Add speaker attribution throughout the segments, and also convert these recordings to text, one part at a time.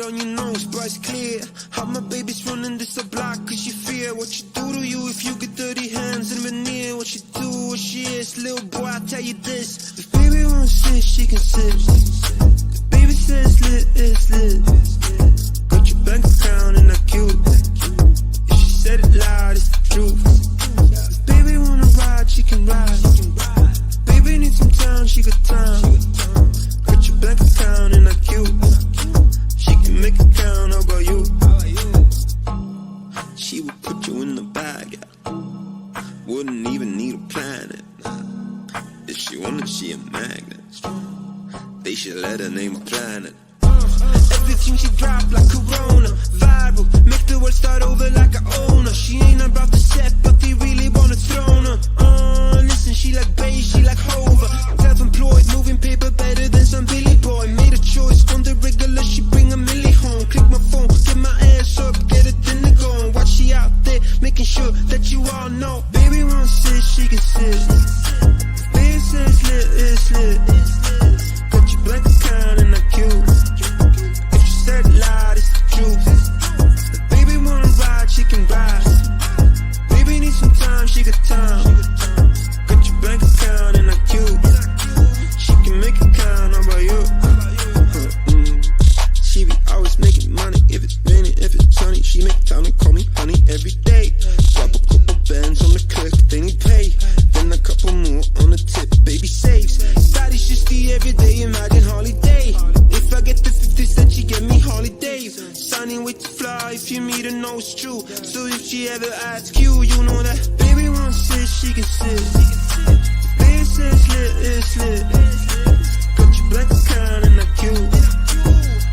Speaker 1: on your nose, but it's clear how my baby's running this a block, cause she fear what you do to you if you get dirty hands and veneer. What you do, what she is, little boy, I tell you this. If baby wants sit, she can sit. If baby says lit, it's lit. Got your bank account and I cute. If she said it loud, it's the truth. If baby wanna ride, she can ride. Baby needs some time, she got time. Got your bank account and I cute. She can make it count, how about you? She would put you in the bag, yeah. Wouldn't even need a planet. If she wanted, she a magnet. They should let her name a planet. Everything she drop like Corona, viral, make the world start over like I own her. She ain't about the set, but they really wanna throne her. Listen, she like Bay, she like Hover. Self-employed, moving paper better than some Billy Boy. Made a choice on the regular, she bring a milli home. Click my phone, get my ass up, get a dinner going. Watch she out there, making sure that you all know. Baby wants sit, she can sit. Baby says lit, it's lit. Got your bank account and I cute. Said loud, it's the truth. If baby wanna ride, she can ride. Baby needs some time, she got time. Got your bank account and I cute. She can make it count, how about you? She be always making money. If it's raining, if it's sunny, she make time to call me honey every day. Drop a couple bands on the click, they need pay. Then a couple more on the tip, baby saves. Daddy's just the everyday, imagine holiday. If I get the 50 cents, she get me holidays. Signing with the fly, if you meet her, know it's true. So if she ever asks you, you know that baby wants sit, she can sit. Baby says lit, it's lit. Got your black account and I cute.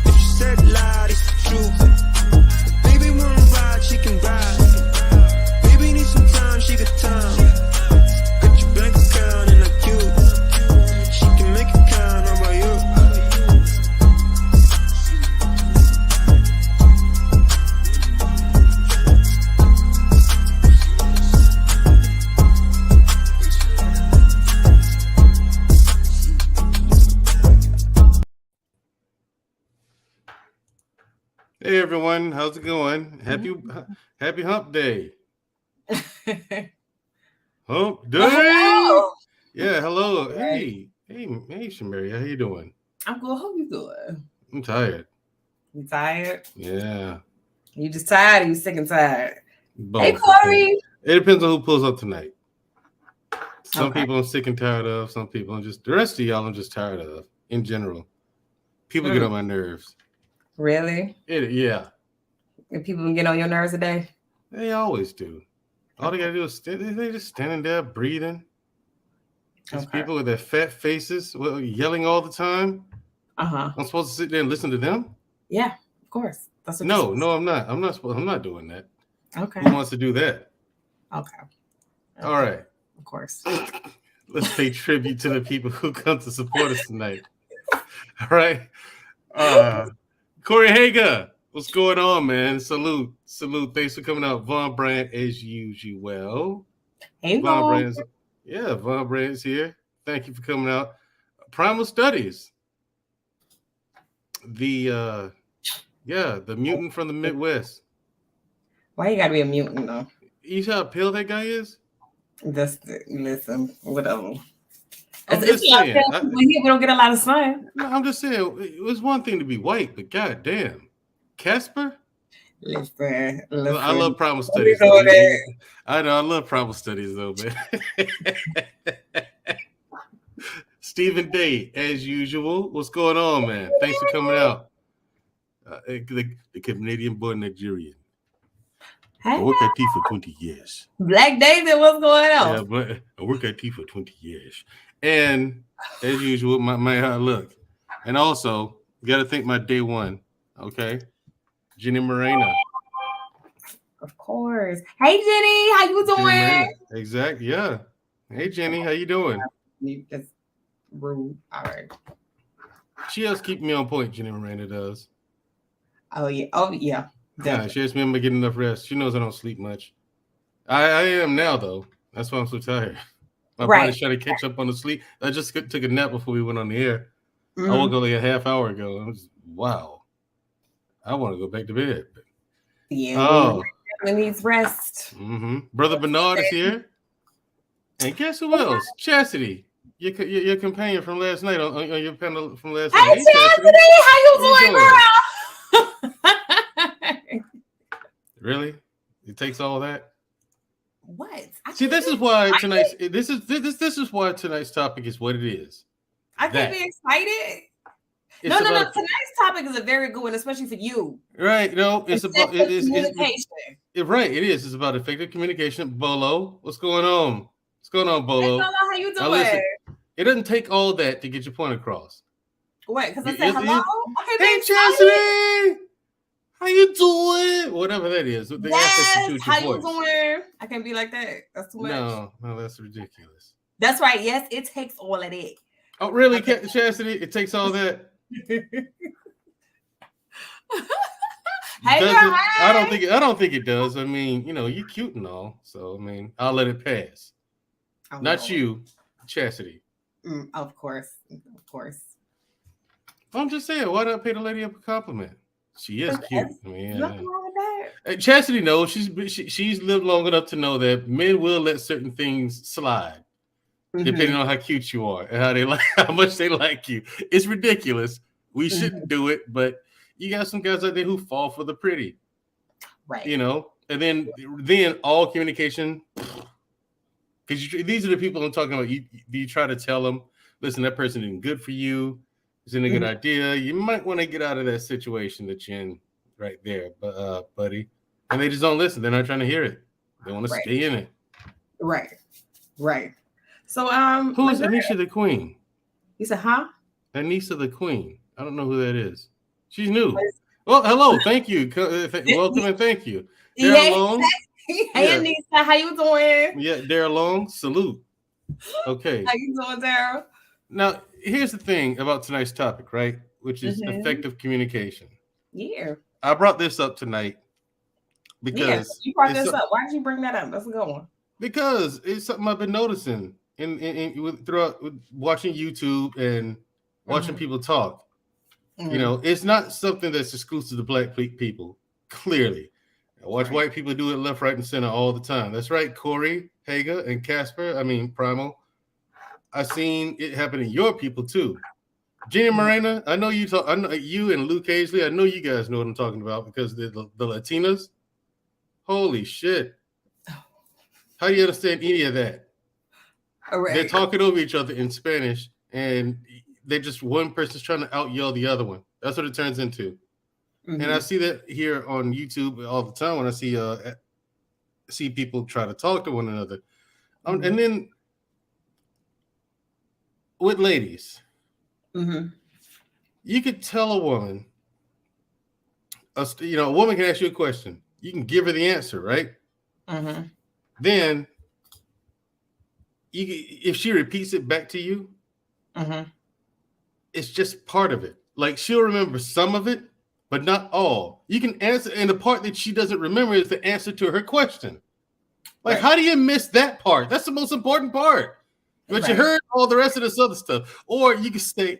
Speaker 1: If she said loud, it's the truth. If baby wanna ride, she can ride. Baby needs some time, she got time. Got your bank account and I cute. She can make it count, how about you?
Speaker 2: Hey everyone, how's it going? Happy Hump Day. Hump Day.
Speaker 3: Hello.
Speaker 2: Yeah, hello. Hey, Shamari, how you doing?
Speaker 3: I'm good. How you doing?
Speaker 2: I'm tired.
Speaker 3: You tired?
Speaker 2: Yeah.
Speaker 3: You just tired or you sick and tired?
Speaker 2: Both.
Speaker 3: Hey, Corey.
Speaker 2: It depends on who pulls up tonight. Some
Speaker 3: Okay.
Speaker 2: people I'm sick and tired of. Some people the rest of y'all I'm just tired of in general. People get on my nerves.
Speaker 3: Really?
Speaker 2: Yeah.
Speaker 3: And people can get on your nerves today?
Speaker 2: They always do. All they gotta do is they just standing there breathing. These people with their fat faces yelling all the time.
Speaker 3: Uh-huh.
Speaker 2: I'm supposed to sit there and listen to them?
Speaker 3: Yeah, of course. That's what
Speaker 2: No, I'm not. I'm not doing that.
Speaker 3: Okay.
Speaker 2: Who wants to do that?
Speaker 3: Okay.
Speaker 2: All right.
Speaker 3: Of course.
Speaker 2: Let's pay tribute to the people who come to support us tonight. All right. Corey Hager, what's going on, man? Salute. Thanks for coming out. Von Brand as usual.
Speaker 3: Hey,
Speaker 2: Von Brand's here. Thank you for coming out. Primal Studies. The mutant from the Midwest.
Speaker 3: Why you gotta be a mutant though?
Speaker 2: You see how pale that guy is?
Speaker 3: Listen, whatever.
Speaker 2: I'm just saying.
Speaker 3: We don't get a lot of sun.
Speaker 2: No, I'm just saying it was one thing to be white, but goddamn, Casper.
Speaker 3: Listen.
Speaker 2: I love Primal Studies. I know I love Primal Studies though, man. Stephen Day, as usual. What's going on, man? Thanks for coming out. The Canadian born Nigerian.
Speaker 3: Hey.
Speaker 2: I work at T for 20 years.
Speaker 3: Black David, what's going on?
Speaker 2: Yeah, but I work at T for 20 years. And as usual, my look. And also, you got to thank my day one, okay? Jenny Moreno.
Speaker 3: Of course. Hey, Jenny, how you doing?
Speaker 2: Exactly, yeah. Hey, Jenny, how you doing?
Speaker 3: That's rude. All right.
Speaker 2: She helps keep me on point, Jenny Moreno does.
Speaker 3: Oh, yeah.
Speaker 2: Yeah, she helps me get enough rest. She knows I don't sleep much. I am now, though. That's why I'm so tired. My body's trying to catch up on the sleep. I just took a nap before we went on the air. I woke up like a half hour ago. I was wow. I want to go back to bed.
Speaker 3: Yeah,
Speaker 2: Oh,
Speaker 3: it needs rest.
Speaker 2: Brother Bernard is here. And guess who else? Chastity, your companion from last night on your panel from last night.
Speaker 3: Hey, Chastity, how you doing, girl?
Speaker 2: Really? It takes all that?
Speaker 3: What?
Speaker 2: See, this is why tonight's this is why tonight's topic is what it is.
Speaker 3: I can't be excited. No. Tonight's topic is a very good one, especially for you.
Speaker 2: Right? No, it's about
Speaker 3: communication.
Speaker 2: Right, it is. It's about effective communication. Bolo, what's going on? What's going on, Bolo?
Speaker 3: Hey, Bolo, how you doing?
Speaker 2: Listen, it doesn't take all that to get your point across.
Speaker 3: What? Because I said hello.
Speaker 2: Hey, Chastity, how you doing? Whatever that is.
Speaker 3: Yes. How you doing? I can't be like that. That's too much.
Speaker 2: No, that's ridiculous.
Speaker 3: That's right. Yes, it takes all of that.
Speaker 2: Oh, really, Chastity? It takes all that.
Speaker 3: Hey, girl,
Speaker 2: I don't think it does. I mean, you're cute and all, so I mean, I'll let it pass.
Speaker 3: Oh,
Speaker 2: Not you, Chastity.
Speaker 3: Of course.
Speaker 2: I'm just saying, why not pay the lady up a compliment? She is cute. I mean,
Speaker 3: nothing wrong with that.
Speaker 2: Chastity knows she's lived long enough to know that men will let certain things slide. Depending on how cute you are and how much they like you. It's ridiculous. We shouldn't do it, but you got some guys out there who fall for the pretty.
Speaker 3: Right.
Speaker 2: And then all communication, because these are the people I'm talking about. You try to tell them, listen, that person isn't good for you. Isn't a good idea. You might want to get out of that situation that you're in right there, buddy. And they just don't listen. They're not trying to hear it. They want to stay in it.
Speaker 3: Right. So,
Speaker 2: who is Anisha the Queen?
Speaker 3: You said, huh?
Speaker 2: Anisha the Queen. I don't know who that is. She's new. Well, hello. Thank you. Welcome and thank you. Darren Long.
Speaker 3: Hey, Anisha. How you doing?
Speaker 2: Yeah, Darren Long. Salute. Okay.
Speaker 3: How you doing, Darren?
Speaker 2: Now, here's the thing about tonight's topic, right? Which is effective communication.
Speaker 3: Yeah.
Speaker 2: I brought this up tonight because
Speaker 3: you brought this up. Why did you bring that up? That's a good one.
Speaker 2: Because it's something I've been noticing throughout watching YouTube and watching people talk. It's not something that's exclusive to black people. Clearly, I watch white people do it left, right, and center all the time. That's right, Corey, Haga, and Casper. I mean, Primal. I've seen it happen in your people too. Jenny Morena, I know you talk. I know you and Luke Hazley. I know you guys know what I'm talking about because the Latinas. Holy shit! How do you understand any of that? Right. They're talking over each other in Spanish, and they're just one person's trying to out yell the other one. That's what it turns into. And I see that here on YouTube all the time when I see people try to talk to one another. And then with ladies, you could tell a woman, a woman can ask you a question. You can give her the answer, right? Then, if she repeats it back to you, it's just part of it. Like she'll remember some of it, but not all. You can answer, and the part that she doesn't remember is the answer to her question. Like, how do you miss that part? That's the most important part. But you heard all the rest of this other stuff. Or you can say,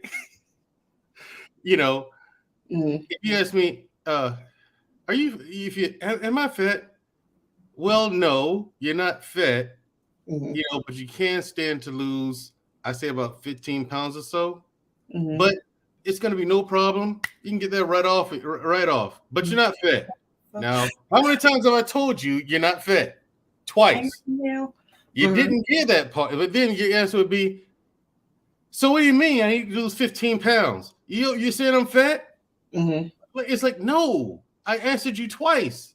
Speaker 2: if you ask me, am I fat? Well, no, you're not fat, but you can stand to lose, I say about 15 pounds or so. But it's going to be no problem. You can get that right off. But you're not fat. Now, how many times have I told you you're not fat? Twice. You didn't hear that part. But then your answer would be, so what do you mean I need to lose 15 pounds? You said I'm fat? It's like, no, I answered you twice.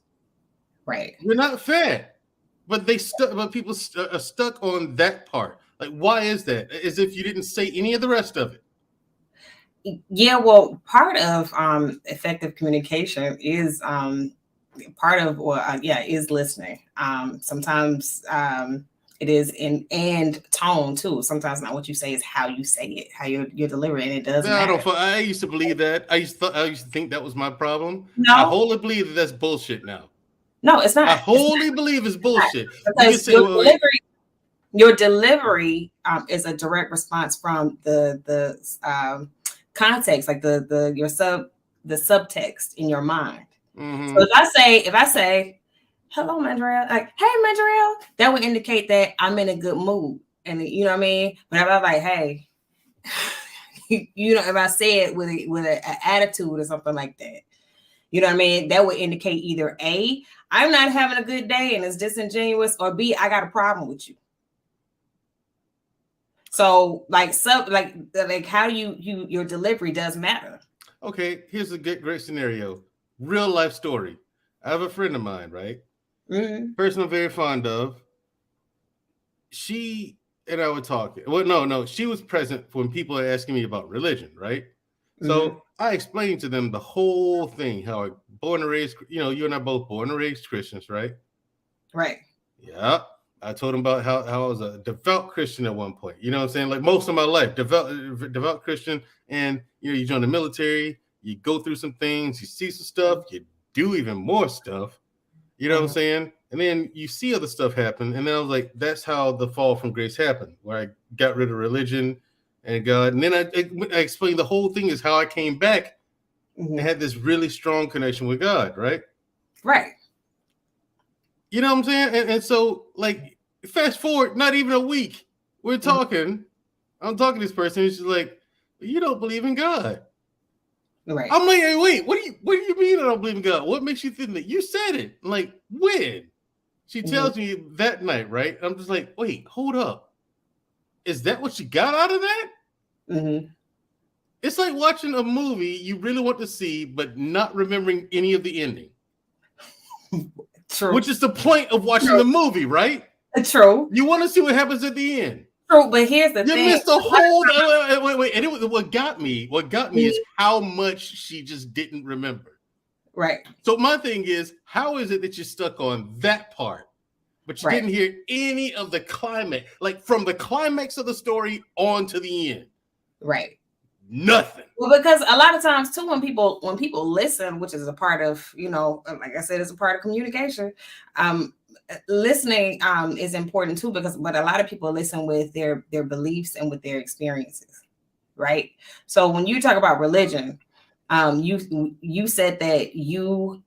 Speaker 3: Right.
Speaker 2: You're not fat. But people are stuck on that part. Like, why is that? As if you didn't say any of the rest of it.
Speaker 3: Yeah, well, part of effective communication is is listening. Sometimes it is in and tone too. Sometimes not what you say is how you say it, how you're delivering. It does.
Speaker 2: I used to believe that. I used to think that was my problem.
Speaker 3: No,
Speaker 2: I wholly believe that that's bullshit now.
Speaker 3: No, it's not.
Speaker 2: I wholly believe it's bullshit.
Speaker 3: Because your delivery is a direct response from the context, like your the subtext in your mind.
Speaker 2: Mm-hmm.
Speaker 3: So if I say, hello, Mandrell, like, hey, Mandrell, that would indicate that I'm in a good mood. And you know what I mean? But if I'm like, hey, you know, if I say it with an attitude or something like that, you know what I mean? That would indicate either A, I'm not having a good day and it's disingenuous, or B, I got a problem with you. So like how your delivery does matter.
Speaker 2: Okay, here's a great scenario. Real life story. I have a friend of mine, right?
Speaker 3: Mm-hmm.
Speaker 2: Person I'm very fond of. She and I were talking. Well, no, she was present when people are asking me about religion, right?
Speaker 3: Mm-hmm.
Speaker 2: So I explained to them the whole thing, how I born and raised, you know, you and I both born and raised Christians, right?
Speaker 3: Right.
Speaker 2: Yeah. I told him about how I was a devout Christian at one point. You know what I'm saying? Like most of my life, devout Christian. And, you know, you join the military, you go through some things, you see some stuff, you do even more stuff. You know what I'm saying? And then you see other stuff happen. And then I was like, that's how the fall from grace happened, where I got rid of religion and God. And then I explained the whole thing is how I came back and had this really strong connection with God, right?
Speaker 3: Right.
Speaker 2: You know what I'm saying? And so, like, fast forward, not even a week, we're talking. I'm talking to this person, and she's like, "You don't believe in God."
Speaker 3: Right.
Speaker 2: I'm like, "Hey, wait, what do you mean I don't believe in God? What makes you think that?" You said it. I'm like, when? She tells me that night, right? I'm just like, wait, hold up. Is that what you got out of that?
Speaker 3: Mm-hmm.
Speaker 2: It's like watching a movie you really want to see, but not remembering any of the ending.
Speaker 3: True.
Speaker 2: Which is the point of watching the movie, right?
Speaker 3: True.
Speaker 2: You want to see what happens at the end.
Speaker 3: True, but here's the thing.
Speaker 2: You missed the whole. Wait. And what got me is how much she just didn't remember.
Speaker 3: Right.
Speaker 2: So my thing is, how is it that you're stuck on that part, but you didn't hear any of the climax, like from the climax of the story on to the end?
Speaker 3: Right.
Speaker 2: Nothing.
Speaker 3: Well, because a lot of times too, when people listen, which is a part of, you know, like I said, it's a part of communication. Listening is important too, but a lot of people listen with their beliefs and with their experiences, right? So when you talk about religion, you said that you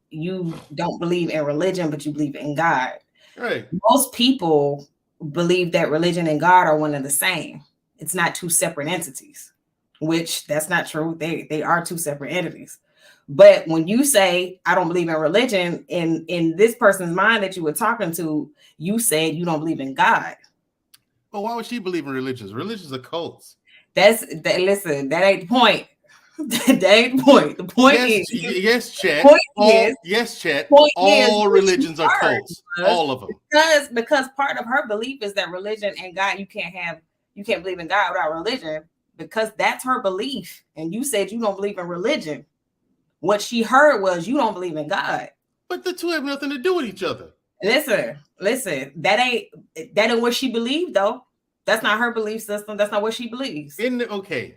Speaker 3: don't believe in religion, but you believe in God.
Speaker 2: Right.
Speaker 3: Most people believe that religion and God are one and the same. It's not two separate entities, which that's not true. They are two separate entities. But when you say, I don't believe in religion, in this person's mind that you were talking to, you said you don't believe in God.
Speaker 2: Well, why would she believe in religions? Religions are cults.
Speaker 3: Listen, that ain't the point. That ain't the point. The point is,
Speaker 2: yes, chat. Yes, chat. All religions are cults. All of them.
Speaker 3: Because part of her belief is that religion and God, you can't believe in God without religion, because that's her belief. And you said you don't believe in religion. What she heard was you don't believe in God.
Speaker 2: But the two have nothing to do with each other.
Speaker 3: Listen. That ain't what she believed, though. That's not her belief system. That's not what she believes.
Speaker 2: Okay.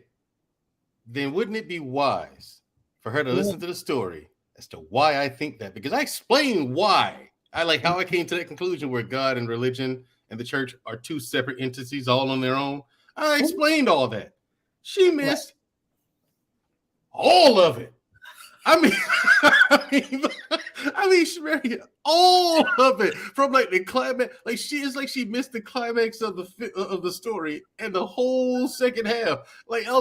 Speaker 2: Then wouldn't it be wise for her to listen to the story as to why I think that? Because I explained why. I like how I came to that conclusion where God and religion and the church are two separate entities all on their own. I explained all that. She missed all of it. I mean, she all of it from like the climax. Like she missed the climax of the story and the whole second half. Like I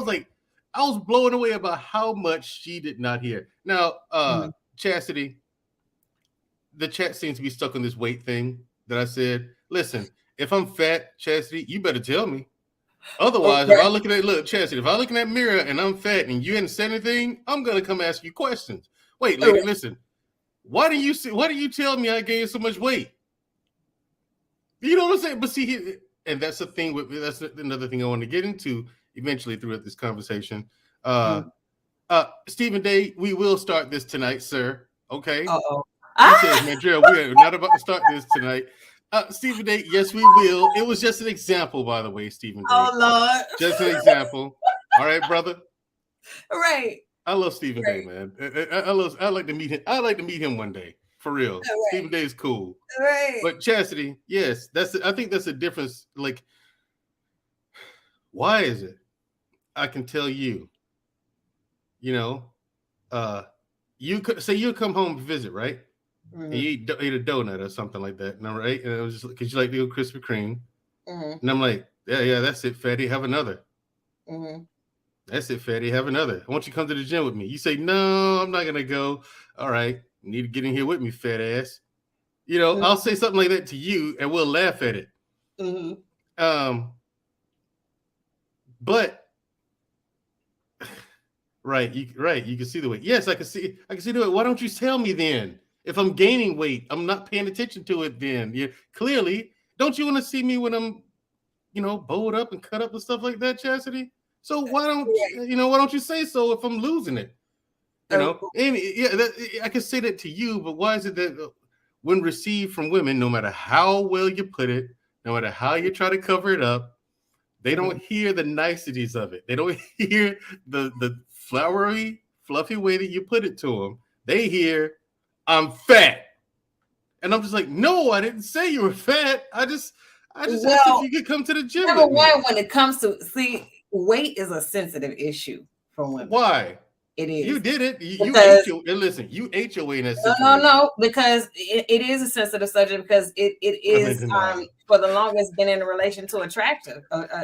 Speaker 2: was blown away about how much she did not hear. Now, Chastity, the chat seems to be stuck on this weight thing that I said. Listen, if I'm fat, Chastity, you better tell me. Otherwise, if I look at Chastity, if I look in that mirror and I'm fat and you hadn't said anything, I'm gonna come ask you questions. Wait, lady, listen. Why do you tell me I gained so much weight? You know what I'm saying? But see, and that's the thing that's another thing I want to get into eventually throughout this conversation. Stephen Day, we will start this tonight, sir. Okay. He says, Mandrell, we are not about to start this tonight. Stephen Day, yes, we will. It was just an example, by the way, Stephen Day.
Speaker 3: Oh, Lord.
Speaker 2: Just an example. All right, brother.
Speaker 3: Right.
Speaker 2: I love Stephen Day, man. I like to meet him. I like to meet him one day. For real. Right. Stephen Day is cool.
Speaker 3: Right.
Speaker 2: But Chastity, yes, I think that's a difference. Like, why is it? I can tell you, you could say you come home and visit, right?
Speaker 3: Mm-hmm.
Speaker 2: And you eat a donut or something like that, no, right? And it was just because you like the Krispy Kreme,
Speaker 3: Mm-hmm.
Speaker 2: and I'm like, yeah, that's it, fatty. Have another.
Speaker 3: Mm-hmm.
Speaker 2: That's it, fatty. Have another. I want you to come to the gym with me. You say, no, I'm not gonna go. All right, you need to get in here with me, fat ass. You know, I'll say something like that to you, and we'll laugh at it.
Speaker 3: Mm-hmm.
Speaker 2: But right, you can see the weight. Yes, I can see the weight. Why don't you tell me then? If I'm gaining weight, I'm not paying attention to it then. You clearly don't you want to see me when I'm, bowed up and cut up and stuff like that, Chastity? So why don't you say so if I'm losing it? And I can say that to you, but why is it that when received from women, no matter how well you put it, no matter how you try to cover it up, they don't hear the niceties of it. They don't hear the flowery, fluffy way that you put it to them. They hear, I'm fat. And I'm just like, no, I didn't say you were fat. I just asked if you could come to the gym.
Speaker 3: Number one, when it comes to weight is a sensitive issue for women.
Speaker 2: Why?
Speaker 3: It is.
Speaker 2: You did it. You ate your way in that situation.
Speaker 3: No, because it is a sensitive subject because it is for the longest been in a relation to attraction. And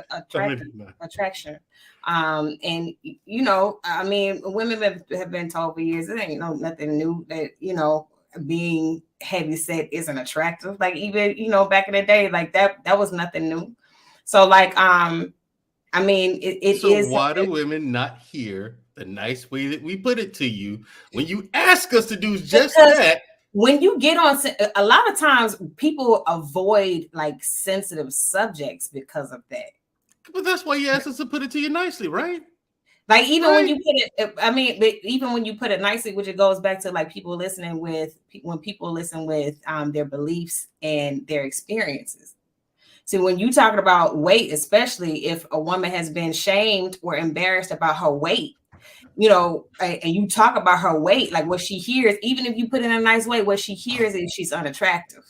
Speaker 3: I mean, women have been told for years it ain't nothing new that being heavy set isn't attractive. Like even back in the day, like that was nothing new. So like I mean, it is.
Speaker 2: So why do women not hear the nice way that we put it to you when you ask us to do just that?
Speaker 3: When you get on, a lot of times people avoid like sensitive subjects because of that.
Speaker 2: But that's why you asked us to put it to you nicely, right?
Speaker 3: Like even when you put it, I mean, but even when you put it nicely, which it goes back to like people listening when people listen with their beliefs and their experiences. So when you talking about weight, especially if a woman has been shamed or embarrassed about her weight, and you talk about her weight, like what she hears, even if you put it in a nice way, what she hears is she's unattractive.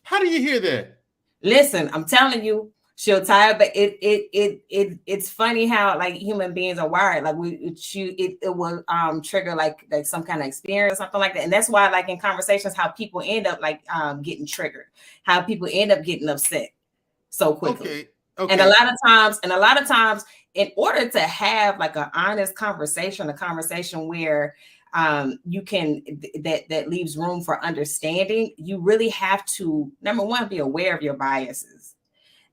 Speaker 2: How do you hear that?
Speaker 3: Listen, I'm telling you, she'll tire, but it's funny how like human beings are wired. Like it will trigger like some kind of experience or something like that. And that's why like in conversations, how people end up like getting triggered, how people end up getting upset so quickly. Okay. And a lot of times in order to have like an honest conversation, a conversation where you can that leaves room for understanding, you really have to, number one, be aware of your biases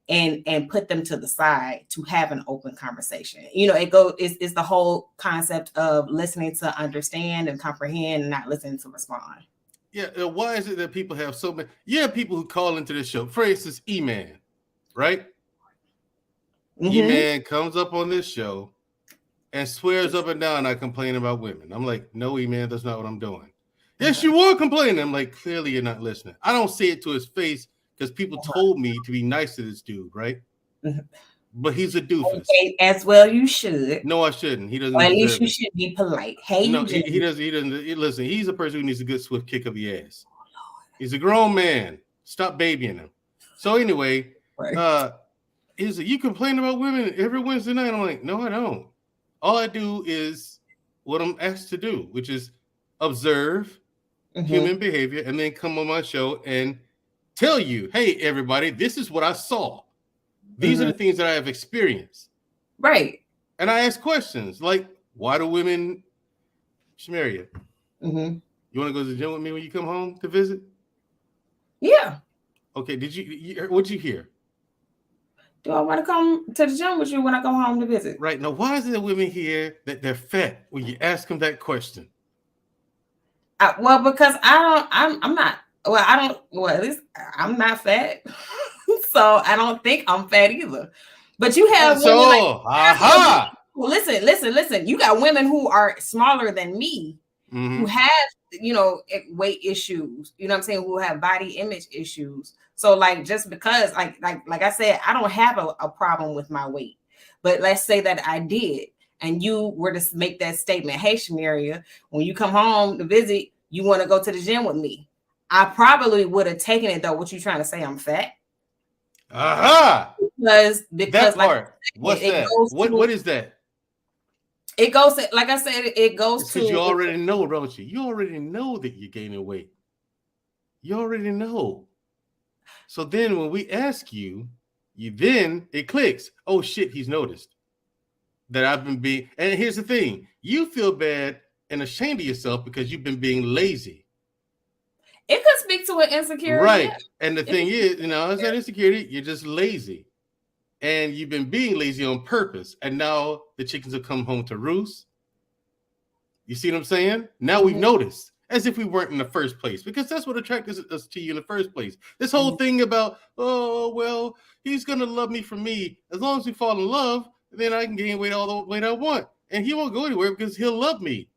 Speaker 3: and put them to the side to have an open conversation. It's the whole concept of listening to understand and comprehend and not listening to respond.
Speaker 2: Yeah. Why is it that people have so many? You have people who call into this show. For instance, E-Man, right? Mm-hmm. E-Man comes up on this show and swears up and down I complain about women. I'm like, no, E-Man, that's not what I'm doing. Yes, you were complaining. I'm like, clearly you're not listening. I don't say it to his face because people told me to be nice to this dude, right? Mm-hmm. But he's a doofus.
Speaker 3: Okay, as well you should.
Speaker 2: No, I shouldn't. He doesn't.
Speaker 3: Or at least you should be polite. Hey,
Speaker 2: no, he doesn't. He doesn't. Listen, he's a person who needs a good swift kick of the ass. He's a grown man. Stop babying him. So anyway, he's like, you complain about women every Wednesday night. I'm like, no, I don't. All I do is what I'm asked to do, which is observe human behavior and then come on my show and tell you, hey, everybody, this is what I saw. These are the things that I have experienced.
Speaker 3: Right.
Speaker 2: And I ask questions like, why do women, Shamaria, you want to go to the gym with me when you come home to visit?
Speaker 3: Yeah.
Speaker 2: Okay. What'd you hear?
Speaker 3: Do I want to come to the gym with you when I come home to visit?
Speaker 2: Right. Now, why is it that women hear that they're fat when you ask them that question?
Speaker 3: Because I'm not fat. So I don't think I'm fat either. But you have women listen. You got women who are smaller than me who have, weight issues, you know what I'm saying, who have body image issues. So like just because like I said, I don't have a problem with my weight. But let's say that I did, and you were to make that statement, hey, Shamaria, when you come home to visit, you want to go to the gym with me. I probably would have taken it though. What you trying to say? I'm fat?
Speaker 2: Aha!
Speaker 3: Because
Speaker 2: that part. What's that? What is that?
Speaker 3: It goes to, like I said, it goes to.
Speaker 2: Because you already know, don't you? You already know that you're gaining weight. You already know. So then when we ask you, then it clicks. Oh shit, he's noticed that I've been being. And here's the thing: you feel bad and ashamed of yourself because you've been being lazy.
Speaker 3: It could speak to an insecurity,
Speaker 2: right?
Speaker 3: Yeah.
Speaker 2: And the thing is, it's not insecurity. You're just lazy, and you've been being lazy on purpose. And now the chickens have come home to roost. You see what I'm saying? Now we've noticed, as if we weren't in the first place, because that's what attracted us to you in the first place. This whole thing about, oh, well, he's going to love me for me. As long as we fall in love, then I can gain weight all the weight I want. And he won't go anywhere because he'll love me.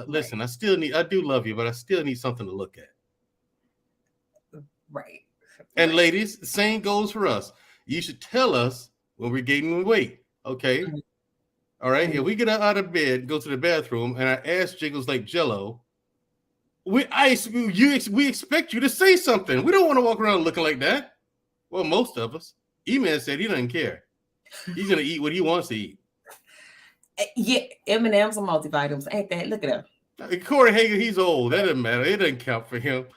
Speaker 2: Listen, I do love you, but I still need something to look at.
Speaker 3: Right.
Speaker 2: And ladies, the same goes for us. You should tell us when we're gaining weight. Okay. All right. If we get out of bed, go to the bathroom, and our ass jiggles like Jello, we expect you to say something. We don't want to walk around looking like that. Well, most of us. E-Man said he doesn't care. He's gonna eat what he wants to eat.
Speaker 3: Yeah, M&M's and multivitamins, ain't that? Look at him.
Speaker 2: Corey Hager, he's old. That doesn't matter. It doesn't count for him.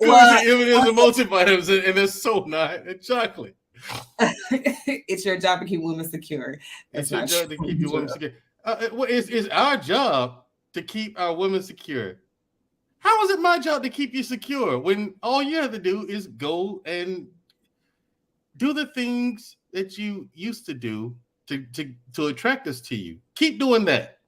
Speaker 2: M&M's and multivitamins, and they're so not. And chocolate.
Speaker 3: It's your job to keep women secure.
Speaker 2: It's your job to keep your women secure. It's our job to keep our women secure. How is it my job to keep you secure when all you have to do is go and do the things that you used to do to attract us to you? Keep doing that.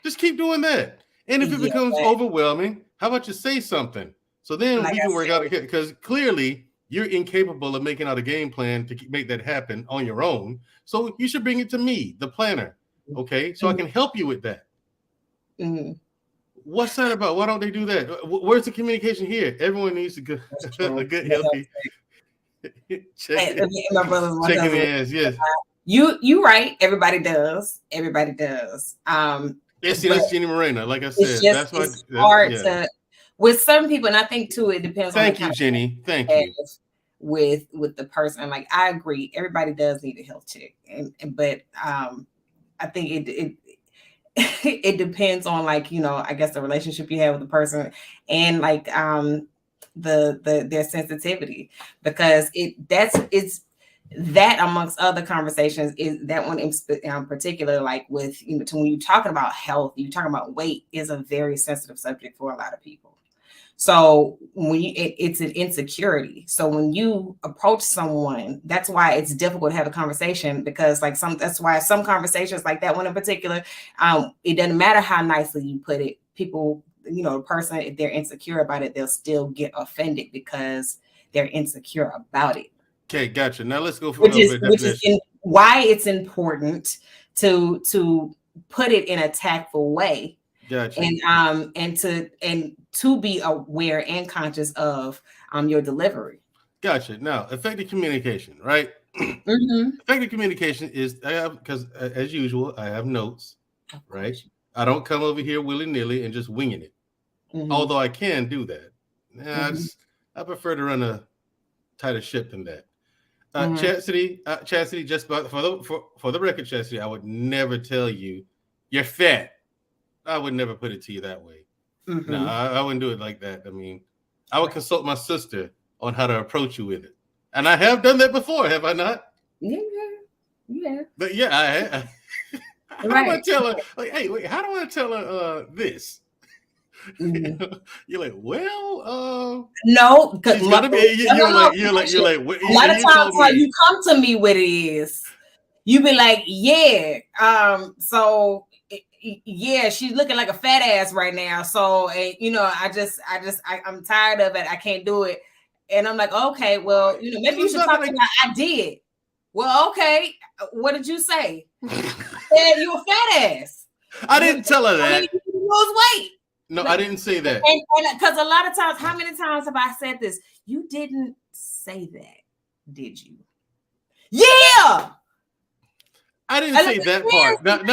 Speaker 2: Just keep doing that. And if it becomes overwhelming, how about you say something? So then we can work out, because clearly you're incapable of making out a game plan to make that happen on your own. So you should bring it to me, the planner. Okay, so I can help you with that. What's that about? Why don't they do that? Where's the communication here? Everyone needs a good healthy.
Speaker 3: My brother's
Speaker 2: checking the ass. Yes,
Speaker 3: you right. Everybody does. Everybody does.
Speaker 2: Yes, see, that's Jeannie Moreno. Like I said,
Speaker 3: it's hard to with some people, and I think too it depends.
Speaker 2: Thank you, Jenny. Thank you.
Speaker 3: With the person, like I agree, everybody does need a health check, but I think it depends on, like, I guess the relationship you have with the person, and like their sensitivity, because it's that amongst other conversations is that one in particular, like with when you're talking about health, you're talking about weight, is a very sensitive subject for a lot of people. So when it's an insecurity. So when you approach someone, that's why it's difficult to have a conversation, because that's why some conversations like that one in particular, it doesn't matter how nicely you put it. People, the person, if they're insecure about it, they'll still get offended because they're insecure about it.
Speaker 2: Okay, gotcha. Now let's go for
Speaker 3: which is why it's important to put it in a tactful way.
Speaker 2: Gotcha.
Speaker 3: And to be aware and conscious of your delivery.
Speaker 2: Gotcha. Now, effective communication, right? Effective communication is, because as usual, I have notes, right? I don't come over here willy-nilly and just winging it. Although I can do that. I prefer to run a tighter ship than that. Chastity, just for the record, Chastity, I would never tell you you're fat. I would never put it to you that way. No, I wouldn't do it like that. I mean, I would consult my sister on how to approach you with it, and I have done that before, have I not?
Speaker 3: Yeah.
Speaker 2: But yeah, how do I tell her? Like, hey, wait, how do I tell her this? You're like, well,
Speaker 3: no, because
Speaker 2: you're like,
Speaker 3: a lot of times how you come to me with it is, you be like, so. Yeah, she's looking like a fat ass right now. So, I'm tired of it. I can't do it. And I'm like, okay, well, maybe you should talk about I did. Well, okay. What did you say? Said you a fat ass.
Speaker 2: I didn't tell her that.
Speaker 3: You lose weight.
Speaker 2: No, I didn't say that.
Speaker 3: And because a lot of times, how many times have I said this? You didn't say that, did you? Yeah.
Speaker 2: I didn't say that part. Not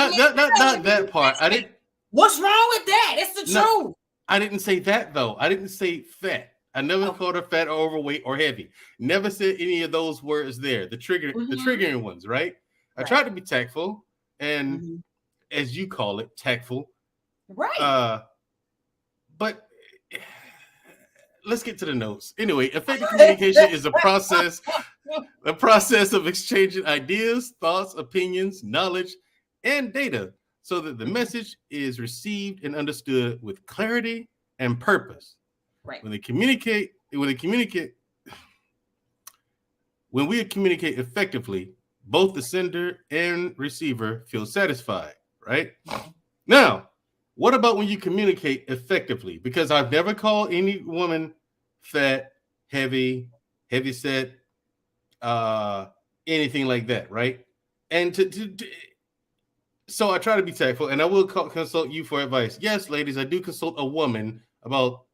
Speaker 2: that part. I didn't.
Speaker 3: What's wrong with that? It's the truth.
Speaker 2: I didn't say that though. I didn't say fat. I never called her fat or overweight or heavy. Never said any of those words there. The triggering ones, right? I tried to be tactful and, as you call it, tactful.
Speaker 3: Right.
Speaker 2: But let's get to the notes. Anyway, effective communication is a process of exchanging ideas, thoughts, opinions, knowledge, and data so that the message is received and understood with clarity and purpose.
Speaker 3: Right.
Speaker 2: When we communicate effectively, both the sender and receiver feel satisfied, right? Now, what about when you communicate effectively? Because I've never called any woman fat, heavy set, anything like that, right? And so I try to be tactful, and I will consult you for advice. Yes, ladies, I do consult a woman about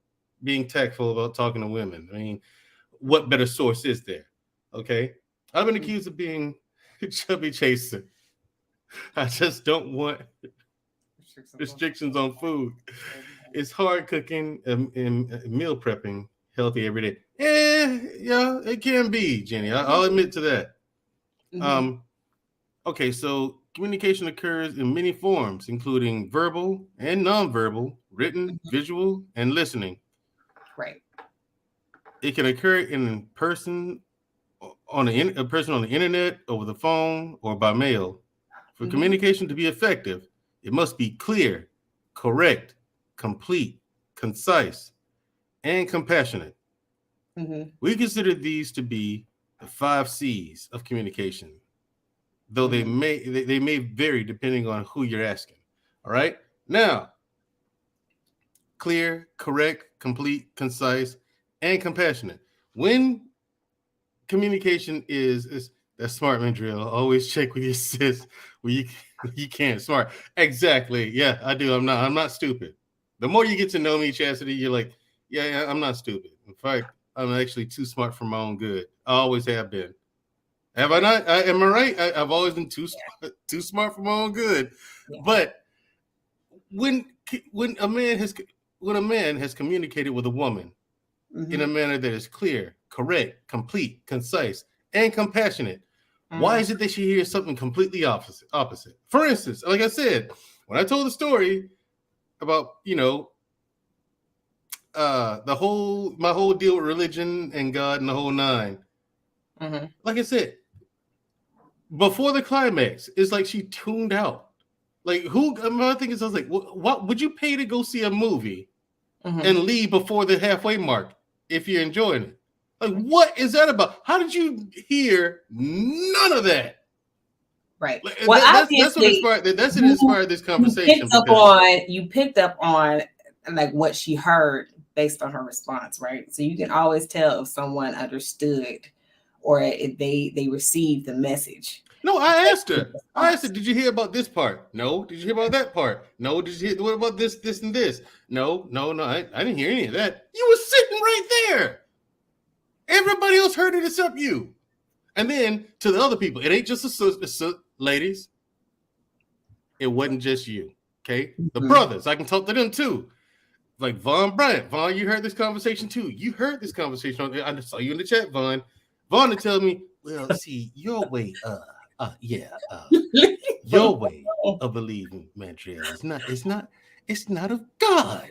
Speaker 2: being tactful about talking to women. I mean, what better source is there? Okay, I've been accused of being a chubby chaser. I just don't want restrictions on food. It's hard cooking and meal prepping healthy every day. Yeah, it can be, Jenny. I'll admit to that. Okay, so communication occurs in many forms, including verbal and nonverbal, written, visual, and listening.
Speaker 3: Right.
Speaker 2: It can occur in person, on the internet, over the phone, or by mail. For communication to be effective, it must be clear, correct, complete, concise, and compassionate. We consider these to be the 5 C's of communication, though they may vary depending on who you're asking. All right. Now, clear, correct, complete, concise, and compassionate. When communication is that's smart, Mandrell. Always check with your sis when you can't. Smart. Exactly. Yeah, I do. I'm not stupid. The more you get to know me, Chastity, you're like, yeah, I'm not stupid. In fact, I'm actually too smart for my own good. I always have been. Have I not? Am I right? I've always been too smart for my own good. Yeah. But when a man has communicated with a woman in a manner that is clear, correct, complete, concise, and compassionate, why is it that she hears something completely opposite? For instance, like I said, when I told the story about, my whole deal with religion and God and the whole nine, like I said, before the climax, it's like she tuned out. Like, my thing is, I was like, what would you pay to go see a movie and leave before the halfway mark if you're enjoying it? Like, what is that about? How did you hear none of that?
Speaker 3: Right.
Speaker 2: Like, well, that's what inspired this conversation.
Speaker 3: You picked up on like what she heard based on her response, right? So you can always tell if someone understood or if they received the message.
Speaker 2: No, I asked her, did you hear about this part? No. Did you hear about that part? No. Did you hear what about this, and this? No. I didn't hear any of that. You were sitting right there. Everybody else heard it except you. And then to the other people, it ain't just the ladies. It wasn't just you. Okay. The brothers, I can talk to them too. Like Vaughn Bryant. Vaughn, you heard this conversation too. You heard this conversation. I saw you in the chat, Vaughn. Vaughn to tell me, well, see, your way, your way of believing, Mandrell, it's not of God.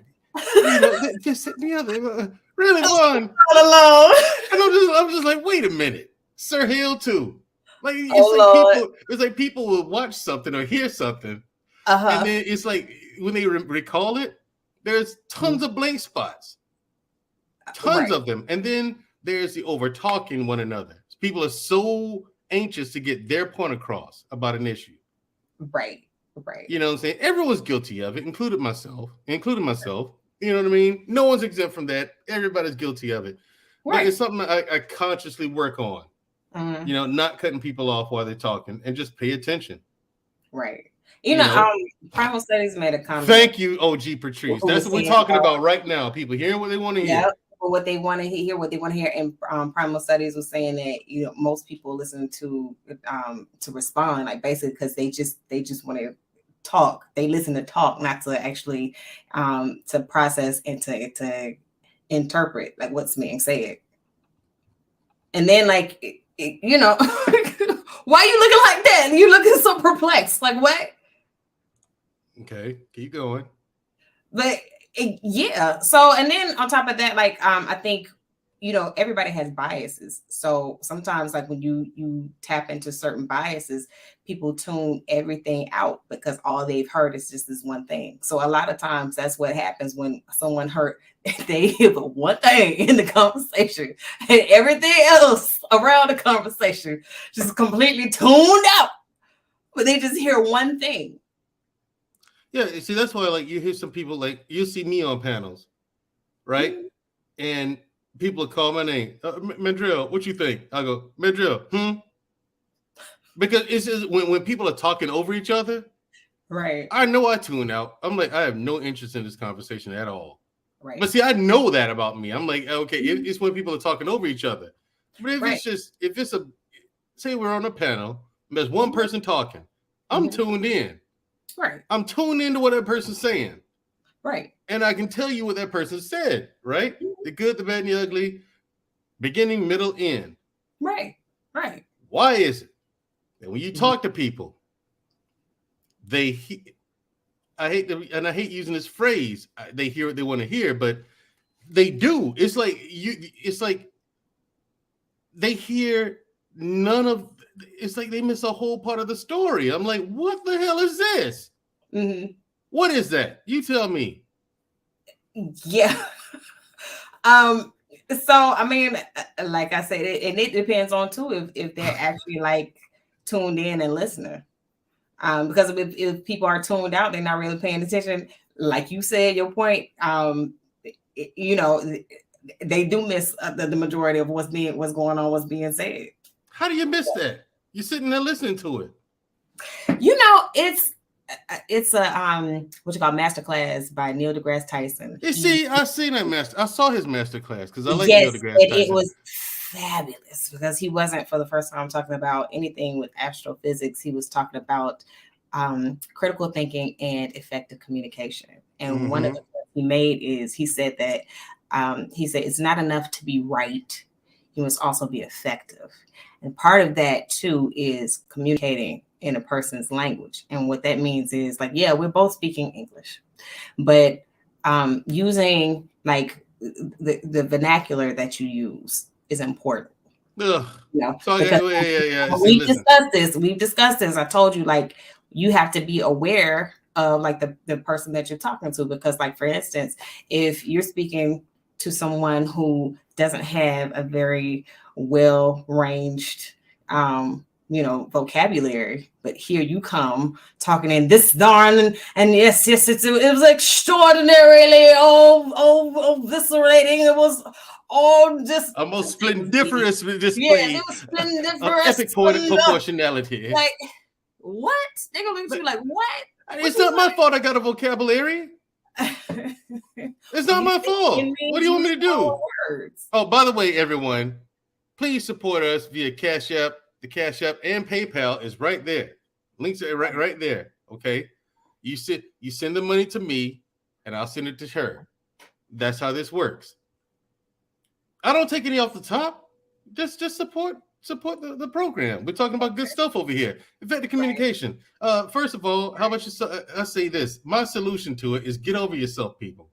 Speaker 2: Just sit the other. Really, Vaughn?
Speaker 3: Alone.
Speaker 2: And I'm just like, wait a minute, Sir Hill too. Like it's like people will watch something or hear something, and then it's like when they recall it, there's tons of blank spots, tons of them, and then there's the over talking one another. People are so anxious to get their point across about an issue.
Speaker 3: Right.
Speaker 2: You know what I'm saying? Everyone's guilty of it, including myself. You know what I mean? No one's exempt from that. Everybody's guilty of it. Right. But it's something I consciously work on. Not cutting people off while they're talking and just pay attention.
Speaker 3: Right. Primal Studies made a comment.
Speaker 2: Thank you, OG Patrice. That's what we're talking about right now. People hearing what they want to hear.
Speaker 3: Yeah, what they want to hear. And Primal Studies was saying that most people listen to respond, like basically because they just want to talk. They listen to talk, not to actually to process and to interpret like what's being said. And then like why are you looking like that? Like you looking so perplexed. Like what?
Speaker 2: Okay, keep going.
Speaker 3: But yeah. So and then on top of that, like I think everybody has biases. So sometimes like when you tap into certain biases, people tune everything out because all they've heard is just this one thing. So a lot of times that's what happens when someone hurt. They hear the one thing in the conversation and everything else around the conversation just completely tuned out. But they just hear one thing.
Speaker 2: Yeah, see, that's why like you hear some people like you see me on panels, right? Mm-hmm. And people call my name, Mandrell, what you think? I go, Mandrell, because it's just when people are talking over each other,
Speaker 3: right?
Speaker 2: I know I tune out. I'm like, I have no interest in this conversation at all.
Speaker 3: Right.
Speaker 2: But see, I know that about me. I'm like, okay, it's when people are talking over each other. But if say we're on a panel, and there's one person talking, I'm tuned in.
Speaker 3: Right.
Speaker 2: I'm tuned into what that person's saying.
Speaker 3: Right.
Speaker 2: And I can tell you what that person said, right? The good, the bad, and the ugly, beginning, middle, end.
Speaker 3: Right. Right.
Speaker 2: Why is it that when you talk to people, I hate using this phrase, they hear what they want to hear, but they do. It's like they hear it's like they miss a whole part of the story. I'm like, what the hell is this?
Speaker 3: Mm-hmm.
Speaker 2: What is that? You tell me.
Speaker 3: Yeah. So I mean, like I said, it depends on too if they're actually like tuned in and listening. Because if people are tuned out, they're not really paying attention. Like you said, your point, they do miss the majority of what's going on, what's being said.
Speaker 2: How do you miss that? You're sitting there listening to it.
Speaker 3: It's a what you call masterclass by Neil deGrasse Tyson.
Speaker 2: You see, I seen that I saw his masterclass because I like Neil deGrasse Tyson.
Speaker 3: It was fabulous because he wasn't for the first time talking about anything with astrophysics. He was talking about critical thinking and effective communication. And one of the points he made is he said that it's not enough to be right. You must also be effective. And part of that too is communicating in a person's language. And what that means is like, yeah, we're both speaking English, but using like the vernacular that you use is important. We've discussed this. I told you, like, you have to be aware of like the person that you're talking to, because like, for instance, if you're speaking to someone who doesn't have a very well-ranged vocabulary, but here you come talking in this darn and yes, it was extraordinarily eviscerating. It was all just
Speaker 2: a most splendiferous display.
Speaker 3: Yeah, it was splendiferous.
Speaker 2: Epic proportionality.
Speaker 3: Like what? They're gonna look at you like what?
Speaker 2: It's not my fault I got a vocabulary. It's not my fault. What do you want me to do? Oh, by the way, everyone, please support us via Cash App. The Cash App and PayPal is right there. Links are right there. Okay. You send the money to me and I'll send it to her. That's how this works. I don't take any off the top. Just support the program. We're talking about good stuff over here. Effective communication. First of all, how about I say this? My solution to it is get over yourself, people.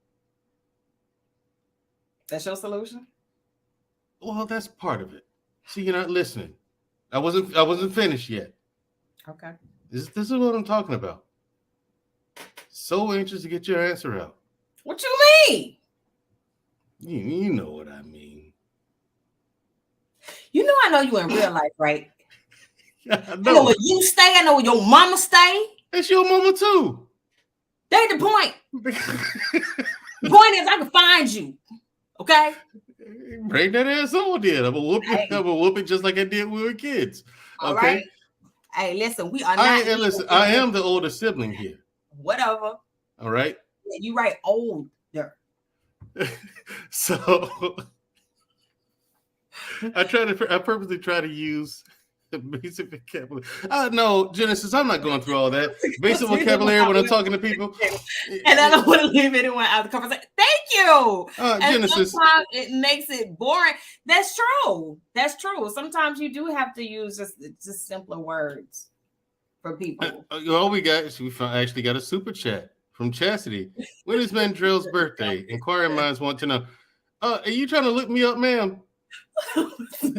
Speaker 3: That's your solution?
Speaker 2: Well, that's part of it. See, you're not listening. I wasn't finished yet.
Speaker 3: Okay.
Speaker 2: This is what I'm talking about. So anxious to get your answer out.
Speaker 3: What you mean?
Speaker 2: You know what I mean.
Speaker 3: You know I know you in real life, right?
Speaker 2: I
Speaker 3: know where you stay. I know where your mama stay.
Speaker 2: It's your mama too.
Speaker 3: That's the point. The point is I can find you. Okay?
Speaker 2: Bring that ass on, then. I'm gonna whoop it just like I did when we were kids. Okay. All right.
Speaker 3: Hey, listen, we are not.
Speaker 2: I am the older sibling here.
Speaker 3: Whatever.
Speaker 2: All right.
Speaker 3: Yeah, you right, older.
Speaker 2: So I purposely try to use the basic vocabulary. No, Genesis, I'm not going through all that basic vocabulary when I'm talking to people.
Speaker 3: And I don't want to leave anyone out of the conversation. Thank you.
Speaker 2: Genesis.
Speaker 3: Sometimes it makes it boring. That's true. Sometimes you do have to use just simpler words. for people.
Speaker 2: All we got is actually got a super chat from Chastity. When is Mandrell's birthday? Inquiring minds want to know. Are you trying to look me up, ma'am?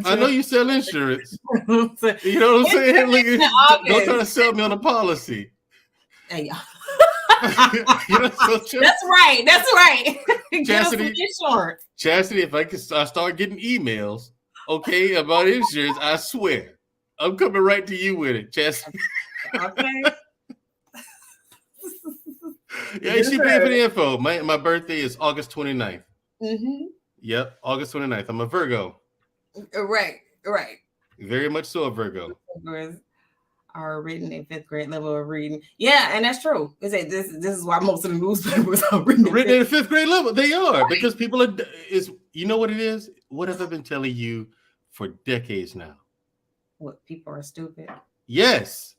Speaker 2: I know you sell insurance. You know what I'm saying? Don't try to sell me on a policy.
Speaker 3: Hey,
Speaker 2: So
Speaker 3: that's right. That's right.
Speaker 2: Chastity, Chastity, if I start getting emails, okay, about insurance, I swear, I'm coming right to you with it, Chastity.
Speaker 3: Okay.
Speaker 2: Yeah, she paid for the info. My birthday is August 29th.
Speaker 3: Mm-hmm.
Speaker 2: Yep, August 29th. I'm a Virgo.
Speaker 3: Right.
Speaker 2: Very much so a Virgo.
Speaker 3: Are written in 5th grade level of reading. Yeah, and that's true. This is why most of the newspapers are written
Speaker 2: in 5th grade level. They are, because people are. You know what it is? What have I been telling you for decades now?
Speaker 3: What, people are stupid?
Speaker 2: Yes,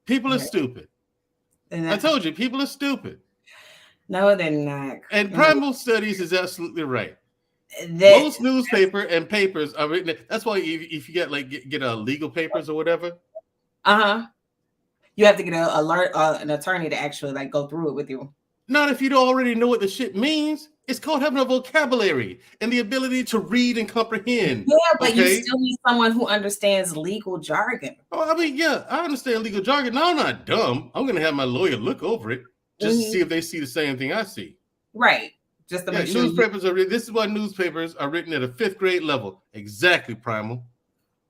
Speaker 2: people are stupid. I told you, people are stupid.
Speaker 3: No, they're not.
Speaker 2: And primal studies is absolutely right. Most newspaper and papers are written. That's why if you get a legal papers or whatever,
Speaker 3: you have to get an attorney to actually go through it with you.
Speaker 2: Not if you don't already know what the shit means. It's called having a vocabulary and the ability to read and comprehend.
Speaker 3: Yeah, but you still need someone who understands legal jargon.
Speaker 2: Oh, I mean, yeah, I understand legal jargon. No, I'm not dumb. I'm going to have my lawyer look over it just to see if they see the same thing I see.
Speaker 3: Right. Just to make sure.
Speaker 2: Newspapers are. This is why newspapers are written at a 5th grade level. Exactly, Primal.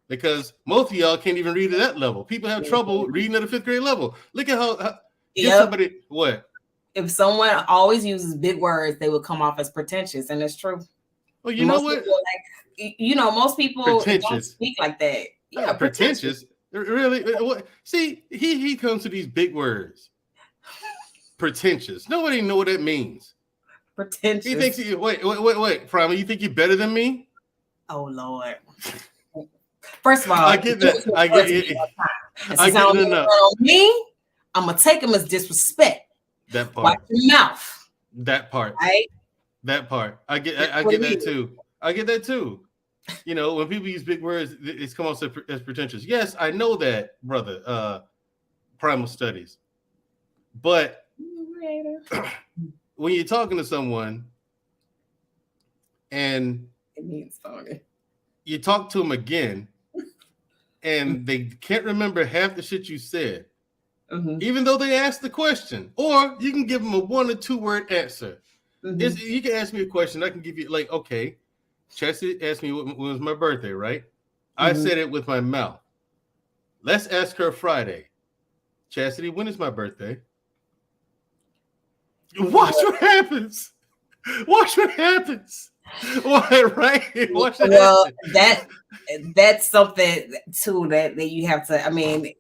Speaker 2: Because most of y'all can't even read at that level. People have trouble reading at a 5th grade level. Look at how somebody what.
Speaker 3: If someone always uses big words, they would come off as pretentious, and it's true.
Speaker 2: Well, you know what?
Speaker 3: People, most people don't speak like that. Yeah,
Speaker 2: pretentious. Really? See, he comes to these big words. Pretentious. Nobody know what that means.
Speaker 3: Pretentious.
Speaker 2: He thinks wait, Primal. You think you're better than me?
Speaker 3: Oh Lord. First of all,
Speaker 2: I get that. I get it.
Speaker 3: I get it. Me, I'm gonna take him as disrespect.
Speaker 2: That part.
Speaker 3: Watch your mouth.
Speaker 2: That part.
Speaker 3: Right?
Speaker 2: That part. I get that too. I get that too. You know, when people use big words, it's come off as pretentious. Yes, I know that, brother. Primal studies. But when you're talking to someone and
Speaker 3: it means funny,
Speaker 2: you talk to them again and they can't remember half the shit you said. Even though they asked the question, or you can give them a 1 or 2 word answer. You can ask me a question. I can give you okay, Chastity asked me when was my birthday, right? I said it with my mouth. Let's ask her Friday. Chastity, when is my birthday? Watch what happens. Watch what happens. Why, right? Watch what happens.
Speaker 3: That's something too that you have to. I mean,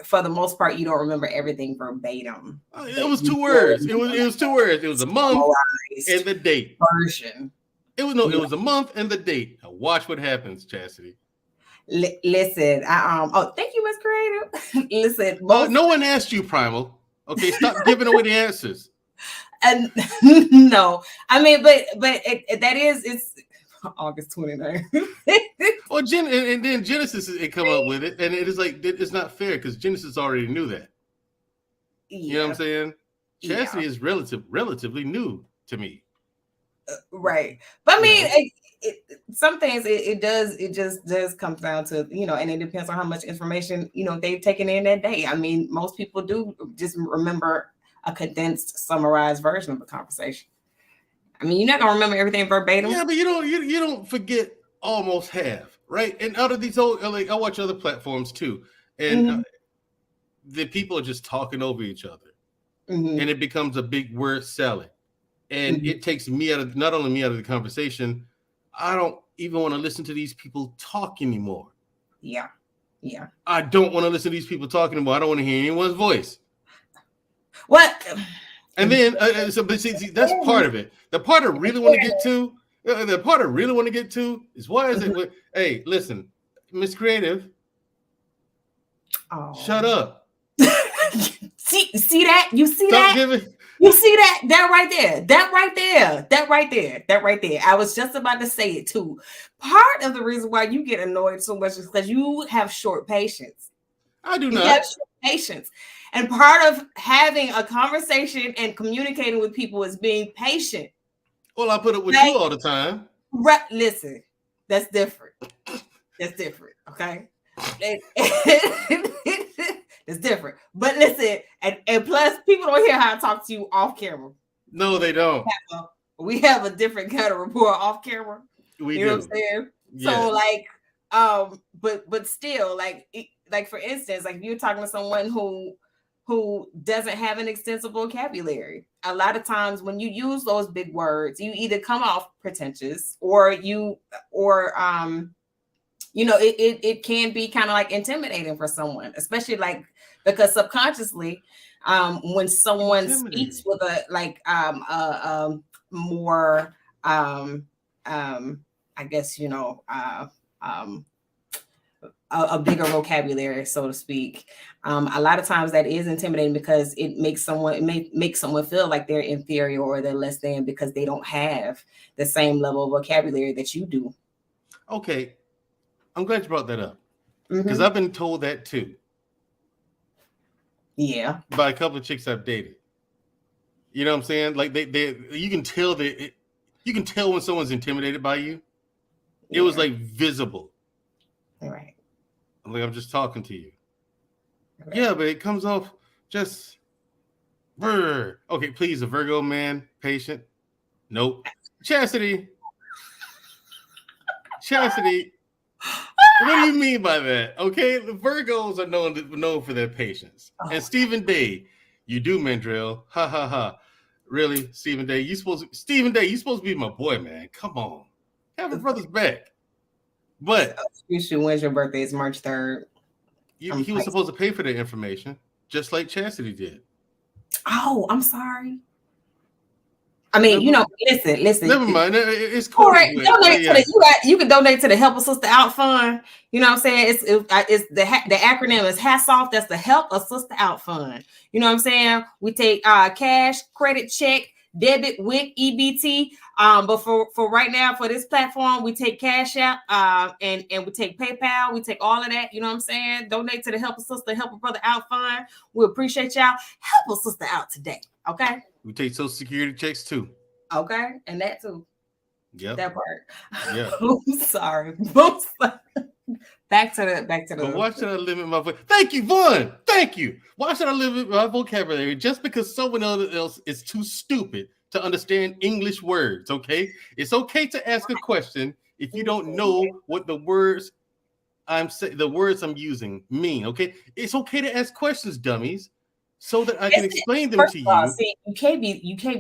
Speaker 3: for the most part, you don't remember everything verbatim.
Speaker 2: It was 2 words. It was 2 words. It was a month and the date.
Speaker 3: Version.
Speaker 2: It was a month and the date. Now watch what happens, Chastity.
Speaker 3: Listen, thank you, Miss Creative. Listen,
Speaker 2: no one asked you, Primal. Okay, stop giving away the answers.
Speaker 3: And no, I mean, but it's August 29th.
Speaker 2: Well, and then Genesis come up with it, and it is it's not fair because Genesis already knew that. Yeah. You know what I'm saying? Chastity is relatively new to me.
Speaker 3: Right, but I mean, some things it just does come down to and it depends on how much information they've taken in that day. I mean, most people do just remember a condensed, summarized version of the conversation. I mean, you're not gonna remember everything verbatim.
Speaker 2: Yeah, but you don't forget almost half, right? And out of these I watch other platforms too, and the people are just talking over each other, and it becomes a big word salad, and it takes me not only me out of the conversation. I don't even want to listen to these people talk anymore.
Speaker 3: Yeah.
Speaker 2: I don't want to listen to these people talk anymore. I don't want to hear anyone's voice.
Speaker 3: What?
Speaker 2: And then, but see, that's part of it. The part I really want to get to, is why is it? Hey, listen, Miss Creative, shut up.
Speaker 3: See that? You see that? You see that? That right there. I was just about to say it too. Part of the reason why you get annoyed so much is because you have short patience.
Speaker 2: I do not.
Speaker 3: patience. And part of having a conversation and communicating with people is being patient.
Speaker 2: Well, I put up with you all the time.
Speaker 3: Listen, that's different. That's different. Okay. It's different. But listen, and plus, people don't hear how I talk to you off camera.
Speaker 2: No, they don't.
Speaker 3: We have a different kind of rapport off camera.
Speaker 2: We
Speaker 3: you
Speaker 2: do.
Speaker 3: know what I'm saying?
Speaker 2: Yes.
Speaker 3: So like, but still, like for instance, like you're talking to someone who doesn't have an extensive vocabulary. A lot of times when you use those big words, you either come off pretentious or it can be kind of like intimidating for someone, especially like because subconsciously, when someone speaks with a more I guess a bigger vocabulary, so to speak. A lot of times that is intimidating because it makes someone feel like they're inferior or they're less than because they don't have the same level of vocabulary that you do.
Speaker 2: Okay, I'm glad you brought that up because I've been told that too.
Speaker 3: Yeah,
Speaker 2: by a couple of chicks I've dated. You know what I'm saying? Like you can tell when someone's intimidated by you. Yeah. It was like visible.
Speaker 3: All right.
Speaker 2: I'm just talking to you. Right. Yeah, but it comes off just okay, please, a Virgo man, patient. Nope. Chastity. What do you mean by that? Okay, the Virgos are known for their patience. Oh. And Stephen Day, you do, Mandrell. Ha ha ha. Really, Stephen Day? You supposed to be my boy, man. Come on, have a brother's back. But
Speaker 3: when's your birthday? It's March 3rd.
Speaker 2: He was supposed to pay for the information, just like Chastity did.
Speaker 3: Oh, I'm sorry. I mean, listen.
Speaker 2: Never mind. It's cool.
Speaker 3: All right, you can donate to the Help a Sister Out Fund. You know what I'm saying? It's the acronym is HASOF. That's the Help a Sister Out Fund. You know what I'm saying? We take cash, credit, check, debit, WIC, EBT. But for right now, for this platform, we take Cash App, and we take PayPal. We take all of that. You know what I'm saying? Donate to the Help a Sister, Help a Brother Out Fund. We appreciate y'all. Help a sister out today. Okay.
Speaker 2: We take Social Security checks too.
Speaker 3: Okay, and that too.
Speaker 2: Yeah.
Speaker 3: That part.
Speaker 2: Yeah.
Speaker 3: I'm sorry. Back to the.
Speaker 2: But why should I limit my voice? Thank you, Vaughn. Thank you. Why should I limit my vocabulary just because someone else is too stupid to understand English words? Okay, it's okay to ask a question if you don't know what the words I'm using mean. Okay, it's okay to ask questions, dummies, so that I can explain them to you.
Speaker 3: See, you can't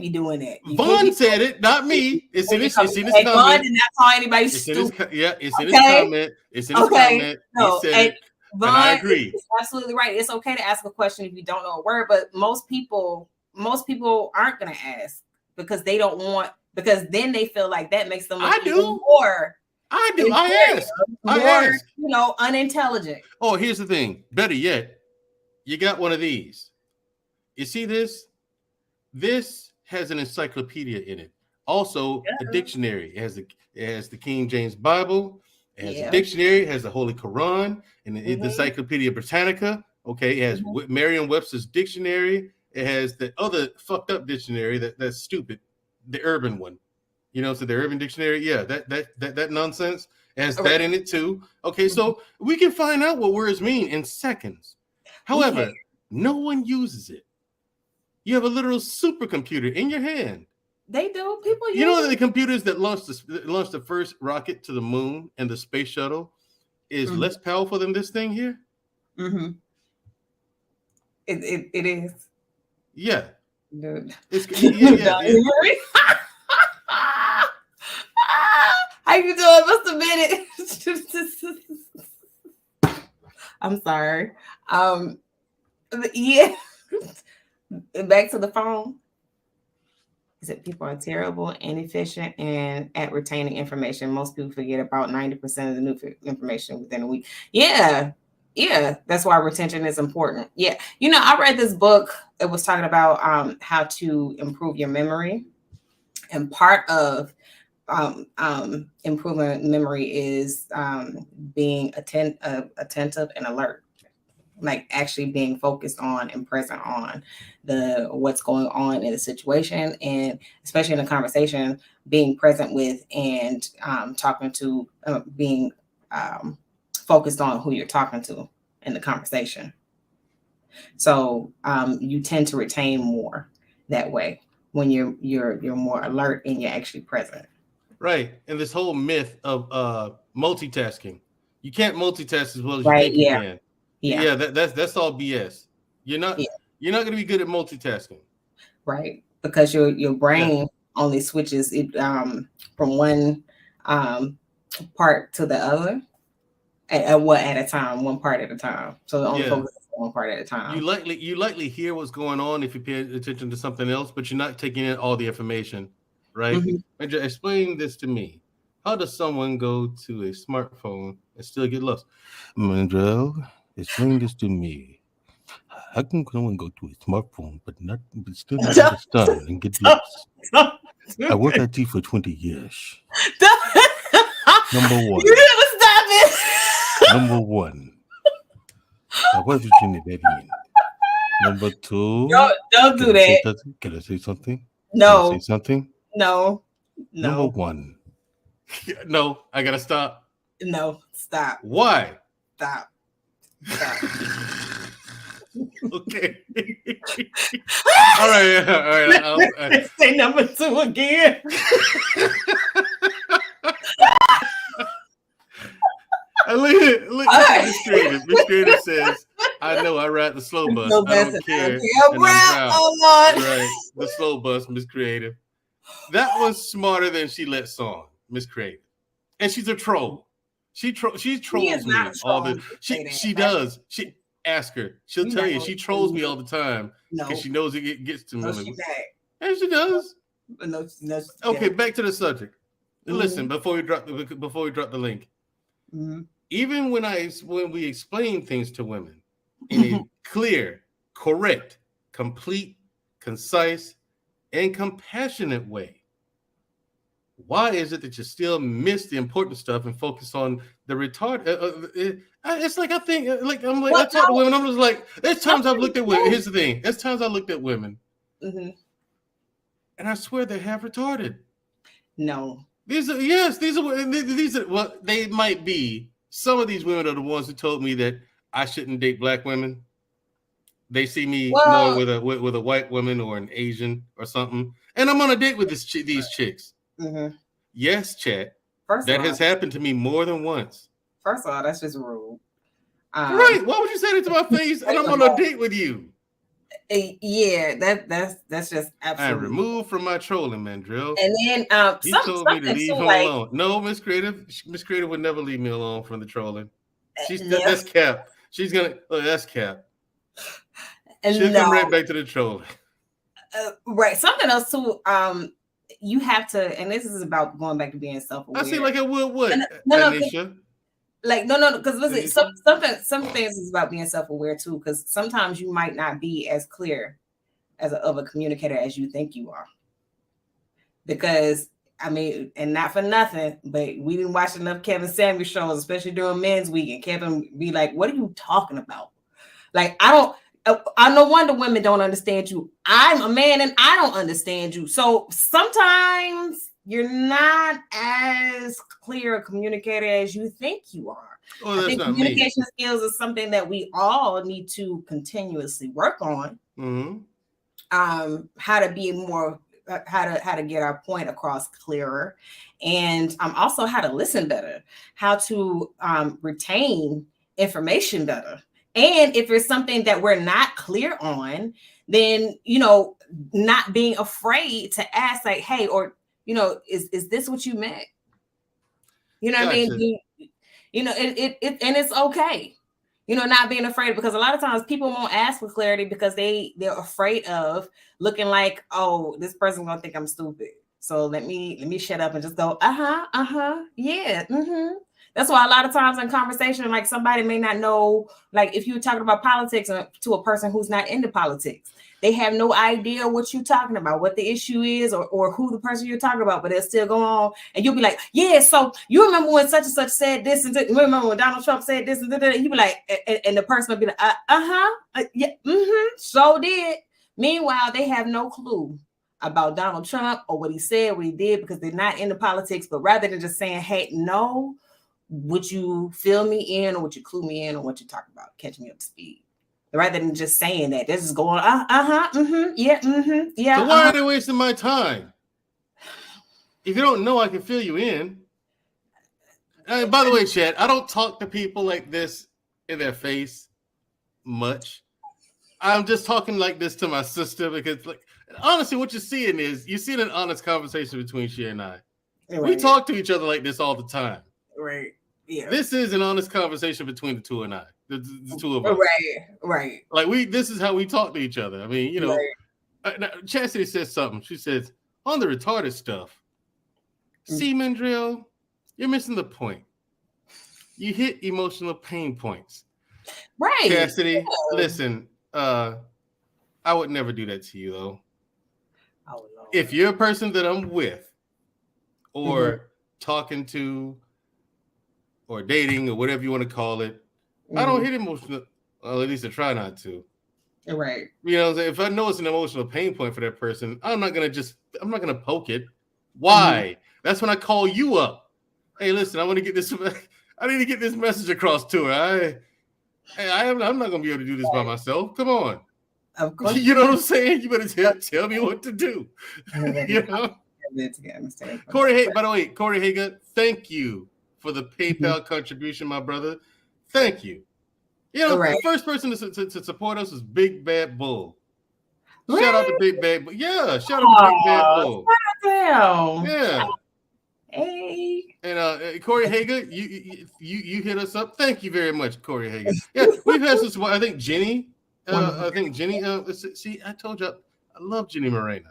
Speaker 3: be doing that.
Speaker 2: Vaughn said it, not me. It's in his comment.
Speaker 3: Vaughn did not call anybody stupid.
Speaker 2: It's in his comment. It's in his comment.
Speaker 3: No,
Speaker 2: he said it,
Speaker 3: Vaughn,
Speaker 2: and I agree.
Speaker 3: Absolutely right. It's okay to ask a question if you don't know a word, but most people aren't going to ask because they don't want, because then they feel like that makes them look more.
Speaker 2: I do. I ask.
Speaker 3: Unintelligent.
Speaker 2: Oh, here's the thing. Better yet, you got one of these. You see this? This has an encyclopedia in it. Also, a dictionary. It has the King James Bible. It has a dictionary. It has the Holy Quran and the Encyclopedia Britannica. Okay, it has Merriam-Webster's dictionary. It has the other fucked up dictionary that's stupid, the urban one. So the urban dictionary, that nonsense. It has that in it too. Okay, so we can find out what words mean in seconds. However, no one uses it. You have a literal supercomputer in your hand.
Speaker 3: They do. People use
Speaker 2: that the computers that launched the first rocket to the moon and the space shuttle is less powerful than this thing here?
Speaker 3: Mm-hmm. It is.
Speaker 2: Yeah.
Speaker 3: Dude. How you doing? What's a minute? I'm sorry. Back to the phone. Is that people are terrible, inefficient, and at retaining information. Most people forget about 90% of the new information within a week. Yeah, that's why retention is important. Yeah, I read this book. It was talking about how to improve your memory, and part of improving memory is being attentive and alert. like actually being focused on and present on the what's going on in the situation, and especially in a conversation, being present with and talking to, being focused on who you're talking to in the conversation. So you tend to retain more that way when you're more alert and you're actually present.
Speaker 2: Right. And this whole myth of multitasking. You can't multitask as well as you
Speaker 3: Right.
Speaker 2: think you
Speaker 3: Yeah.
Speaker 2: can.
Speaker 3: Yeah.
Speaker 2: Yeah, that's all BS. You're not
Speaker 3: Yeah.
Speaker 2: you're not gonna be good at multitasking.
Speaker 3: Right. Because your
Speaker 2: Yeah.
Speaker 3: brain only switches it from one part to the other at a time, one part at a time. So it only
Speaker 2: Yeah.
Speaker 3: focuses on one part at a time.
Speaker 2: You likely hear what's going on if you pay attention to something else, but you're not taking in all the information, right?
Speaker 3: Mhm.
Speaker 2: And just explain this to me. How does someone go to a smartphone and still get lost? Mandrell, explain this to me. How can someone go to a smartphone but still not understand and get lost? I work IT for 20 years. Number one.
Speaker 3: You never stop it.
Speaker 2: Number one. My wife is in the bed in. Number two.
Speaker 3: Don't do that.
Speaker 2: Can I say something?
Speaker 3: No.
Speaker 2: Can I say something?
Speaker 3: No.
Speaker 2: Number one. No, I gotta stop.
Speaker 3: No, stop.
Speaker 2: Why?
Speaker 3: Stop.
Speaker 2: Okay. All right.
Speaker 3: Say number two again.
Speaker 2: Look at Miss Creative. Miss Creative says, I know I ride the slow bus. I don't care. And I'm proud.
Speaker 3: Oh, Lord.
Speaker 2: Right. The slow bus, Miss Creative. That was smarter than she lets on, Miss Creative. And she's a troll. She trolls me all the she does. She ask her. She'll tell you she trolls me all the time because she knows it gets to me. And she does.
Speaker 3: No,
Speaker 2: okay, back to the subject. Listen, before we drop the link.
Speaker 3: Mm-hmm.
Speaker 2: Even when we explain things to women in a clear, correct, complete, concise, and compassionate way, why is it that you still miss the important stuff and focus on the retard? It's like I think, like I'm like I talk to women. I'm just like, there's times I've looked at women. Here's the thing: there's times I looked at women, and I swear they have retarded.
Speaker 3: No.
Speaker 2: These are well, they might be. Some of these women are the ones who told me that I shouldn't date black women. They see me more with a white woman or an Asian or something, and I'm on a date with these chicks. Mm-hmm. Yes, chat. That has happened to me more than once.
Speaker 3: First of all, that's just rude.
Speaker 2: Right? Why would you say that to my face? And I'm on a date with you.
Speaker 3: Yeah, that's just absolutely.
Speaker 2: I removed from my trolling, Mandrell.
Speaker 3: And then
Speaker 2: he told me to leave him alone. No, Miss Creative would never leave me alone from the trolling. That's cap. She's gonna. That's cap. She'll come right back to the trolling.
Speaker 3: Right. Something else too. You have to, and this is about going back to being self-aware.
Speaker 2: I see, like I would what?
Speaker 3: Anisha? No, because listen, some things is about being self-aware too, because sometimes you might not be as clear of a communicator as you think you are. Because I mean, and not for nothing, but we didn't watch enough Kevin Samuels shows, especially during Men's Week, and Kevin be like, "What are you talking about?" Like, I no wonder women don't understand you. I'm a man and I don't understand you. So sometimes you're not as clear a communicator as you think you are. I think communication skills is something that we all need to continuously work on. Mm-hmm. How to be more, how to get our point across clearer, and also how to listen better, how to retain information better. And if it's something that we're not clear on, then, not being afraid to ask, like, hey, or, is this what you meant? You know what I mean? It and it's okay. Not being afraid, because a lot of times people won't ask for clarity because they're afraid of looking like, oh, this person's gonna think I'm stupid. So let me shut up and just go, yeah, That's why a lot of times in conversation, like somebody may not know, like if you're talking about politics to a person who's not into politics, they have no idea what you're talking about, what the issue is, or who the person you're talking about, but they'll still go on. And you'll be like, yeah, so you remember when such and such said this, and remember when Donald Trump said this, and you be like, and the person will be like, yeah, so did. Meanwhile, they have no clue about Donald Trump or what he said, what he did, because they're not into politics. But rather than just saying, hey, no, would you fill me in, or would you clue me in on what you're talking about? Catch me up to speed. Rather than just saying that, they're just going, yeah.
Speaker 2: So why are they wasting my time? If you don't know, I can fill you in. By the way, Chad, I don't talk to people like this in their face much. I'm just talking like this to my sister because, like, honestly, what you're seeing is an honest conversation between she and I. Right. We talk to each other like this all the time.
Speaker 3: Right. Yeah.
Speaker 2: This is an honest conversation between the two and I. The two of us.
Speaker 3: Right.
Speaker 2: Like this is how we talk to each other. I mean, you know, Chastity says something. She says, on the retarded stuff, see, Mandrell, you're missing the point. You hit emotional pain points.
Speaker 3: Right.
Speaker 2: Chastity, listen, I would never do that to you, though. Oh, no. If you're a person that I'm with or talking to or dating or whatever you want to call it, I don't hit emotional, well, at least I try not to.
Speaker 3: Right.
Speaker 2: You know, if I know it's an emotional pain point for that person, I'm not going to poke it. Why? That's when I call you up. Hey, listen, I want to get this, I need to get this message across to her. I'm not going to be able to do this by myself. Come on.
Speaker 3: Of course.
Speaker 2: You know what I'm saying? You better tell me what to do. You know? Corey, by the way, Corey Hager, thank you for the PayPal contribution, my brother. Thank you. You know, the first person to support us is Big Bad Bull. Really? Shout out to Big Bad Bull. Yeah, shout out to Big Bad Bull. Yeah.
Speaker 3: Hey.
Speaker 2: And Corey Hager, you hit us up. Thank you very much, Corey Hager. Yeah, we've had some. I think Jenny. See, I told you, I love Jenny Morena.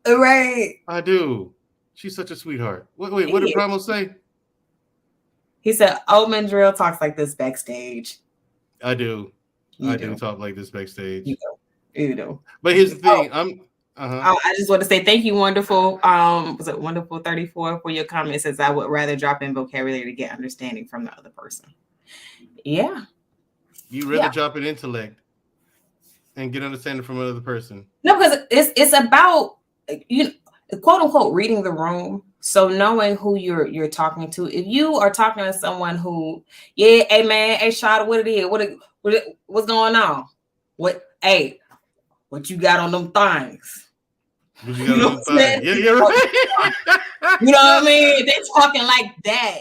Speaker 3: Right.
Speaker 2: I do. She's such a sweetheart. Wait, what did Primo say?
Speaker 3: He said, "Oh, Mandrell talks like this backstage."
Speaker 2: I do. I do talk like this backstage.
Speaker 3: You do.
Speaker 2: But here's the thing.
Speaker 3: I just want to say thank you, wonderful. Was it wonderful 34 for your comment? Says I would rather drop in vocabulary to get understanding from the other person. Yeah.
Speaker 2: You rather drop in intellect and get understanding from another person.
Speaker 3: No, because it's about quote unquote reading the room. So knowing who you're talking to. If you are talking to someone who, hey man, hey Shada, what it is? What's going on? What you got on them things?
Speaker 2: You know what I'm saying? Yeah, you're right.
Speaker 3: You know what I mean? They're talking like that.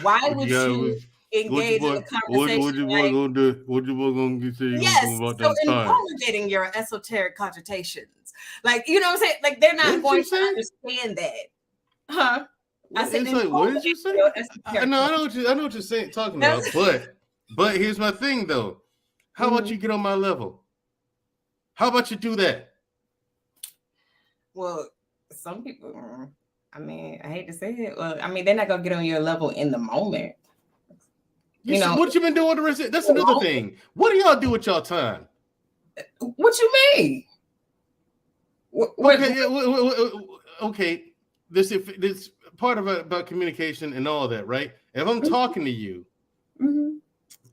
Speaker 3: Why would you engage in a conversation?
Speaker 2: What you boy gonna do? What you boy gonna get to?
Speaker 3: Yes, so invalidating your esoteric cogitations. Like, you know what I'm saying? Like, they're not going to understand that. Huh?
Speaker 2: I said, what did you say? I know what you're saying, talking about. But here's my thing, though. How about you get on my level? How about you do that?
Speaker 3: Well, some people, I mean, I hate to say it. Well, I mean, they're not gonna get on your level in the moment.
Speaker 2: You know what you been doing the rest of it? That's another thing. What do y'all do with y'all time?
Speaker 3: What you mean?
Speaker 2: Okay. This part about communication and all that, right? If I'm talking to you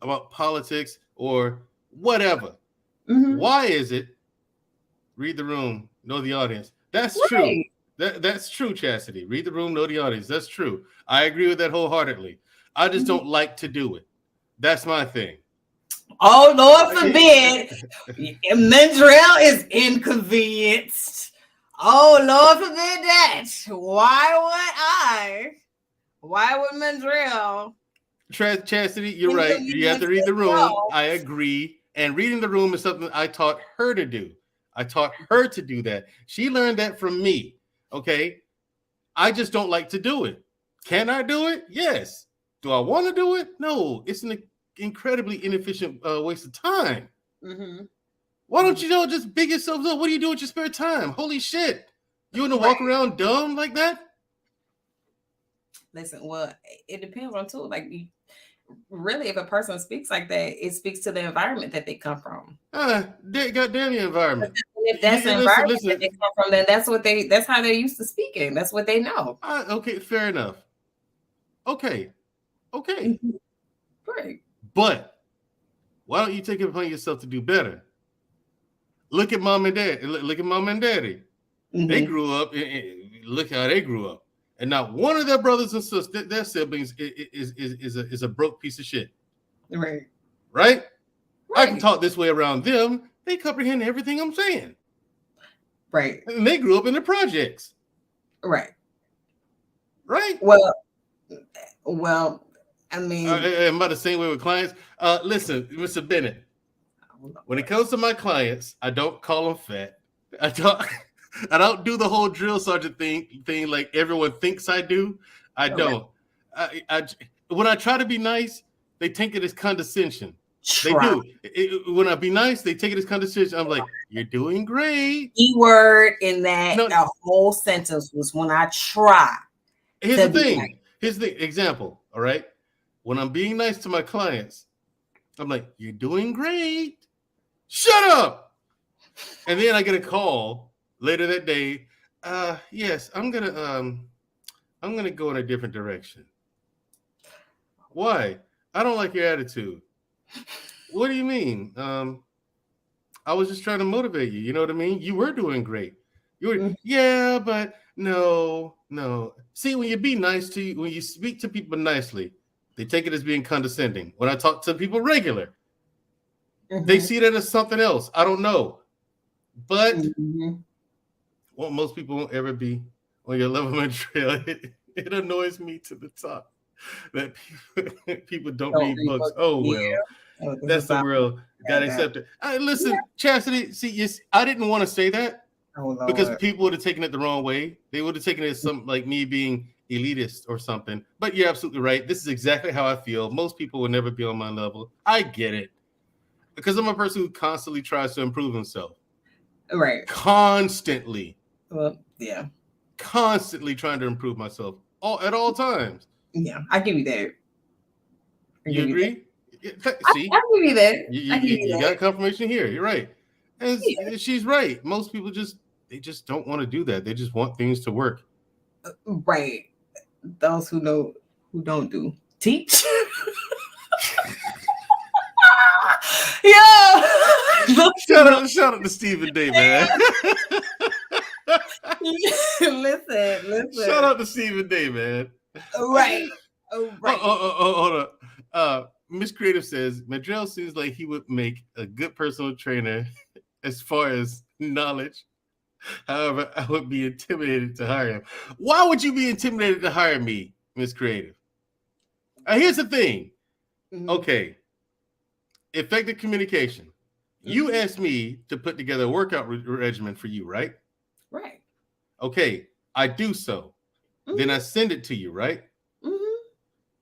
Speaker 2: about politics or whatever, why is it read the room, know the audience? That's true. That's true, Chastity. Read the room, know the audience. That's true. I agree with that wholeheartedly. I just don't like to do it. That's my thing.
Speaker 3: Oh, Lord forbid. Mandrell is inconvenienced. Oh, Lord forbid that. Why would Mandrell?
Speaker 2: Chastity, you're right. You have to read the room. I agree. And reading the room is something I taught her to do. I taught her to do that. She learned that from me. Okay. I just don't like to do it. Can I do it? Yes. Do I want to do it? No. It's an incredibly inefficient waste of time. Why don't you just big yourself up? What do you do with your spare time? Holy shit. You want to walk around dumb like that?
Speaker 3: Listen, well, it depends on too. Like, really, if a person speaks like that, it speaks to the environment that they come from.
Speaker 2: Goddamn the environment.
Speaker 3: If that's the environment
Speaker 2: listen.
Speaker 3: that they come from, then that's how they're used to speaking. That's what they know.
Speaker 2: Okay, fair enough. Okay.
Speaker 3: Right.
Speaker 2: But why don't you take it upon yourself to do better? Look at mom and dad. Look at mom and daddy. Mm-hmm. They grew up. Look how they grew up. And not one of their brothers and sisters, their siblings, is a broke piece of shit. Right? I can talk this way around them. They comprehend everything I'm saying.
Speaker 3: Right.
Speaker 2: And they grew up in the projects.
Speaker 3: Right. Well, I mean,
Speaker 2: am I the same way with clients? Listen, Mr. Bennett, when it comes to my clients, I don't call them fat. I don't do the whole drill sergeant thing like everyone thinks I do. I don't. When I try to be nice, they take it as condescension. They do. When I be nice, they take it as condescension. I'm like, you're doing great.
Speaker 3: Key word in that the whole sentence was when I try.
Speaker 2: Here's the thing. Nice. Here's the example. All right. When I'm being nice to my clients, I'm like, you're doing great. Shut up. And then I get a call later that day. Yes, I'm gonna go in a different direction. Why? I don't like your attitude. What do you mean? I was just trying to motivate you. You know what I mean? You were doing great. You were, yeah, but no. See, when you be nice to you, when you speak to people nicely, they take it as being condescending. When I talk to people regular, they see that as something else. I don't know. But what most people won't ever be on your level, Mandrell. It annoys me to the top that people don't read books. Oh, well, that's the world. Gotta accept it. Listen, Chastity, see, I didn't want to say that because people would have taken it the wrong way. They would have taken it as something like me being elitist or something. But you're absolutely right. This is exactly how I feel. Most people will never be on my level. I get it. Because I'm a person who constantly tries to improve himself.
Speaker 3: Right.
Speaker 2: Constantly.
Speaker 3: Well, yeah.
Speaker 2: Constantly trying to improve myself at all times.
Speaker 3: Yeah, I give you that.
Speaker 2: You agree? See,
Speaker 3: I give you that.
Speaker 2: You got confirmation here. You're right. And she's right. Most people just don't want to do that. They just want things to work.
Speaker 3: Right. Those who don't do. Teach. Yeah.
Speaker 2: Shout out to Stephen Day, man.
Speaker 3: Listen.
Speaker 2: Shout out to Stephen Day, man.
Speaker 3: Right.
Speaker 2: Hold on. Miss Creative says Mandrell seems like he would make a good personal trainer as far as knowledge. However, I would be intimidated to hire him. Why would you be intimidated to hire me, Miss Creative? Here's the thing. Okay. Effective communication. You asked me to put together a workout regimen for you, right?
Speaker 3: Right.
Speaker 2: Okay. I do so. Then I send it to you, right?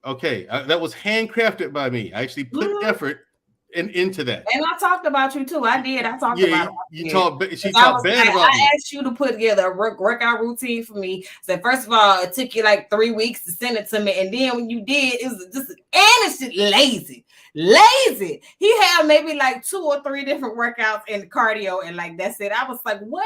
Speaker 2: Okay. That was handcrafted by me. I actually put effort into that.
Speaker 3: And I talked about you too. I did. I talked about
Speaker 2: you. She talked bad about me.
Speaker 3: I asked you to put together a workout routine for me. So first of all, it took you like 3 weeks to send it to me, and then when you did, it was just it's just lazy. He had maybe like 2 or 3 different workouts and cardio, and like that's it. I was like, what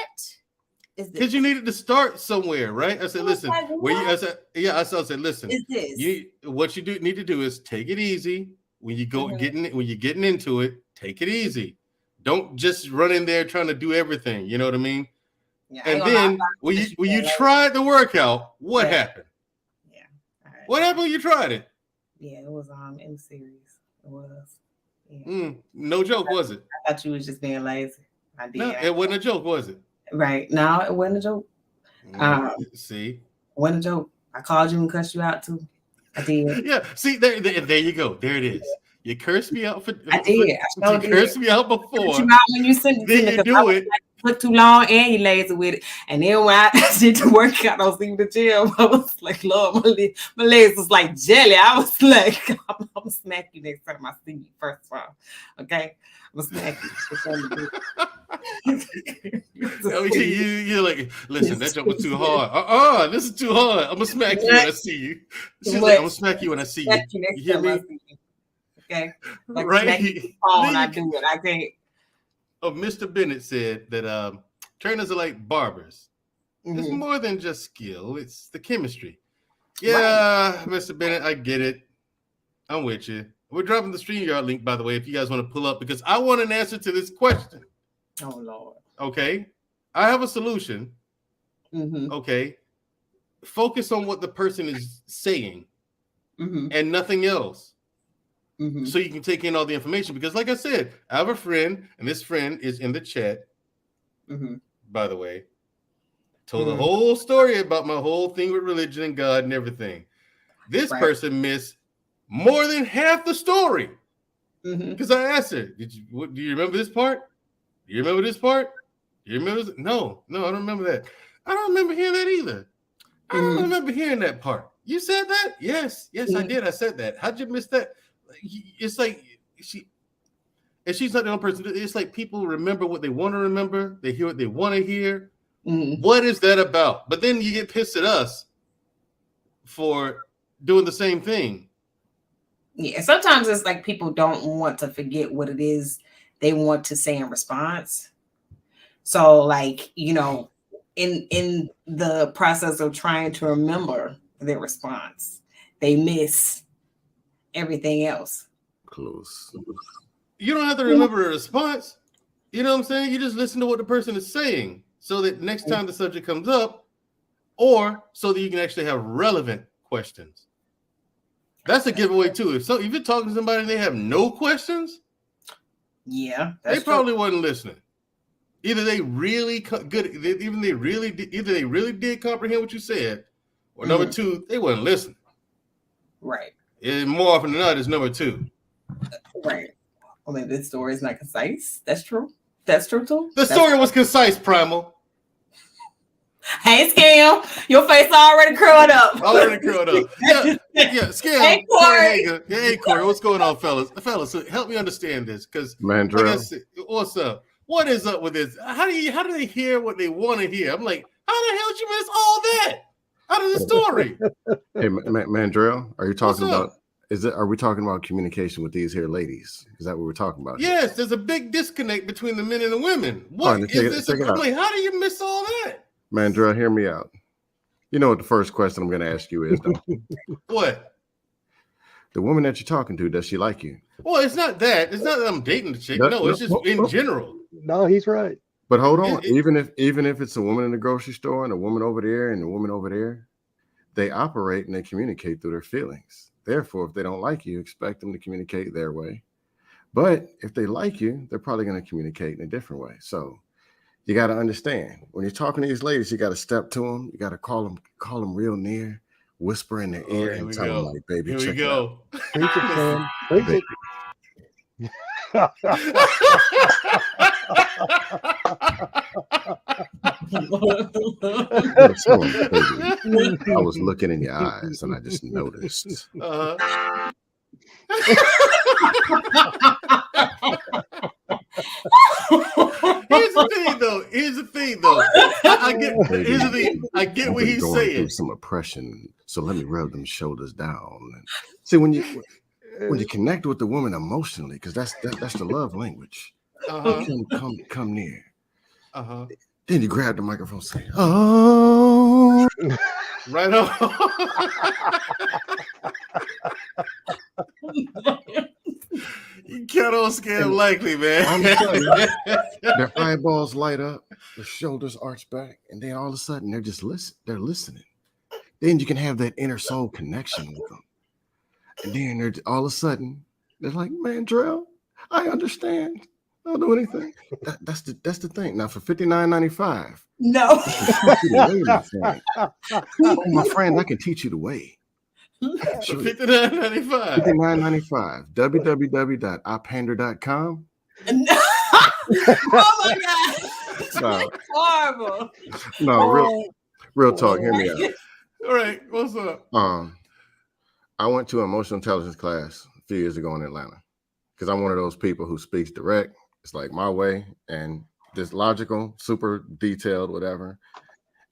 Speaker 3: is this? Because
Speaker 2: you needed to start somewhere, right? I said, listen, like, I said, listen,
Speaker 3: is this?
Speaker 2: What you need to do is take it easy. When you go when you're getting into it, take it easy. Don't just run in there trying to do everything. You know what I mean? Yeah, and then when you tried the workout, what happened?
Speaker 3: Yeah.
Speaker 2: Right. What happened when you tried it?
Speaker 3: Yeah, it was serious. It was. Yeah.
Speaker 2: No joke, was it?
Speaker 3: I thought you was just being lazy. I did.
Speaker 2: No, it wasn't a joke, was it?
Speaker 3: Right. No, it wasn't a joke.
Speaker 2: See?
Speaker 3: It wasn't a joke. I called you and cussed you out too. I did.
Speaker 2: Yeah. See, there you go. There it is. You cursed me out for.
Speaker 3: I did.
Speaker 2: You cursed me out before.
Speaker 3: You out when you sent it
Speaker 2: then
Speaker 3: to me,
Speaker 2: you do it.
Speaker 3: Took too long, and you lazy with it. And then when I did the workout, I was in the gym. I was like, Lord, my legs was like jelly. I was like, I'm gonna smack you next time I see you. First of all, okay, I'm gonna smack you.
Speaker 2: You're like, listen, that jump was too hard. This is too hard. I'm gonna smack you when I see you. She's like, I'm gonna smack you when I see you. You hear me?
Speaker 3: Okay, like
Speaker 2: right?
Speaker 3: Phone, I do it. I can't.
Speaker 2: Oh, Mr. Bennett said that trainers are like barbers. It's more than just skill; it's the chemistry. Yeah, right. Mr. Bennett, I get it. I'm with you. We're dropping the StreamYard link, by the way, if you guys want to pull up, because I want an answer to this question.
Speaker 3: Oh, Lord.
Speaker 2: Okay. I have a solution. Okay. Focus on what the person is saying and nothing else. So you can take in all the information. Because like I said, I have a friend, and this friend is in the chat, by the way. Told the whole story about my whole thing with religion and God and everything. This person missed more than half the story. Because I asked her, do you remember this part? Do you remember this part? Do you remember this? No, I don't remember that. I don't remember hearing that either. I don't remember hearing that part. You said that? Yes, I did. I said that. How'd you miss that? It's like she's not the only person. It's like people remember what they want to remember. They hear what they want to hear. What is that about? But then you get pissed at us for doing the same thing.
Speaker 3: Yeah, sometimes it's like people don't want to forget what it is they want to say in response. So, like, in the process of trying to remember their response, they miss everything else.
Speaker 4: Close.
Speaker 2: You don't have to remember a response. You know what I'm saying? You just listen to what the person is saying so that next time the subject comes up, or so that you can actually have relevant questions. That's a giveaway too. If you're talking to somebody and they have no questions, they probably wasn't listening. Either they really did comprehend what you said, or number two, they wasn't listening.
Speaker 3: Right.
Speaker 2: And more often than not, it's number two.
Speaker 3: Right. Well, maybe the story is not concise. That's true. That's true too.
Speaker 2: The story was concise, Primal.
Speaker 3: Hey, Scam, your face already curled up.
Speaker 2: Yeah, Scam.
Speaker 3: Hey, Corey.
Speaker 2: Hey, Corey, what's going on, fellas? Fellas, help me understand this, because
Speaker 4: Mandrell.
Speaker 2: What's up? What is up with this? How do they hear what they want to hear? I'm like, how the hell did you miss all that out of the story?
Speaker 4: Hey, Mandrell, are you talking about? Are we talking about communication with these here ladies? Is that what we're talking about?
Speaker 2: Yes, there's a big disconnect between the men and the women. What is this? I'm like, how do you miss all that?
Speaker 4: Mandrell, hear me out. You know what the first question I'm going to ask you is, though?
Speaker 2: What?
Speaker 4: The woman that you're talking to, does she like you?
Speaker 2: Well, it's not that. It's not that I'm dating the chick. No, it's just in general.
Speaker 5: No, he's right.
Speaker 4: But hold on. Even if it's a woman in the grocery store and a woman over there and a woman over there, they operate and they communicate through their feelings. Therefore, if they don't like you, expect them to communicate their way. But if they like you, they're probably going to communicate in a different way. So you got to understand, when you're talking to these ladies, you got to step to them. You got to call them real near, whisper in their ear, and tell them, like, baby,
Speaker 2: here we go.
Speaker 5: Preach it, man. Preach it.
Speaker 4: I was looking in your eyes and I just noticed.
Speaker 2: Here's the thing though. I get what he's saying.
Speaker 4: Through some oppression, so let me rub them shoulders down. And see, when you connect with the woman emotionally, because that's the love language. Come near. Then you grab the microphone, and say, "Oh,
Speaker 2: right on." You count on Scam likely, man.
Speaker 4: Their eyeballs light up, their shoulders arch back, and then all of a sudden they're just listening. Then you can have that inner soul connection with them. And then they're all of a sudden they're like, Mandrell, I understand. I don't do anything. That's the thing. Now for $59.95.
Speaker 3: No.
Speaker 4: Oh, my friend, I can teach you the way.
Speaker 2: For $59.95.
Speaker 4: $59.95. www.ipander.com.
Speaker 3: Oh my God. Horrible.
Speaker 4: No, real talk. Hear me out.
Speaker 2: All right, what's up?
Speaker 4: I went to an emotional intelligence class a few years ago in Atlanta because I'm one of those people who speaks direct. It's like my way, and this logical, super detailed, whatever.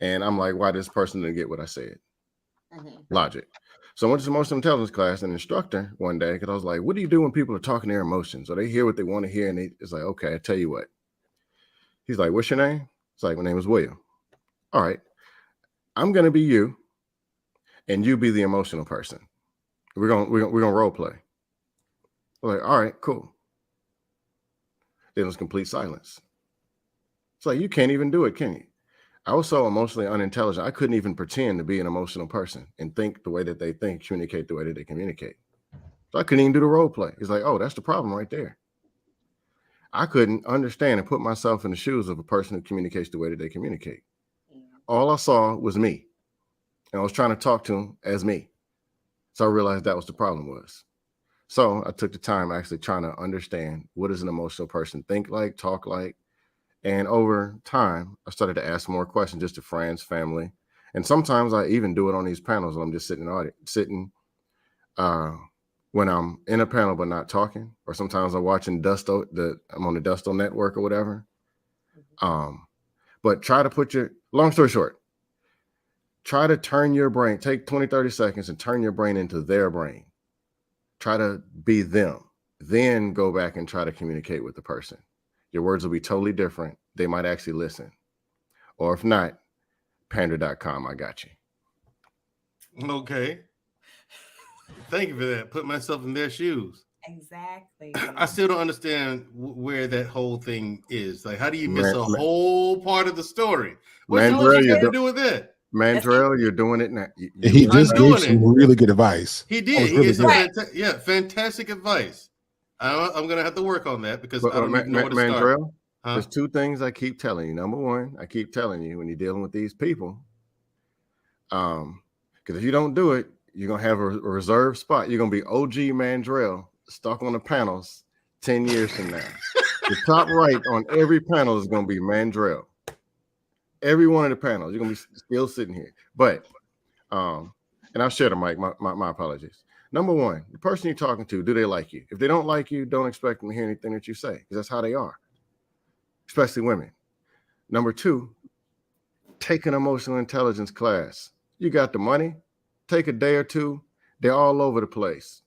Speaker 4: And I'm like, why this person didn't get what I said? Logic. So I went to emotional intelligence class, and an instructor one day, because I was like, what do you do when people are talking their emotions? Or they hear what they want to hear, and it's like, okay, I tell you what. He's like, what's your name? It's like, my name is William. All right. I'm gonna be you, and you be the emotional person. We're gonna role play. I'm like, all right, cool. Then it was complete silence. It's like, you can't even do it, can you? I was so emotionally unintelligent, I couldn't even pretend to be an emotional person and think the way that they think, communicate the way that they communicate. So I couldn't even do the role play. It's like, oh, that's the problem right there. I couldn't understand and put myself in the shoes of a person who communicates the way that they communicate. All I saw was me. And I was trying to talk to him as me. So I realized that was the problem was. So I took the time actually trying to understand, what does an emotional person think like, talk like? And over time, I started to ask more questions just to friends, family. And sometimes I even do it on these panels when I'm just sitting when I'm in a panel but not talking. Or sometimes I'm watching I'm on the Dusto network or whatever. But try to put long story short, try to turn your brain, take 20, 30 seconds and turn your brain into their brain. Try to be them. Then go back and try to communicate with the person. Your words will be totally different. They might actually listen. Or if not, pander.com, I got you.
Speaker 2: Okay. Thank you for that. Put myself in their shoes.
Speaker 3: Exactly.
Speaker 2: I still don't understand where that whole thing is. Like, how do you miss a whole part of the story? What's
Speaker 4: Mandrell,
Speaker 2: to do with that?
Speaker 4: Mandrell, you're doing it now.
Speaker 6: He just gave some really good advice.
Speaker 2: He did. He gave some fantastic advice. I'm going to have to work on that because I don't even know where to start.
Speaker 4: Mandrell, there's two things I keep telling you. Number one, I keep telling you when you're dealing with these people, because if you don't do it, you're going to have a reserved spot. You're going to be OG Mandrell stuck on the panels 10 years from now. The top right on every panel is going to be Mandrell. Every one of the panels, you're going to be still sitting here. But, and I'll share the mic. My apologies. Number one, the person you're talking to, do they like you? If they don't like you, don't expect them to hear anything that you say, because that's how they are, especially women. Number two, take an emotional intelligence class. You got the money, take a day or two. They're all over the place.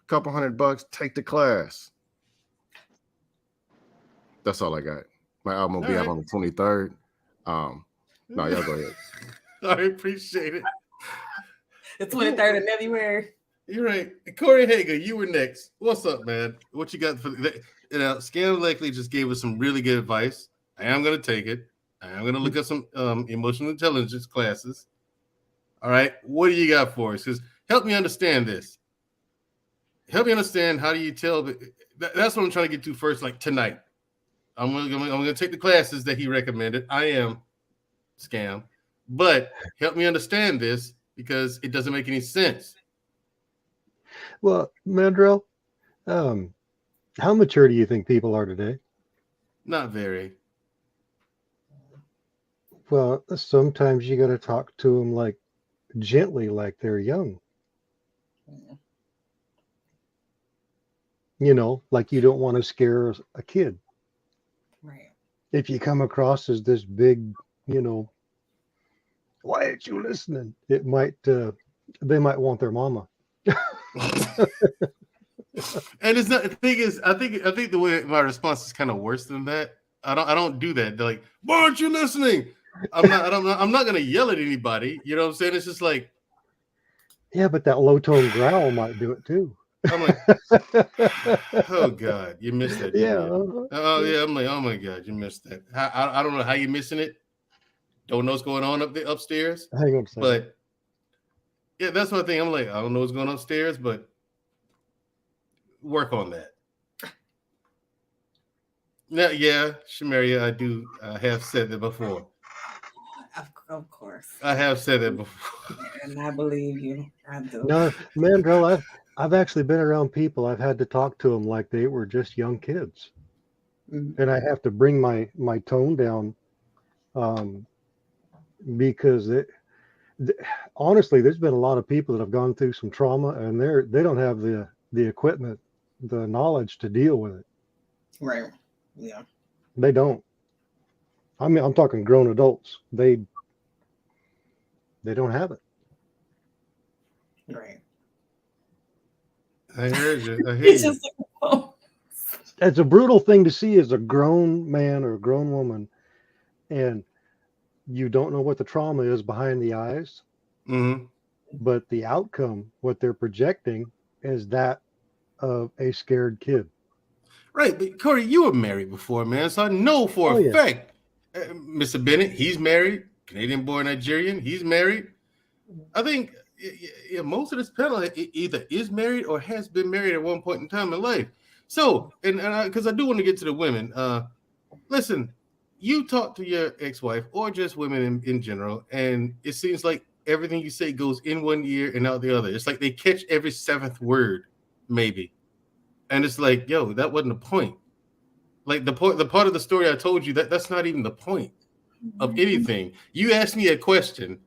Speaker 4: A couple $100, take the class. That's all I got. My album will be out on the 23rd. No, y'all go ahead.
Speaker 2: I appreciate it.
Speaker 3: The 23rd of February.
Speaker 2: You're right. Corey Hager, you were next. What's up, man? What you got for Scam Likely just gave us some really good advice. I am going to take it. I am going to look at some emotional intelligence classes. All right. What do you got for us? Because help me understand this. Help me understand, how do you tell? That's what I'm trying to get to first, like tonight. I'm going to take the classes that he recommended. I am Scam. But help me understand this, because it doesn't make any sense.
Speaker 5: Well, Mandrell, how mature do you think people are today?
Speaker 2: Not very.
Speaker 5: Well, sometimes you got to talk to them like gently, like they're young. You know, like you don't want to scare a kid.
Speaker 3: Right.
Speaker 5: If you come across as this big, why aren't you listening? It might, they might want their mama.
Speaker 2: And it's not, the thing is, I think the way my response is kind of worse than that. I don't do that. They're like, why aren't you listening? I'm not gonna yell at anybody. You know what I'm saying? It's just like,
Speaker 5: yeah, but that low tone growl might do it too.
Speaker 2: I'm like, oh God, you missed that.
Speaker 5: Yeah.
Speaker 2: Oh yeah, I'm like, oh my God, you missed that. I don't know how you're missing it. Don't know what's going on upstairs.
Speaker 5: Hang on a second.
Speaker 2: But yeah, that's my thing. I'm like, I don't know what's going on upstairs, but work on that. Now, yeah, Shamaria, I have said that before.
Speaker 3: Of course.
Speaker 2: I have said that before.
Speaker 3: And I believe you. I do.
Speaker 5: No, Mandrell, I've actually been around people. I've had to talk to them like they were just young kids. Mm-hmm. And I have to bring my tone down because honestly, there's been a lot of people that have gone through some trauma, and they don't have the equipment, the knowledge to deal with it.
Speaker 3: Right. Yeah.
Speaker 5: They don't. I mean, I'm talking grown adults. They don't have it.
Speaker 3: Right.
Speaker 2: I heard you. I hear
Speaker 3: It's
Speaker 2: you.
Speaker 3: just like, oh.
Speaker 5: It's a brutal thing to see as a grown man or a grown woman, and you don't know what the trauma is behind the eyes,
Speaker 2: Mm-hmm.
Speaker 5: but the outcome, what they're projecting, is that of a scared kid.
Speaker 2: Right, but Corey, you were married before, man. So I know for
Speaker 5: Oh,
Speaker 2: a
Speaker 5: yeah.
Speaker 2: fact, Mr. Bennett, he's married, Canadian-born Nigerian, he's married. I think most of this panel either is married or has been married at one point in time in life. So, and because I do want to get to the women, listen, you talk to your ex-wife or just women in general, and it seems like everything you say goes in one ear and out the other. It's like they catch every seventh word, maybe. And it's like, yo, that wasn't the point. Like the part of the story I told you, that's not even the point of anything. You asked me a question,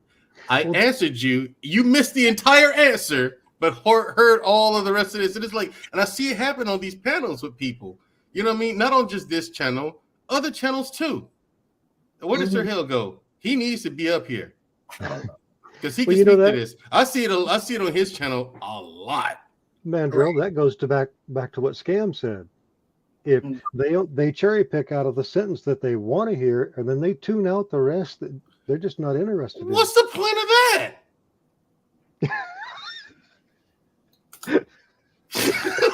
Speaker 2: I answered you. You missed the entire answer, but heard all of the rest of this. And it's like, and I see it happen on these panels with people. You know what I mean? Not on just this channel, other channels too. Where does Sir Hill go? He needs to be up here because he can speak to this. I see it on his channel a lot.
Speaker 5: Mandrell, that goes to back to what Scam said. If they cherry pick out of the sentence that they want to hear, and then they tune out the rest that they're just not interested in.
Speaker 2: What's the point of that?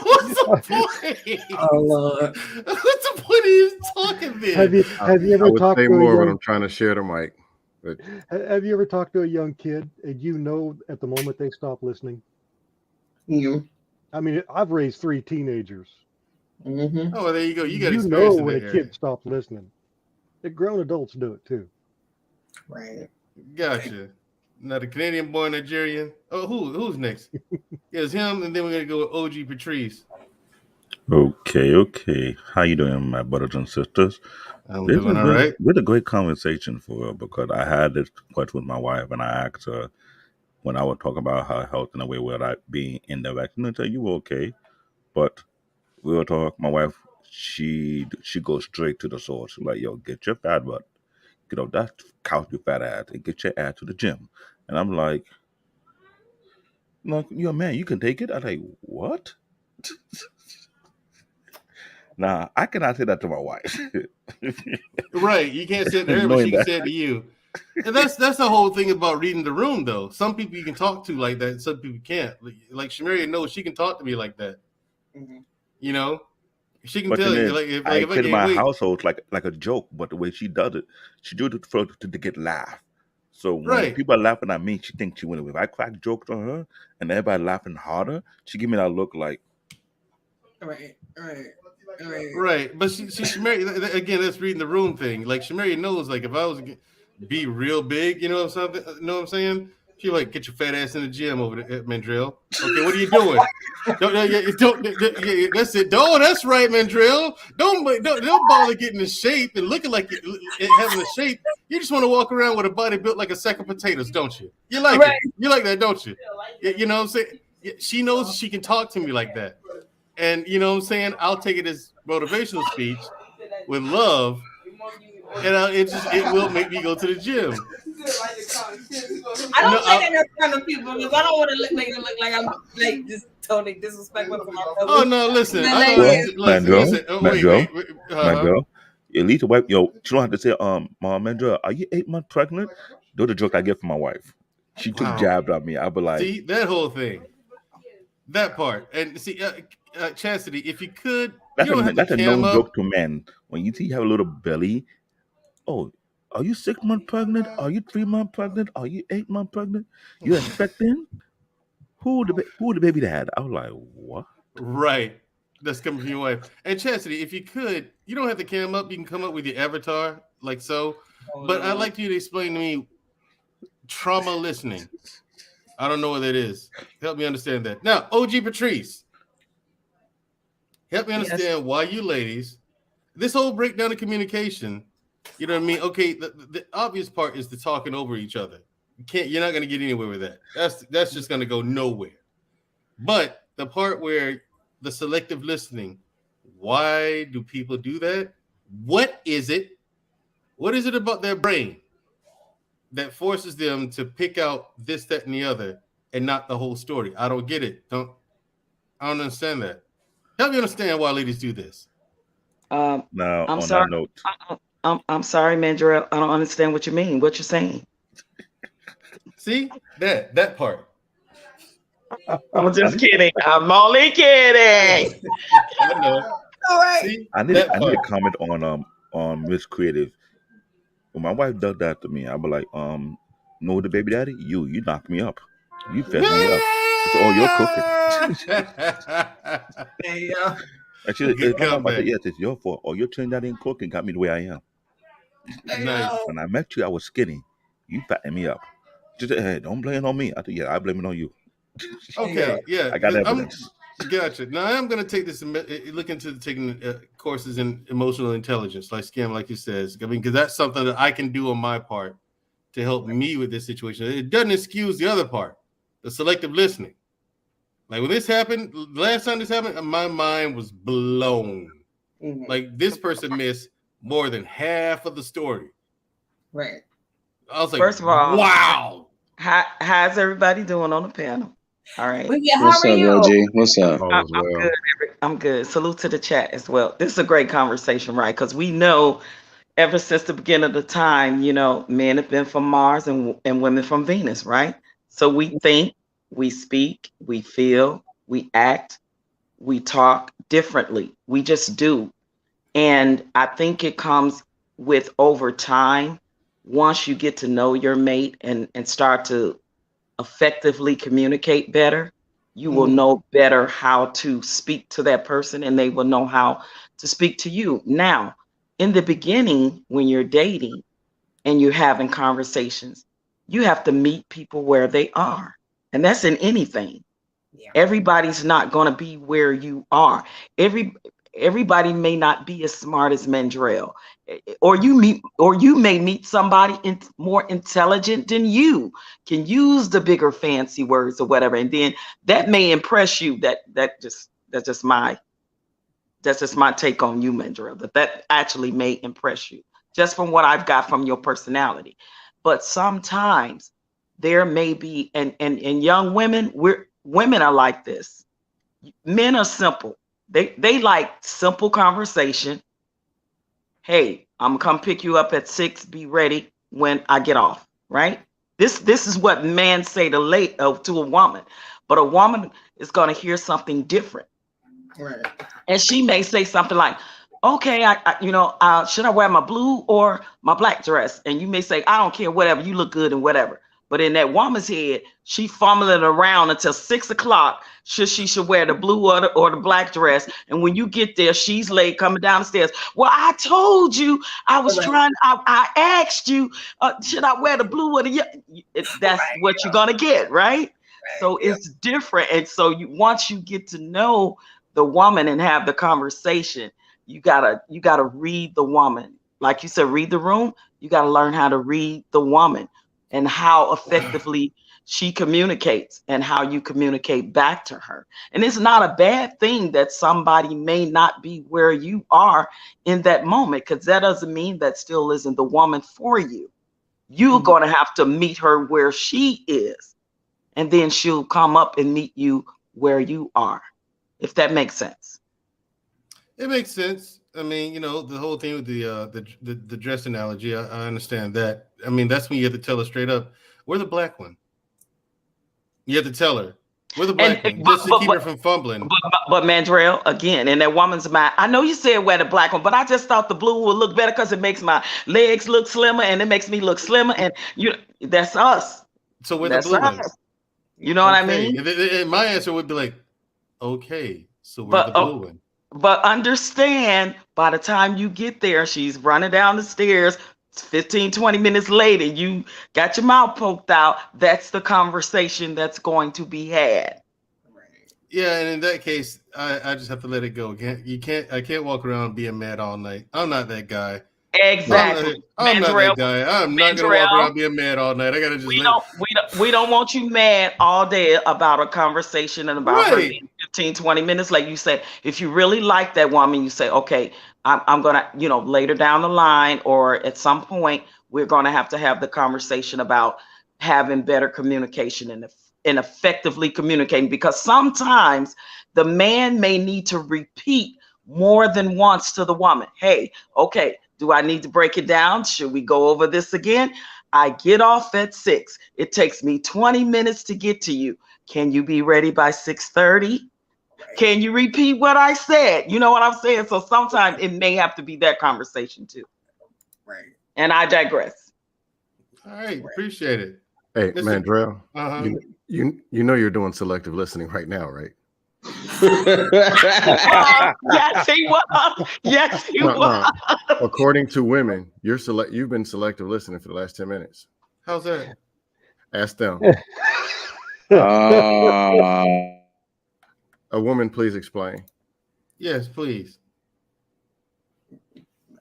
Speaker 2: What's the point?
Speaker 3: Oh Lord.
Speaker 2: What's the point of you talking there?
Speaker 5: Have you ever talked to
Speaker 4: more
Speaker 5: a
Speaker 4: when
Speaker 5: young,
Speaker 4: I'm trying to share the mic? But
Speaker 5: have you ever talked to a young kid and you know at the moment they stop listening?
Speaker 3: Yeah.
Speaker 5: I mean, I've raised 3 teenagers.
Speaker 3: Mm-hmm.
Speaker 2: Oh, well, there you go. You got
Speaker 5: You
Speaker 2: experience
Speaker 5: know
Speaker 2: in
Speaker 5: when a
Speaker 2: that area.
Speaker 5: kid stops listening. The grown adults do it too.
Speaker 3: Right.
Speaker 2: Gotcha. Now the Canadian-born Nigerian. Oh, who's next? It's him, and then we're gonna go with OG Patrice.
Speaker 7: Okay. How you doing, my brothers and sisters?
Speaker 2: I'm doing all right.
Speaker 7: With a great conversation for real, because I had this question with my wife, and I asked her when I would talk about her health in a way where I being indirect, and I tell you okay, but we were talking. My wife, she goes straight to the source. Like, yo, get your fat butt, get off that couch, you fat ass, and get your ass to the gym. And I'm like, you're a man, you can take it. I'm like, what? Nah, I cannot say that to my wife.
Speaker 2: Right. You can't say it to her, but
Speaker 7: Knowing
Speaker 2: she can
Speaker 7: that.
Speaker 2: say it to you. And that's the whole thing about reading the room, though. Some people you can talk to like that, some people can't. Like Shamaria knows she can talk to me like that.
Speaker 3: Mm-hmm.
Speaker 2: You know, she can
Speaker 7: But
Speaker 2: tell
Speaker 7: then
Speaker 2: you like if
Speaker 7: I
Speaker 2: I
Speaker 7: created
Speaker 2: gain
Speaker 7: my
Speaker 2: weight.
Speaker 7: household like a joke, but the way she does it, she do it to get laugh. So when
Speaker 2: Right.
Speaker 7: people are laughing at me, she thinks she win. If I crack jokes on her and everybody laughing harder, she give me that look like.
Speaker 2: Right. But she Shamaria, again, that's reading the room thing. Like Shamaria knows, like if I was to be real big, you know what I'm saying? She like, get your fat ass in the gym over there at Mandrell. Okay, what are you doing? don't, that's it. Oh, that's right, Mandrell. Don't bother getting in shape and looking like having a shape. You just want to walk around with a body built like a sack of potatoes, don't you? You like it. You like that, don't you? You know what I'm saying? She knows she can talk to me like that. And you know what I'm saying? I'll take it as motivational speech with love. And it will make me go to the gym.
Speaker 3: I don't say that in front of people because I don't want to make it look like I'm like just totally disrespectful to my brother.
Speaker 2: Oh no, listen.
Speaker 7: Mandrell, at least wife, yo, you don't have to say, Mandrell, are you 8 months pregnant? Those are the joke I get from my wife. She took jabs at me. I be like,
Speaker 2: see that whole thing, that part, and see, Chastity, if you could,
Speaker 7: that's
Speaker 2: you don't have
Speaker 7: a
Speaker 2: to
Speaker 7: known
Speaker 2: cam up.
Speaker 7: joke to men. When you see you have a little belly, oh, are you 6 months pregnant? Are you 3 months pregnant? Are you 8 months pregnant? You expecting? Who the baby dad? I was like, what?
Speaker 2: Right. That's coming from your wife. And Chastity, if you could, you don't have to cam up. You can come up with your avatar like so. But I'd like you to explain to me trauma listening. I don't know what that is. Help me understand that. Now, OG Patrice, help me understand why you ladies, this whole breakdown of communication, you know what I mean? Okay, the obvious part is the talking over each other. You're not going to get anywhere with that. That's just going to go nowhere. But the part where the selective listening, why do people do that? What is it? What is it about their brain that forces them to pick out this, that, and the other, and not the whole story? I don't get it. I don't understand that. Help me understand why ladies do this.
Speaker 8: Um,
Speaker 7: Now,
Speaker 8: I'm
Speaker 7: on
Speaker 8: sorry.
Speaker 7: that note,
Speaker 8: I'm sorry, Mandrell. I don't understand what you mean. What you're saying?
Speaker 2: See that part.
Speaker 8: I'm just kidding. I'm only kidding.
Speaker 2: I know.
Speaker 3: All right.
Speaker 2: See
Speaker 7: I need
Speaker 2: that
Speaker 7: I need to
Speaker 2: part.
Speaker 7: comment on Miss Creative. When my wife does that to me, I'll be like, no, the baby daddy, you knocked me up. You fed me up. It's all your cooking.
Speaker 3: Yeah.
Speaker 7: Actually,
Speaker 2: Good
Speaker 7: it's not about that.
Speaker 2: comeback.
Speaker 7: Yes, it's your fault. Or your turn that in cooking got me the way I am.
Speaker 2: Nice.
Speaker 7: When I met you, I was skinny. You fattened me up. Just hey, don't blame it on me. I think I blame it on you.
Speaker 2: Okay, yeah.
Speaker 7: I got evidence.
Speaker 2: Gotcha. Now I am going to take this and look into taking courses in emotional intelligence, like Scam, like you says. I mean, because that's something that I can do on my part to help me with this situation. It doesn't excuse the other part, the selective listening. Like when this happened, last time this happened, my mind was blown.
Speaker 3: Mhm.
Speaker 2: Like this person missed more than half of the story.
Speaker 3: Right.
Speaker 2: I was like,
Speaker 8: First of all,
Speaker 2: wow.
Speaker 8: how's everybody doing on the panel? All right.
Speaker 3: But yeah, how
Speaker 9: What's
Speaker 3: are
Speaker 9: up,
Speaker 3: you?
Speaker 9: LG? What's up?
Speaker 4: All
Speaker 8: I'm
Speaker 4: is well.
Speaker 8: good. I'm good. Salute to the chat as well. This is a great conversation, right? Because we know ever since the beginning of the time, men have been from Mars and women from Venus, right? So we think, we speak, we feel, we act, we talk differently. We just do. And I think it comes with over time. Once you get to know your mate and start to effectively communicate better, you will know better how to speak to that person and they will know how to speak to you. Now, in the beginning, when you're dating and you're having conversations, you have to meet people where they are. And that's in anything.
Speaker 3: Yeah.
Speaker 8: Everybody's not going to be where you are. Everybody may not be as smart as Mandrell, or you may meet somebody more intelligent than you, can use the bigger fancy words or whatever, and then that may impress you. That's just my take on you, Mandrell. That actually may impress you just from what I've got from your personality. But sometimes there may be, and young women, women are like this. Men are simple. They like simple conversation. Hey, I'm gonna come pick you up at 6. Be ready when I get off. Right? This is what men say to a woman, but a woman is gonna hear something different.
Speaker 3: Right.
Speaker 8: And she may say something like, "Okay, should I wear my blue or my black dress?" And you may say, "I don't care, whatever. You look good and whatever." But in that woman's head, she fumbling around until 6 o'clock. Should wear the blue or the black dress. And when you get there, she's late coming down the stairs. Well, I told you, I was trying. I asked you, should I wear the blue or the? That's what you're gonna get, right? So it's different. And so once you get to know the woman and have the conversation, you gotta read the woman. Like you said, read the room. You gotta learn how to read the woman and how effectively she communicates and how you communicate back to her. And it's not a bad thing that somebody may not be where you are in that moment, because that doesn't mean that still isn't the woman for you. You're going to have to meet her where she is, and then she'll come up and meet you where you are, if that makes sense.
Speaker 2: It makes sense. I mean, the whole thing with the dress analogy, I understand that. I mean, that's when you have to tell her straight up, we're the black one. You have to tell her, we're the black one, just to keep her from fumbling.
Speaker 8: But Mandrell, again, in that woman's mind, I know you said wear the black one, but I just thought the blue would look better because it makes my legs look slimmer and it makes me look slimmer. And that's us.
Speaker 2: So we're the blue one.
Speaker 8: You know what I mean?
Speaker 2: And my answer would be like, okay, so we're the blue one.
Speaker 8: But understand, by the time you get there, she's running down the stairs. 15, 20 minutes later, you got your mouth poked out. That's the conversation that's going to be had.
Speaker 2: Yeah, and in that case, I just have to let it go. I can't walk around being mad all night. I'm not that guy.
Speaker 8: Exactly.
Speaker 2: I'm not that guy. I'm not gonna walk around being mad all night. I gotta just
Speaker 8: we don't want you mad all day about a conversation and about her being 15, 20 minutes. Like you said, if you really like that woman, you say, okay, I'm going to, you know, later down the line or at some point, we're going to have the conversation about having better communication and effectively communicating, because sometimes the man may need to repeat more than once to the woman. Hey, okay, do I need to break it down? Should we go over this again? I get off at 6. It takes me 20 minutes to get to you. Can you be ready by 6:30? Can you repeat what I said? You know what I'm saying? So sometimes it may have to be that conversation too.
Speaker 3: Right.
Speaker 8: And I digress.
Speaker 2: All right, appreciate it.
Speaker 4: Hey, Mandrell,
Speaker 2: uh-huh.
Speaker 4: you know you're doing selective listening right now, right?
Speaker 8: Yes, he was. Yes, he was.
Speaker 4: According to women, you've been selective listening for the last 10 minutes.
Speaker 2: How's that?
Speaker 4: Ask them. A woman, please explain.
Speaker 2: Yes, please.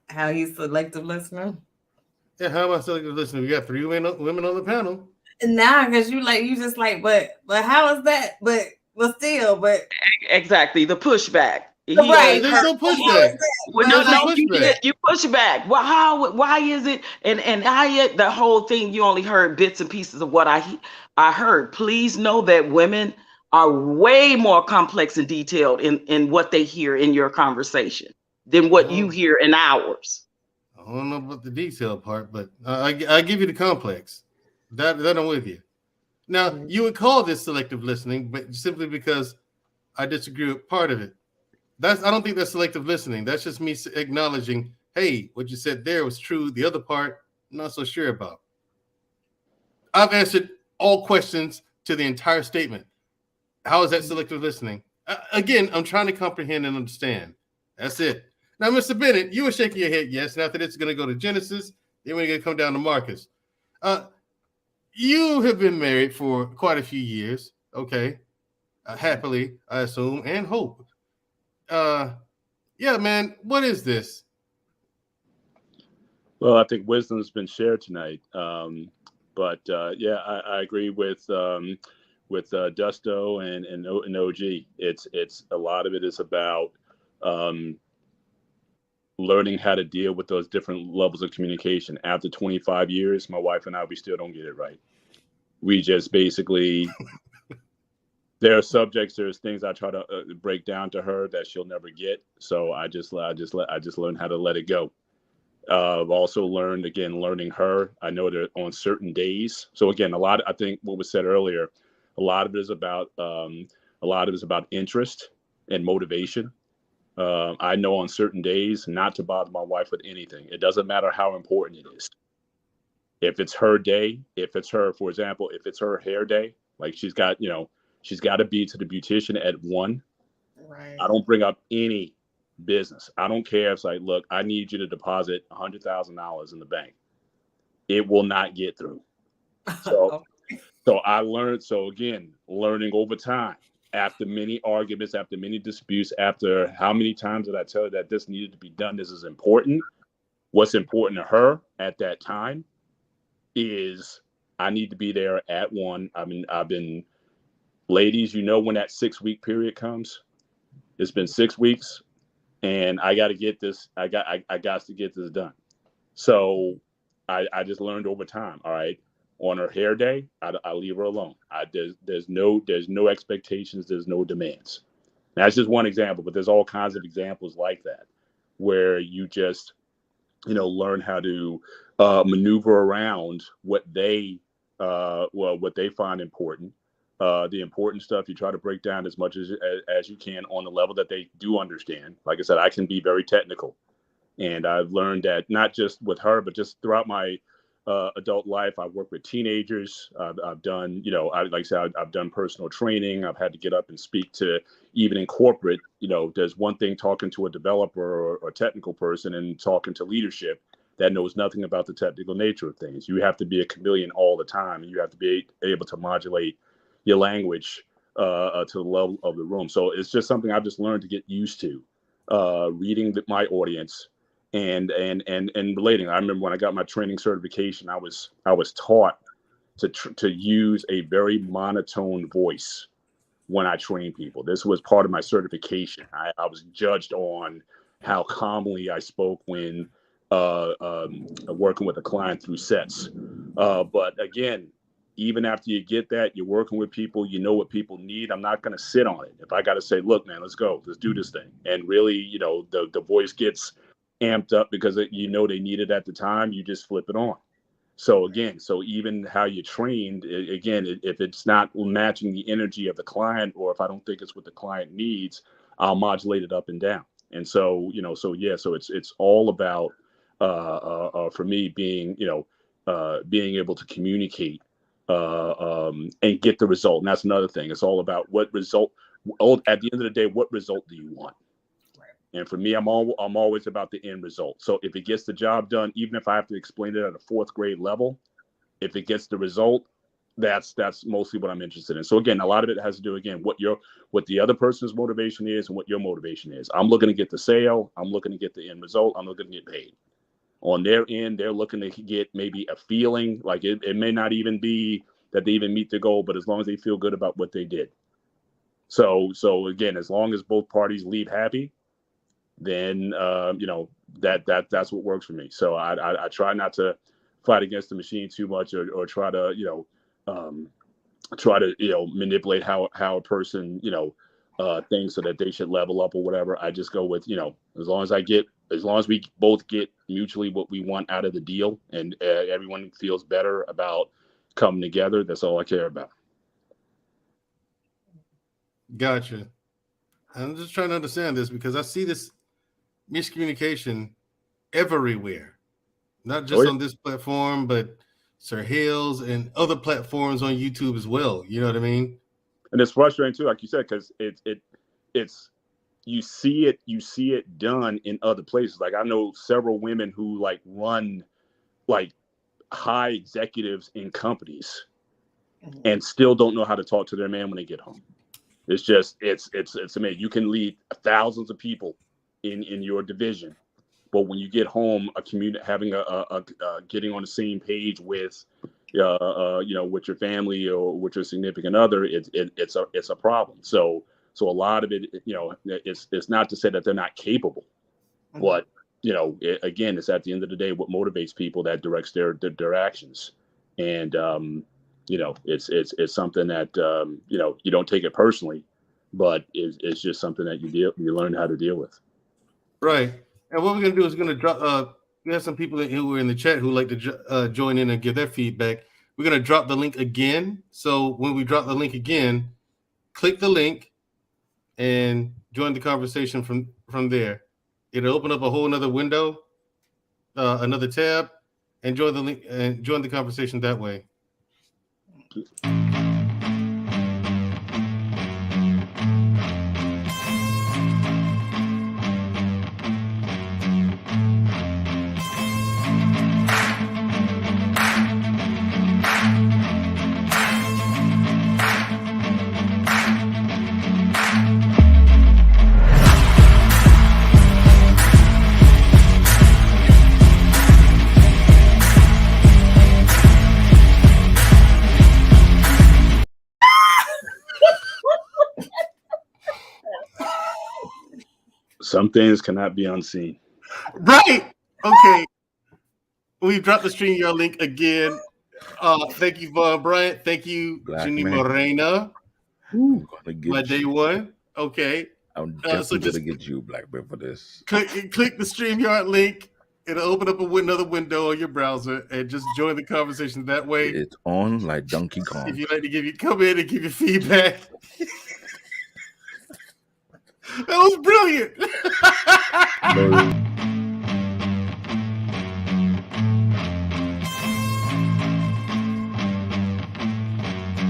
Speaker 3: How he's selective listener?
Speaker 2: Yeah, how am I selective listening? We got 3 women on the panel.
Speaker 3: Nah, because you just like, but how is that? But
Speaker 8: exactly the pushback.
Speaker 3: Right,
Speaker 2: there's no pushback.
Speaker 8: You push back. Well, why is it? And the whole thing, you only heard bits and pieces of what I heard. Please know that women are way more complex and detailed in what they hear in your conversation than what you hear in ours.
Speaker 2: I don't know about the detail part, but I give you the complex. That I'm with you. Now, you would call this selective listening, but simply because I disagree with part of it. I don't think that's selective listening. That's just me acknowledging, hey, what you said there was true. The other part, I'm not so sure about. I've answered all questions to the entire statement. How is that selective listening? Again, I'm trying to comprehend and understand. That's it. Now, Mr. Bennett, you were shaking your head, yes. And after this, it's going to go to Genesis. Then we're going to come down to Marcus. You have been married for quite a few years, okay? Happily, I assume, and hope. Yeah, man, what is this?
Speaker 9: Well, I think wisdom has been shared tonight. But I agree with Dusto and OG. It's a lot of it is about learning how to deal with those different levels of communication. After 25 years, my wife and I, we still don't get it right. We just basically there are subjects, there's things I try to break down to her that she'll never get. So I just learned how to let it go. I've also learned, learning her. I know that on certain days. So again, I think what was said earlier, a lot of it is about interest and motivation. I know on certain days not to bother my wife with anything. It doesn't matter how important it is. If it's her day, for example, if it's her hair day, like she's got to be to the beautician at 1.
Speaker 3: Right.
Speaker 9: I don't bring up any business. I don't care if it's like, look, I need you to deposit $100,000 in the bank. It will not get through. So I learned. So again, learning over time, after many arguments, after many disputes, after how many times did I tell her that this needed to be done? This is important. What's important to her at that time is I need to be there at 1. I've been, ladies, when that 6-week period comes, it's been 6 weeks. And I got to get this. I got to get this done. So I just learned over time. All right, on her hair day, I leave her alone. There's no expectations. There's no demands. That's just one example, but there's all kinds of examples like that, where you just learn how to maneuver around what they find important. The important stuff you try to break down as much as you can on the level that they do understand. Like I said, I can be very technical, and I've learned that not just with her, but just throughout my adult life. I've worked with teenagers. I've done, I've done personal training. I've had to get up and speak to, even in corporate. There's one thing talking to a developer or a technical person and talking to leadership that knows nothing about the technical nature of things. You have to be a chameleon all the time, and you have to be able to modulate your language to the level of the room. So it's just something I've just learned to get used to, reading my audience and relating. I remember when I got my training certification, I was taught to use a very monotone voice when I train people. This was part of my certification. I was judged on how calmly I spoke when working with a client through sets. But again, even after you get that, you're working with people, you know what people need. I'm not going to sit on it. If I got to say, look, man, let's go, let's do this thing. And really, you know, the voice gets amped up because you know they need it at the time, you just flip it on. So again, so even how you're trained, again, if it's not matching the energy of the client, or if I don't think it's what the client needs, I'll modulate it up and down. And so, you know, so yeah, so it's all about for me being, you know, being able to communicate and get the result. And that's another thing. It's all about what result. At the end of the day, what result do you want? And for me, I'm always about the end result. So if it gets the job done, even if I have to explain it at a 4th grade level, if it gets the result, that's mostly what I'm interested in. So again, a lot of it has to do, again, what the other person's motivation is and what your motivation is. I'm looking to get the sale. I'm looking to get the end result. I'm looking to get paid. On their end, they're looking to get maybe a feeling, like it may not even be that they even meet the goal, but as long as they feel good about what they did. So again, as long as both parties leave happy, then you know, that's what works for me. So I try not to fight against the machine too much, or try to, you know, manipulate how a person, you know, thinks so that they should level up or whatever. I just go with, you know, as long as we both get mutually what we want out of the deal, and everyone feels better about coming together, that's all I care about.
Speaker 2: Gotcha. I'm just trying to understand this because I see this miscommunication everywhere, not just on this platform, but Sir Hales and other platforms on YouTube as well. You know what I mean?
Speaker 9: And it's frustrating too, like you said, because it's you see it done in other places. Like I know several women who like run like high executives in companies and still don't know how to talk to their man when they get home. It's just it's amazing. You can lead thousands of people in your division, but when you get home, having a getting on the same page with you know, with your family or with your significant other, it's a problem. So a lot of it, you know, it's not to say that they're not capable, but you know, again, it's at the end of the day what motivates people that directs their actions. And you know, it's something that you know, you don't take it personally, but it's just something that you learn how to deal with.
Speaker 2: Right. And what we're gonna do is we're gonna drop. We have some people who are in the chat who like to join in and give their feedback. We're gonna drop the link again. So when we drop the link again, click the link and join the conversation from there. It'll open up a whole another window, another tab, and join the link and join the conversation that way.
Speaker 9: Some things cannot be unseen.
Speaker 2: Right. Okay. We've dropped the StreamYard link again. Thank you, Von Bryant. Thank you, Jenny Morena. My day one. Okay.
Speaker 7: I'm definitely gonna get you, Blackbeard, for this.
Speaker 2: Click the StreamYard link. It'll open up another window on your browser and just join the conversation that way.
Speaker 7: It's on like Donkey Kong.
Speaker 2: If you like to come in and give your feedback. That was brilliant.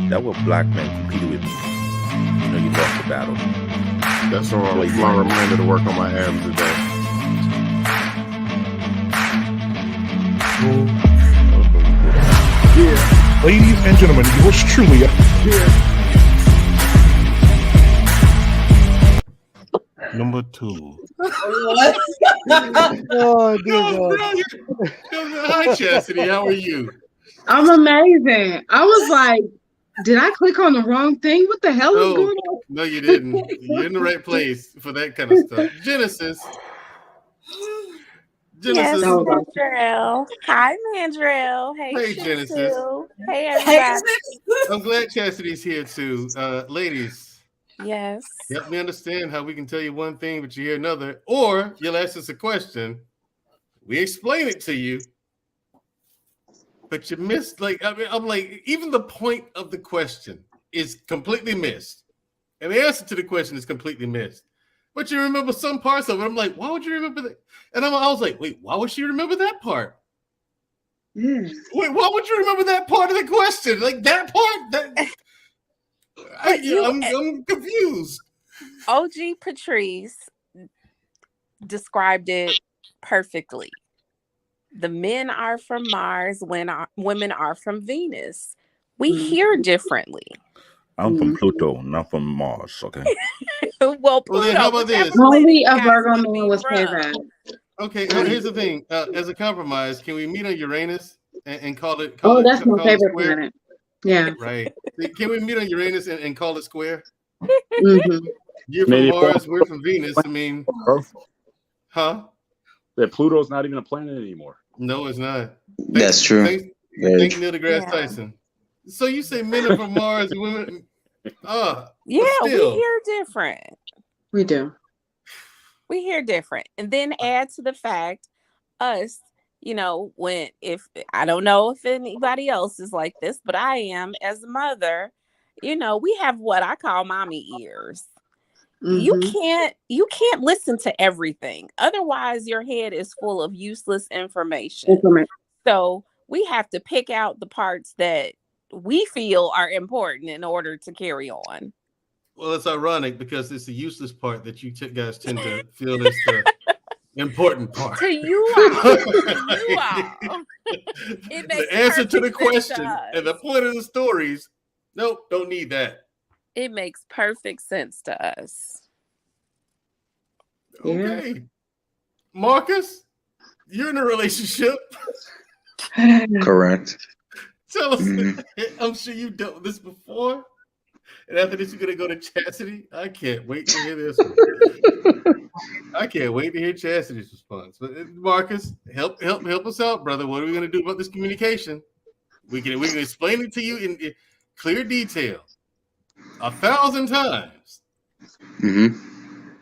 Speaker 7: That was black man competed with me. You know, you lost the battle.
Speaker 4: That's all my reminder to work on my abs today.
Speaker 6: Yeah. Ladies and gentlemen, yours truly. Number 2.
Speaker 5: Oh, dear God.
Speaker 2: Hi, Chastity. How are you?
Speaker 10: I'm amazing. I was like, did I click on the wrong thing? What the hell is going on?
Speaker 2: No, you didn't. You're in the right place for that kind of stuff. Genesis. Genesis.
Speaker 10: That was
Speaker 11: Mandrell. Hi, Mandrell. Hey,
Speaker 2: Hey, Genesis.
Speaker 11: Shantu. Hey, everybody.
Speaker 2: I'm glad Chastity's here too. Ladies,
Speaker 11: Yes.
Speaker 2: help me understand how we can tell you one thing, but you hear another. Or you'll ask us a question. We explain it to you, but you missed. Like, I mean, I'm like, even the point of the question is completely missed. And the answer to the question is completely missed. But you remember some parts of it. I'm like, why would you remember that? And I was like, wait, why would she remember that part? Wait, why would you remember that part of the question? Like that part? I'm confused.
Speaker 11: OG Patrice described it perfectly. The men are from Mars, women are from Venus. We hear differently.
Speaker 7: I'm from Pluto, not from Mars. Okay.
Speaker 11: Well, Pluto,
Speaker 2: then how about this?
Speaker 10: Only a Virgo man would say that.
Speaker 2: Okay, here's the thing. As a compromise, can we meet on Uranus and call it?
Speaker 10: That's my favorite
Speaker 2: square?
Speaker 10: planet. Yeah.
Speaker 2: Right. Can we meet on Uranus and call it square?
Speaker 10: Mm-hmm.
Speaker 2: You're from Mars, we're from Venus. I mean, huh?
Speaker 9: That Pluto's not even a planet anymore.
Speaker 2: No, it's not.
Speaker 12: That's true.
Speaker 2: Thanks Neil deGrasse Tyson. So you say men are from Mars, women?
Speaker 11: Yeah, we hear different.
Speaker 10: We do.
Speaker 11: We hear different. And then add to the fact, us, if I don't know if anybody else is like this, but I am as a mother, we have what I call mommy ears.
Speaker 10: Mm-hmm.
Speaker 11: You can't listen to everything. Otherwise, your head is full of useless information. So we have to pick out the parts that we feel are important in order to carry on.
Speaker 2: Well, it's ironic because it's the useless part that you guys tend to feel is the important part.
Speaker 11: To you all. It makes
Speaker 2: the answer to the question
Speaker 11: to
Speaker 2: and the point of the stories. Nope, don't need that.
Speaker 11: It makes perfect sense to us.
Speaker 2: Okay. Yeah. Marcus, you're in a relationship.
Speaker 12: Correct.
Speaker 2: Tell us. I'm sure you've done this before. And after this, you're going to go to Chastity. I can't wait to hear this one. I can't wait to hear Chastity's response. But Marcus, help us out, brother. What are we going to do about this communication? We can explain it to you in clear detail 1,000 times.
Speaker 12: Mm-hmm.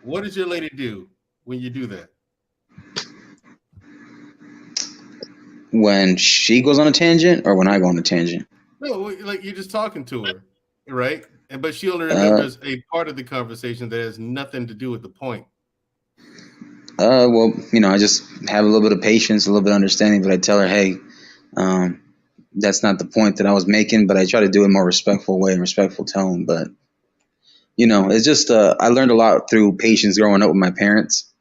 Speaker 2: What does your lady do when you do that?
Speaker 12: When she goes on a tangent or when I go on a tangent?
Speaker 2: No, like you're just talking to her, right? But she only remembers a part of the conversation that has nothing to do with the point.
Speaker 12: Well, I just have a little bit of patience, a little bit of understanding, but I tell her, hey, that's not the point that I was making, but I try to do it in a more respectful way, respectful tone. But, it's just, I learned a lot through patience growing up with my parents.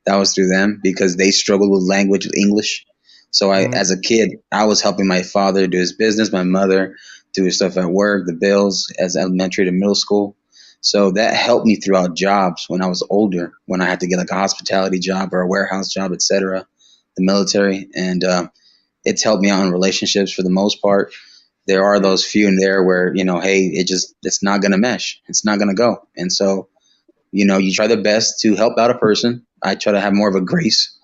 Speaker 12: That was through them because they struggled with language, with English. So as a kid, I was helping my father do his business, my mother do his stuff at work, the bills as elementary to middle school. So that helped me throughout jobs when I was older, when I had to get like a hospitality job or a warehouse job, etc., the military. And it's helped me out in relationships for the most part. There are those few in there where, hey, it's not going to mesh. It's not going to go. And so, you try the best to help out a person. I try to have more of a grace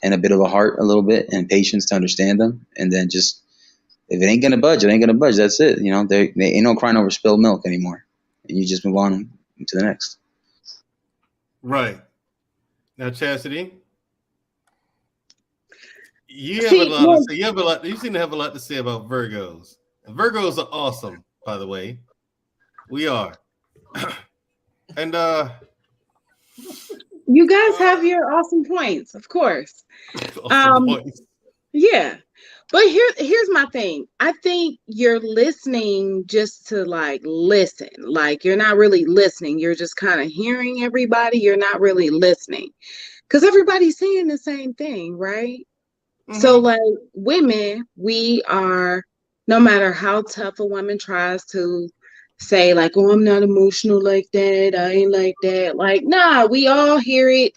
Speaker 12: and a bit of a heart a little bit and patience to understand them. And then just, if it ain't going to budge, it ain't going to budge. That's it. There ain't no crying over spilled milk anymore. And you just move on to the next.
Speaker 2: Right. Now, Chastity, you have a lot to say. You seem to have a lot to say about Virgos. And Virgos are awesome, by the way. We are. And
Speaker 10: you guys have your awesome points, of course.
Speaker 2: Awesome points.
Speaker 10: Yeah. But here's my thing. I think you're listening just to listen. Like you're not really listening. You're just kind of hearing everybody. You're not really listening. Because everybody's saying the same thing, right? Mm-hmm. So women, we are, no matter how tough a woman tries to say oh, I'm not emotional like that. I ain't like that. Nah, we all hear it.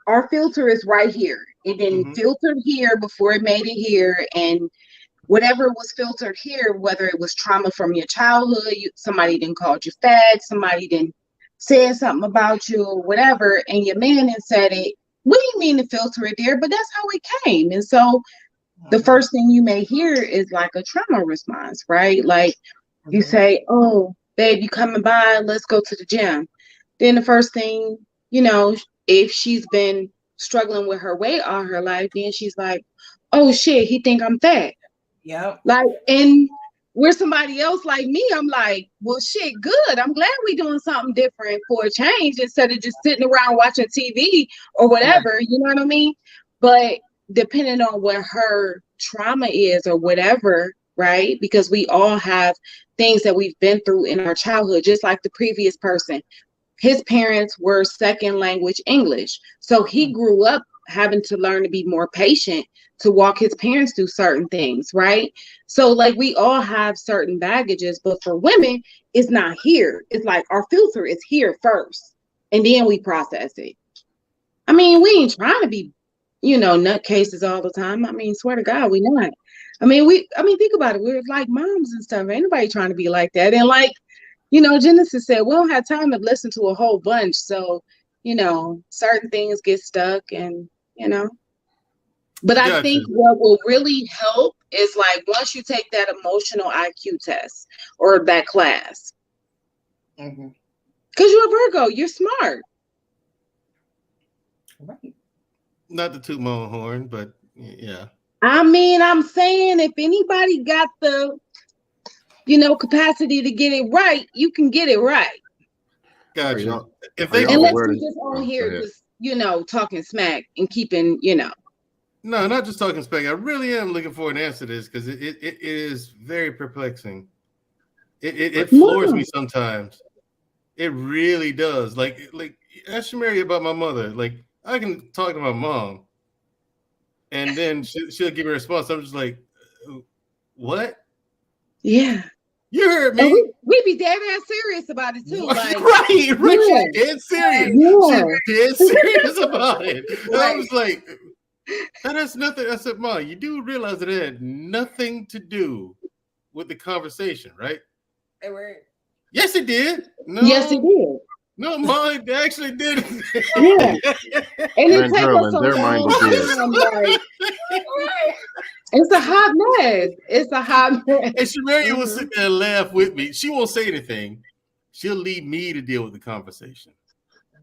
Speaker 10: Our filter is right here. It didn't filter here before it made it here. And whatever was filtered here, whether it was trauma from your childhood, somebody didn't call you fat, somebody didn't say something about you or whatever, and your man had said it, we didn't mean to filter it there, but that's how it came. And so the first thing you may hear is like a trauma response, right? Like you say, oh, babe, you coming by? Let's go to the gym. Then the first thing, you know, if she's been struggling with her weight all her life, then she's like, oh shit, he think I'm fat.
Speaker 3: Yep.
Speaker 10: Like, and we're somebody else like me, I'm like, well, shit, good. I'm glad we doing something different for a change instead of just sitting around watching TV or whatever. You know what I mean? But depending on what her trauma is or whatever, right? Because we all have things that we've been through in our childhood, just like the previous person. His parents were second language English. So he grew up having to learn to be more patient to walk his parents through certain things, right? So like we all have certain baggages, but for women, it's not here. It's like our filter is here first, and then we process it. I mean, we ain't trying to be, you know, nutcases all the time. I mean, swear to God, we not. I mean, think about it. We're like moms and stuff. Ain't nobody trying to be like that. And like, you know, Genesis said, we don't have time to listen to a whole bunch. So, you know, certain things get stuck and, you know. But I think what will really help is like once you take that emotional IQ test or that class. Because you're a Virgo, you're smart.
Speaker 3: Right.
Speaker 2: Not to toot my own horn, but yeah.
Speaker 10: I mean, I'm saying if anybody got the, you know, capacity to get it right, you can get it right.
Speaker 2: Gotcha.
Speaker 10: Unless you're just on here just, you know, talking smack and keeping, you know.
Speaker 2: No, not just talking smack. I really am looking for an answer to this because it is very perplexing. It floors me sometimes. It really does. Like ask Mary about my mother. Like I can talk to my mom, and then she'll give me a response. I'm just like, what?
Speaker 10: Yeah.
Speaker 2: You heard me.
Speaker 10: And we be dead ass serious about it too. Like,
Speaker 2: right. She's dead serious.
Speaker 10: Yeah.
Speaker 2: She's dead serious about it. And I was like, that has nothing. I said, Mom, you do realize that it had nothing to do with the conversation, right? Yes, it did. No,
Speaker 10: yes, it did.
Speaker 2: No, mine actually did.
Speaker 10: Yeah. And it takes us a long time. Like, it's a hot mess. It's a hot mess.
Speaker 2: And Shamaria will sit there and laugh with me. She won't say anything. She'll leave me to deal with the conversation.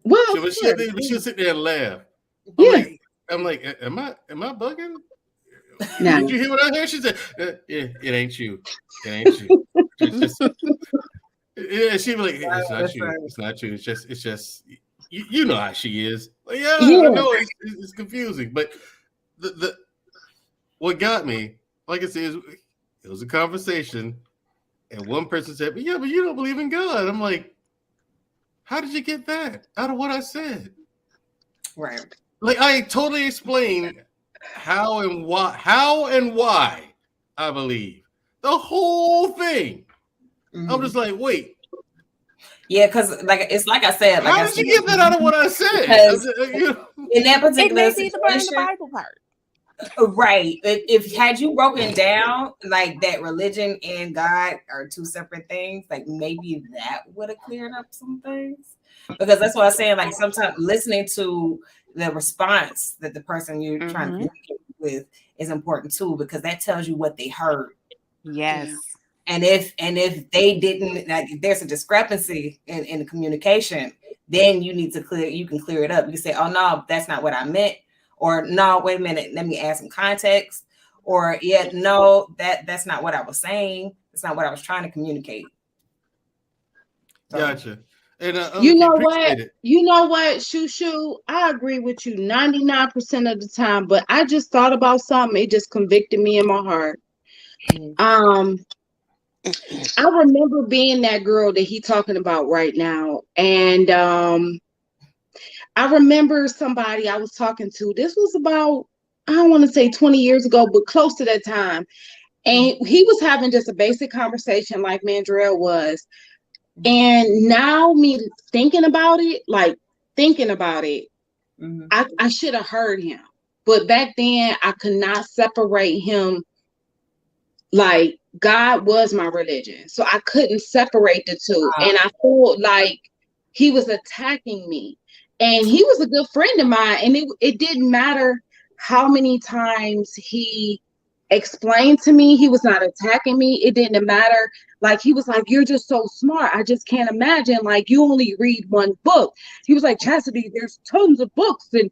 Speaker 10: Well,
Speaker 2: she'll sit there and laugh. I'm like, am I bugging?
Speaker 10: No.
Speaker 2: Did you hear what I heard? She said, it ain't you. It ain't you. Yeah, she'd be like, it's not you. It's not you. It's just you know how she is. Like, yeah. I know it's confusing. But the what got me, like I said, it was a conversation, and one person said, but you don't believe in God. I'm like, how did you get that out of what I said?
Speaker 3: Right.
Speaker 2: Like I totally explained how and why I believe the whole thing. I'm just like, wait.
Speaker 3: Yeah, because like it's like I said. Like
Speaker 2: how did you get that out of what I said?
Speaker 3: In that particular
Speaker 11: it may be the Bible part.
Speaker 3: Right. If had you broken down like that religion and God are two separate things, like maybe that would have cleared up some things. Because that's what I'm saying. Like sometimes listening to the response that the person you're trying to communicate with is important too, because that tells you what they heard.
Speaker 11: Yes.
Speaker 3: And if they didn't, like if there's a discrepancy in the communication, then you can clear it up. You say, oh no, that's not what I meant. Or no, wait a minute, let me add some context. Or no, that's not what I was saying. That's not what I was trying to communicate.
Speaker 2: So, gotcha. And
Speaker 10: you know what? You know what, Shushu? I agree with you 99% of the time, but I just thought about something. It just convicted me in my heart. I remember being that girl that he's talking about right now. And I remember somebody I was talking to. This was about, I don't want to say 20 years ago, but close to that time. And he was having just a basic conversation like Mandrell was. And now me thinking about it, I should have heard him. But back then I could not separate him. Like God was my religion. So I couldn't separate the two. And I felt like he was attacking me. And he was a good friend of mine. And it didn't matter how many times he explained to me, he was not attacking me. It didn't matter. Like, he was like, you're just so smart. I just can't imagine. Like, you only read one book. He was like, Chastity, there's tons of books. And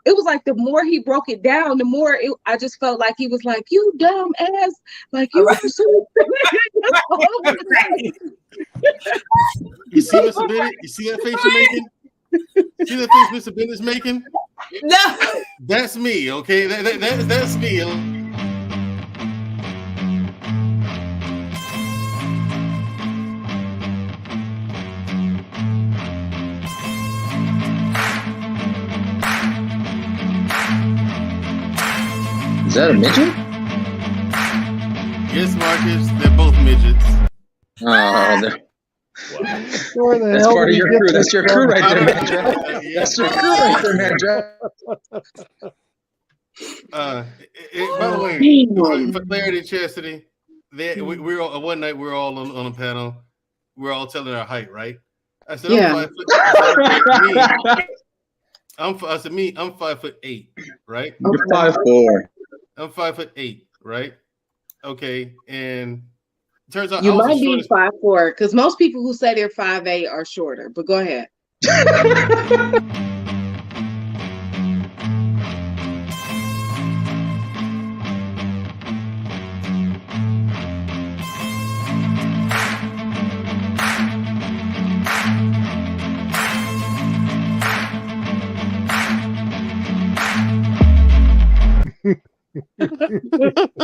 Speaker 10: it was like the more he broke it down, the more I just felt like he was like, you dumb ass. Like, you are so.
Speaker 2: You see, Mr. Bennett? You see that face you're making? See that face Mr. Bennett's making?
Speaker 3: No.
Speaker 2: That's me, okay? That's me.
Speaker 12: Is that a midget?
Speaker 2: Yes, Marcus. They're both midgets.
Speaker 12: That's part of your crew. That's your crew right there, Mandrell. That's your crew right there, Mandrell.
Speaker 2: By the way, for clarity, Chastity, we're all, one night we were all on a panel. We're all telling our height, right? I said, I'm 5'8", right?
Speaker 12: You're 5'4".
Speaker 2: I'm 5'8", right? Okay, and it turns out
Speaker 10: you might be 5'4", because most people who say they're 5'8" are shorter. But go ahead.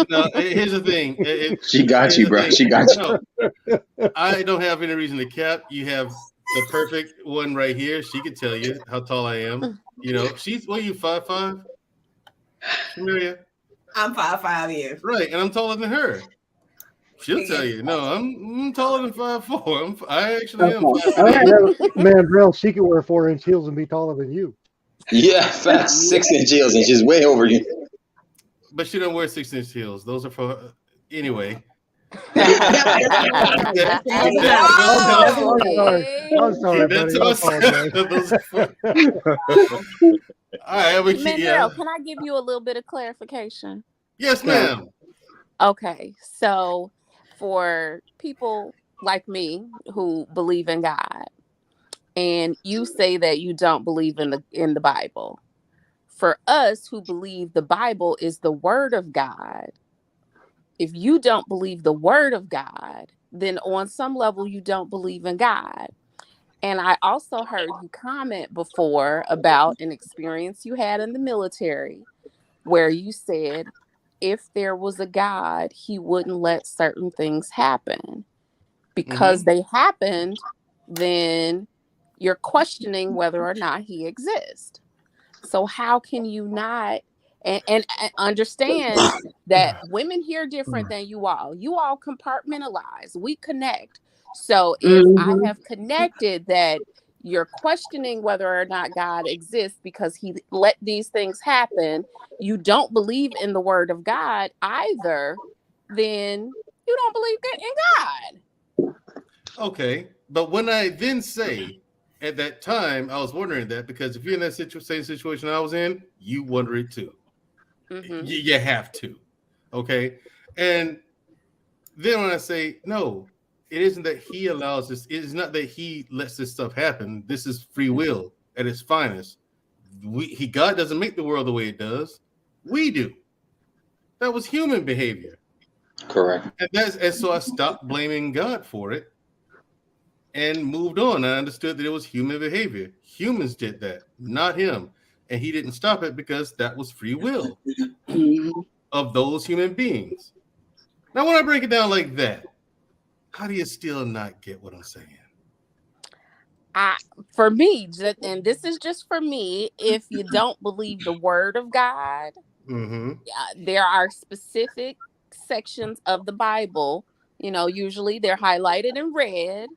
Speaker 2: No, here's the thing.
Speaker 12: She got you, bro. She got you.
Speaker 2: No, I don't have any reason to cap. You have the perfect one right here. She can tell you how tall I am. You know, she's what are you 5'5"? Shamaria?
Speaker 3: I'm 5'5", yeah.
Speaker 2: Right, and I'm taller than her. She'll tell you. No, I'm taller than 5'4". I actually am 5'8".
Speaker 5: Mandrell, she can wear 4-inch heels and be taller than you.
Speaker 12: Yeah, fat 6-inch heels, and she's way over you.
Speaker 2: But she don't wear 6-inch heels. Those are for anyway.
Speaker 5: I'm sorry, buddy.
Speaker 2: All right,
Speaker 11: Mandrell, can I give you a little bit of clarification?
Speaker 2: Yes, ma'am.
Speaker 11: Okay, so for people like me who believe in God, and you say that you don't believe in the Bible. For us who believe the Bible is the word of God, if you don't believe the word of God, then on some level you don't believe in God. And I also heard you comment before about an experience you had in the military where you said if there was a God, he wouldn't let certain things happen. Because they happened, then you're questioning whether or not he exists. So how can you not and understand that women hear different than you all? You all compartmentalize. We connect. So if I have connected that you're questioning whether or not God exists because he let these things happen, you don't believe in the word of God either, then you don't believe in God.
Speaker 2: Okay. But when I then say at that time, I was wondering that because if you're in that same situation I was in, you wonder it too. You have to. Okay. And then when I say, no, it isn't that he allows this. It is not that he lets this stuff happen. This is free will at its finest. God doesn't make the world the way it does. We do. That was human behavior.
Speaker 12: Correct.
Speaker 2: And so I stopped blaming God for it and moved on. I understood that it was human behavior. Humans did that, not him. And he didn't stop it because that was free will of those human beings. Now, when I break it down like that, how do you still not get what I'm saying?
Speaker 11: For me, and this is just for me, if you don't believe the word of God, there are specific sections of the Bible, usually they're highlighted in red,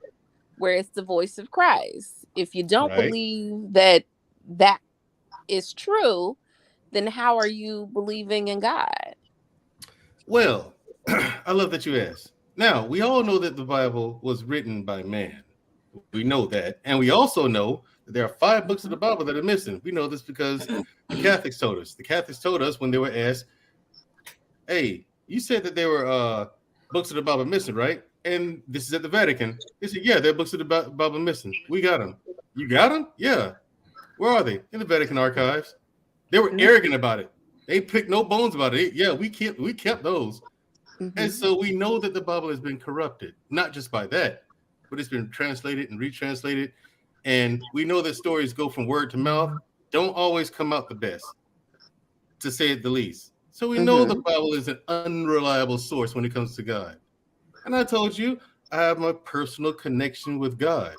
Speaker 11: where it's the voice of Christ. If you don't believe that is true, then how are you believing in God?
Speaker 2: Well, I love that you asked. Now, we all know that the Bible was written by man. We know that. And we also know There are 5 books of the Bible that are missing. We know this because the Catholics told us. The Catholics told us when they were asked, "Hey, you said that there were books of the Bible missing, right?" And this is at the Vatican. They said, "Yeah, there are books of the Bible missing. We got them. You got them? Yeah. Where are they? In the Vatican archives." They were arrogant about it. They picked no bones about it. Yeah, we kept those. And so we know that the Bible has been corrupted, not just by that, but it's been translated and retranslated. And we know that stories go from word to mouth, don't always come out the best, to say it the least. So we know the Bible is an unreliable source when it comes to God. And I told you, I have my personal connection with God.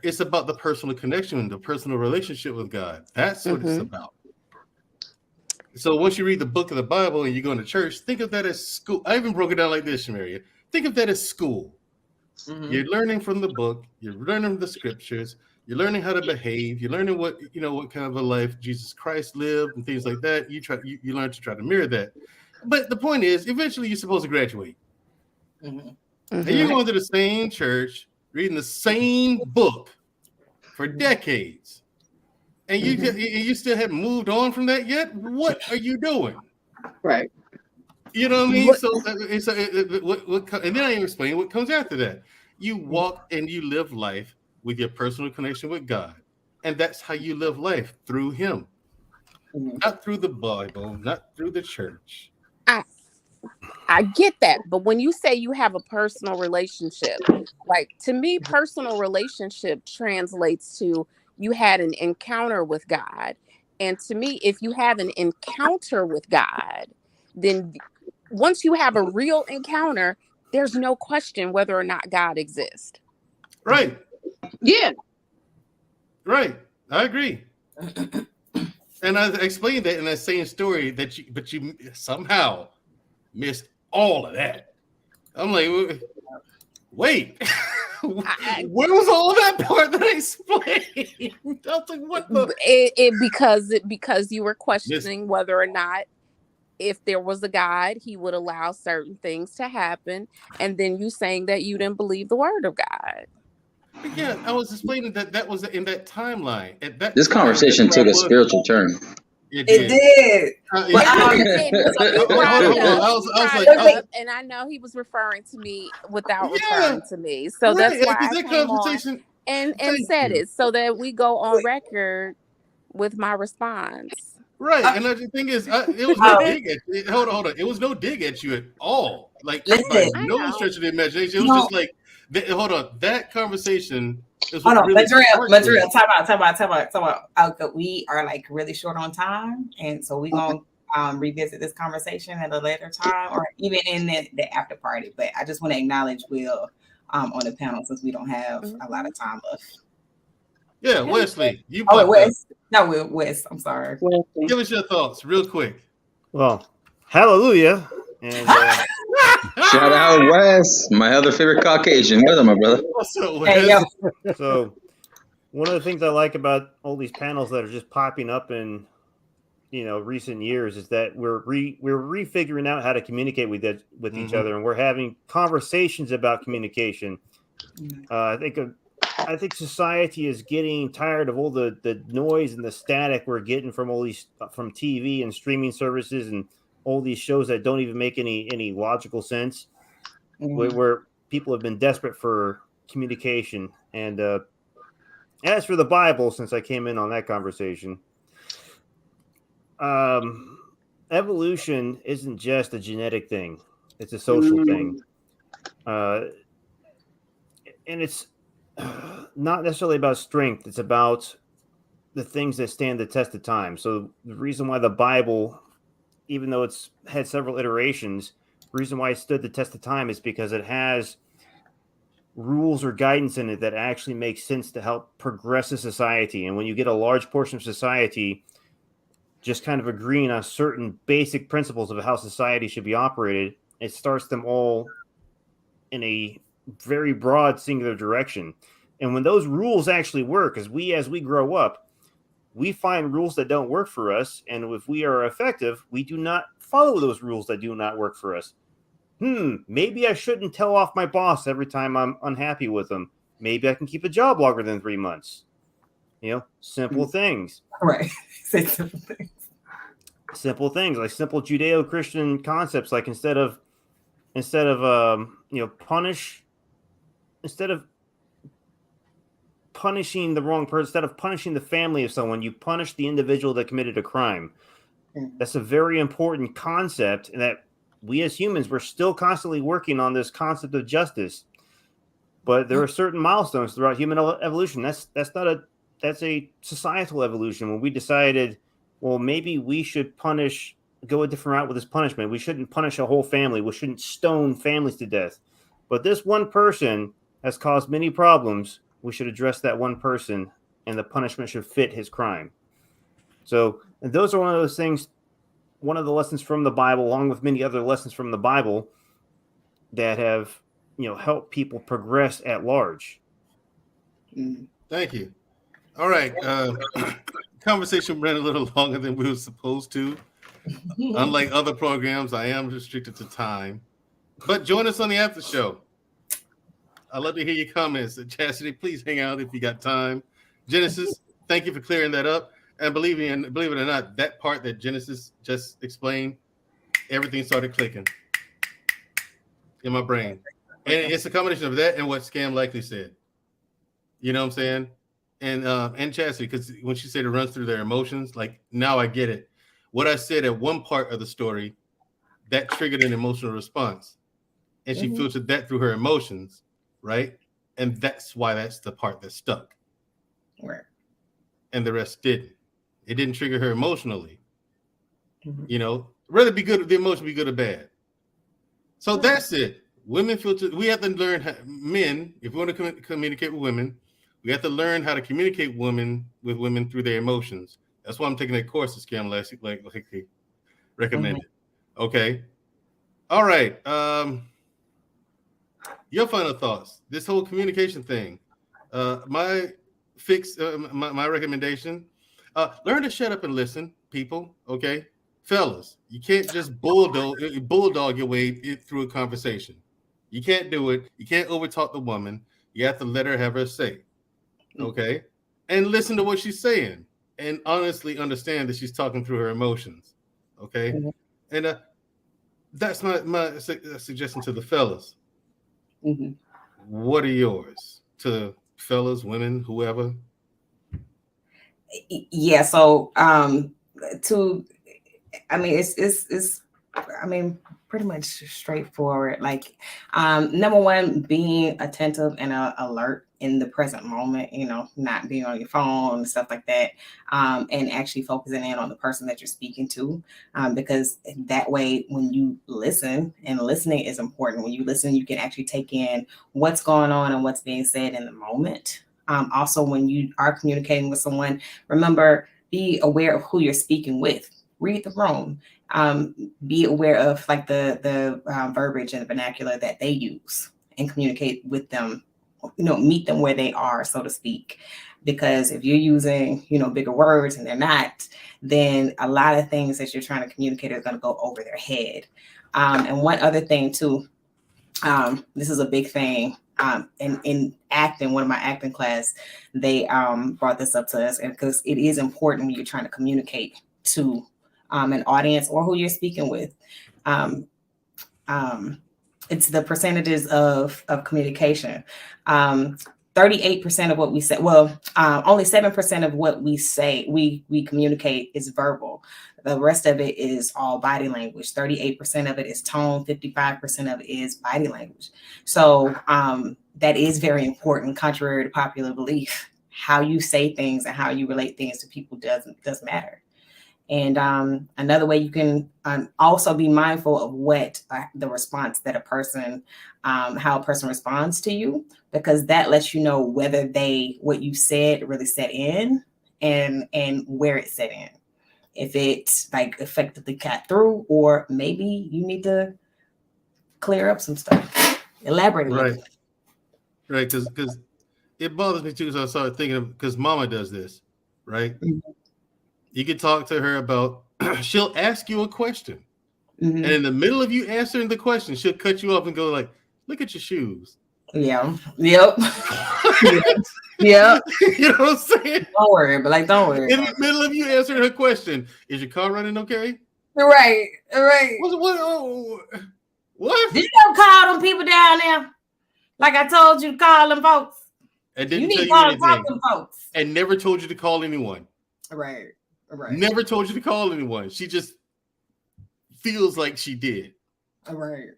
Speaker 2: It's about the personal connection, the personal relationship with God. That's what it's about. So once you read the book of the Bible and you go into church, think of that as school. I even broke it down like this, Shamaria. Think of that as school. You're learning from the book. You're learning the scriptures. You're learning how to behave. You're learning what kind of a life Jesus Christ lived and things like that. You learn to try to mirror that. But the point is, eventually you're supposed to graduate. And you're going to the same church, reading the same book for decades. And you still haven't moved on from that yet? What are you doing?
Speaker 10: Right.
Speaker 2: You know what I mean? And then I explain what comes after that. You walk and you live life with your personal connection with God. And that's how you live life, through him. Not through the Bible, not through the church.
Speaker 11: I get that. But when you say you have a personal relationship, like, to me, personal relationship translates to you had an encounter with God. And to me, if you have an encounter with God, then once you have a real encounter, there's no question whether or not God exists.
Speaker 2: Right.
Speaker 10: Yeah.
Speaker 2: Right. I agree. And I explained that in that same story but you somehow missed all of that. I'm like, wait, where was all that part that I explained? I was like, what the?
Speaker 11: Because you were questioning whether or not, if there was a God, he would allow certain things to happen, and then you saying that you didn't believe the word of God.
Speaker 2: Yeah, I was explaining that was in that timeline. At that
Speaker 12: This conversation took a spiritual turn.
Speaker 2: It
Speaker 3: did.
Speaker 11: And I know he was referring to me without referring to me, so that's why I came on and said it, so that we go on record with my response.
Speaker 2: Right, and the thing is, it was no dig at you. Hold on. It was no dig at you at all. Like, by no stretch of the imagination. It was just like, hold on. That conversation is what really
Speaker 3: Mandrell, time out. We are like really short on time, and so we're gonna revisit this conversation at a later time, or even in the after party. But I just want to acknowledge Will on the panel, since we don't have a lot of time left.
Speaker 2: Yeah, Wesley.
Speaker 3: Wes. No, Wes. I'm sorry.
Speaker 2: Give us your thoughts real quick.
Speaker 13: Well, hallelujah. And
Speaker 12: shout out Wes, my other favorite Caucasian. What's up, my brother?
Speaker 2: What's up, Wes?
Speaker 13: So one of the things I like about all these panels that are just popping up in recent years is that we're refiguring out how to communicate with each other, and we're having conversations about communication. I think society is getting tired of all the noise and the static we're getting from all these from TV and streaming services and all these shows that don't even make any logical sense. Where people have been desperate for communication. And as for the Bible, since I came in on that conversation, evolution isn't just a genetic thing; it's a social thing, and it's not necessarily about strength. It's about the things that stand the test of time. So the reason why the Bible, even though it's had several iterations, the reason why it stood the test of time is because it has rules or guidance in it that actually makes sense to help progress a society. And when you get a large portion of society just kind of agreeing on certain basic principles of how society should be operated, it starts them all in a very broad singular direction. And when those rules actually work, as we grow up, we find rules that don't work for us, and if we are effective, we do not follow those rules that do not work for us. Maybe I shouldn't tell off my boss every time I'm unhappy with him. maybe I can keep a job longer than 3 months. You know, simple things.
Speaker 3: Right. Say simple things.
Speaker 13: Simple things, like simple Judeo-Christian concepts, like instead of instead of punishing the wrong person, instead of punishing the family of someone, you punish the individual that committed a crime. That's a very important concept, and that we as humans, we're still constantly working on this concept of justice. But there are certain milestones throughout human evolution. That's a societal evolution, when we decided, well, maybe we should go a different route with this punishment. We shouldn't punish a whole family. We shouldn't stone families to death. But this one person has caused many problems. We should address that one person, and the punishment should fit his crime. So, and those are one of those things, one of the lessons from the Bible, along with many other lessons from the Bible, that have, helped people progress at large.
Speaker 2: Thank you. All right. Conversation ran a little longer than we were supposed to. Unlike other programs, I am restricted to time. But join us on the after show. I'd love to hear your comments. Chastity, please hang out if you got time. Genesis, thank you for clearing that up. And believe it or not, that part that Genesis just explained, everything started clicking in my brain. And it's a combination of that and what Scam likely said. You know what I'm saying? And Chastity, because when she said it runs through their emotions, like, now I get it. What I said at one part of the story, that triggered an emotional response. And she filtered that through her emotions, right? And that's why that's the part that stuck.
Speaker 3: Right.
Speaker 2: And the rest didn't. It didn't trigger her emotionally. Whether be good, the emotion be good or bad. So that's it. Women filter. We have to learn men, if we want to communicate with women, we have to learn how to communicate with women through their emotions. That's why I'm taking that course that Scam like he recommended. Okay. All right. Your final thoughts. This whole communication thing. My recommendation. Learn to shut up and listen, people. Okay, fellas, you can't just bulldog your way through a conversation. You can't do it. You can't overtalk the woman. You have to let her have her say. Okay, and listen to what she's saying, and honestly understand that she's talking through her emotions. Okay, and that's my suggestion to the fellas. What are yours to fellas, women, whoever?
Speaker 3: Yeah, so it's pretty much straightforward. Like, number one, being attentive and alert in the present moment, not being on your phone and stuff like that, and actually focusing in on the person that you're speaking to, because that way, when you listen, and listening is important, when you listen, you can actually take in what's going on and what's being said in the moment. Also, when you are communicating with someone, remember, be aware of who you're speaking with. Read the room. Be aware of like the verbiage and the vernacular that they use, and communicate with them. Meet them where they are, so to speak. Because if you're using, bigger words and they're not, then a lot of things that you're trying to communicate are going to go over their head. And one other thing too, this is a big thing. In acting, one of my acting class, they brought this up to us, and because it is important when you're trying to communicate to an audience or who you're speaking with. It's the percentages of communication. 38% of what we say, only 7% of what we say, we communicate is verbal. The rest of it is all body language. 38% of it is tone, 55% of it is body language. So that is very important, contrary to popular belief. How you say things and how you relate things to people does matter. And another way you can also be mindful of what the response that how a person responds to you, because that lets you know whether what you said really set in and where it set in. If it's like effectively cut through, or maybe you need to clear up some stuff. Elaborate a little bit.
Speaker 2: Right, because it bothers me too. So I started thinking of, because Mama does this, right? You can talk to her about, she'll ask you a question. And in the middle of you answering the question, she'll cut you off and go like, look at your shoes.
Speaker 3: Yeah. Yep. Yep.
Speaker 2: You know what I'm saying?
Speaker 3: Don't worry, but like, don't worry.
Speaker 2: In the middle of you answering her question, is your car running okay?
Speaker 3: Right.
Speaker 2: What?
Speaker 3: Did you ever call them people down there? Like I told you to call them folks.
Speaker 2: And didn't
Speaker 3: You
Speaker 2: tell
Speaker 3: need to
Speaker 2: you
Speaker 3: call
Speaker 2: anything.
Speaker 3: them folks.
Speaker 2: And never told you to call anyone.
Speaker 3: Right.
Speaker 2: Never told you to call anyone. She just feels like she did.
Speaker 3: Right.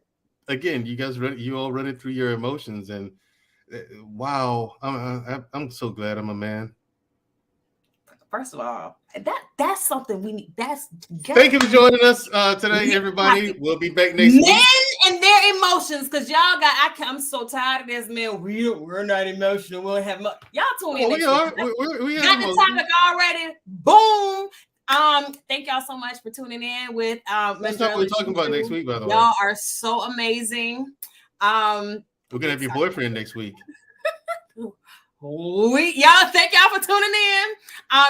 Speaker 2: Again, you all run it through your emotions, and wow, I'm so glad I'm a man.
Speaker 3: First of all, that's something we need.
Speaker 2: Thank you for joining us today, everybody. We'll be back next week.
Speaker 3: Men and their emotions, because y'all I'm so tired of this, man. We're not emotional. We'll have y'all tune in.
Speaker 2: We are. We
Speaker 3: got the topic already. Boom. Thank y'all so much for tuning in with
Speaker 2: that's not what we're talking about next week, by the way.
Speaker 3: Y'all are so amazing.
Speaker 2: We're gonna have your boyfriend next week.
Speaker 3: Y'all, thank y'all for tuning in.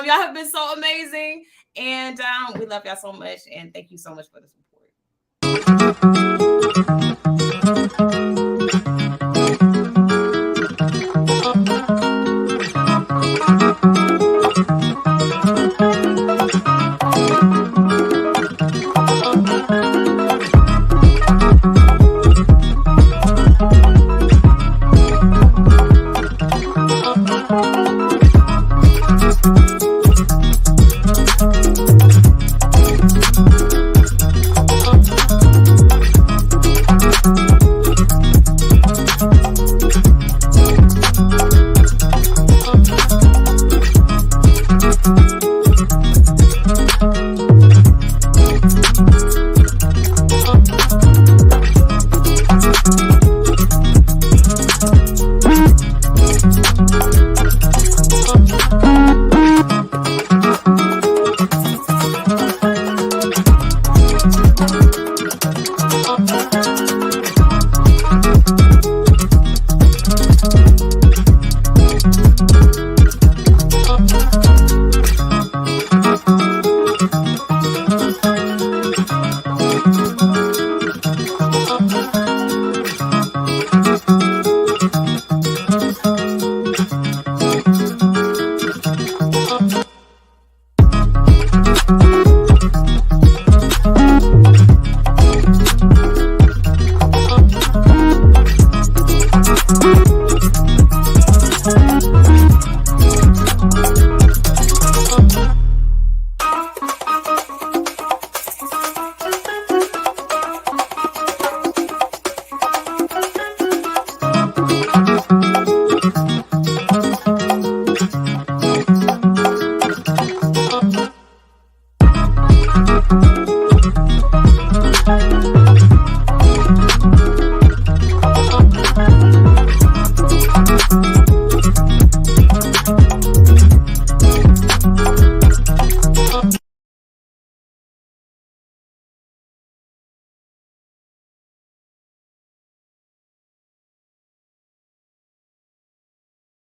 Speaker 3: Y'all have been so amazing, and we love y'all so much, and thank you so much for the support.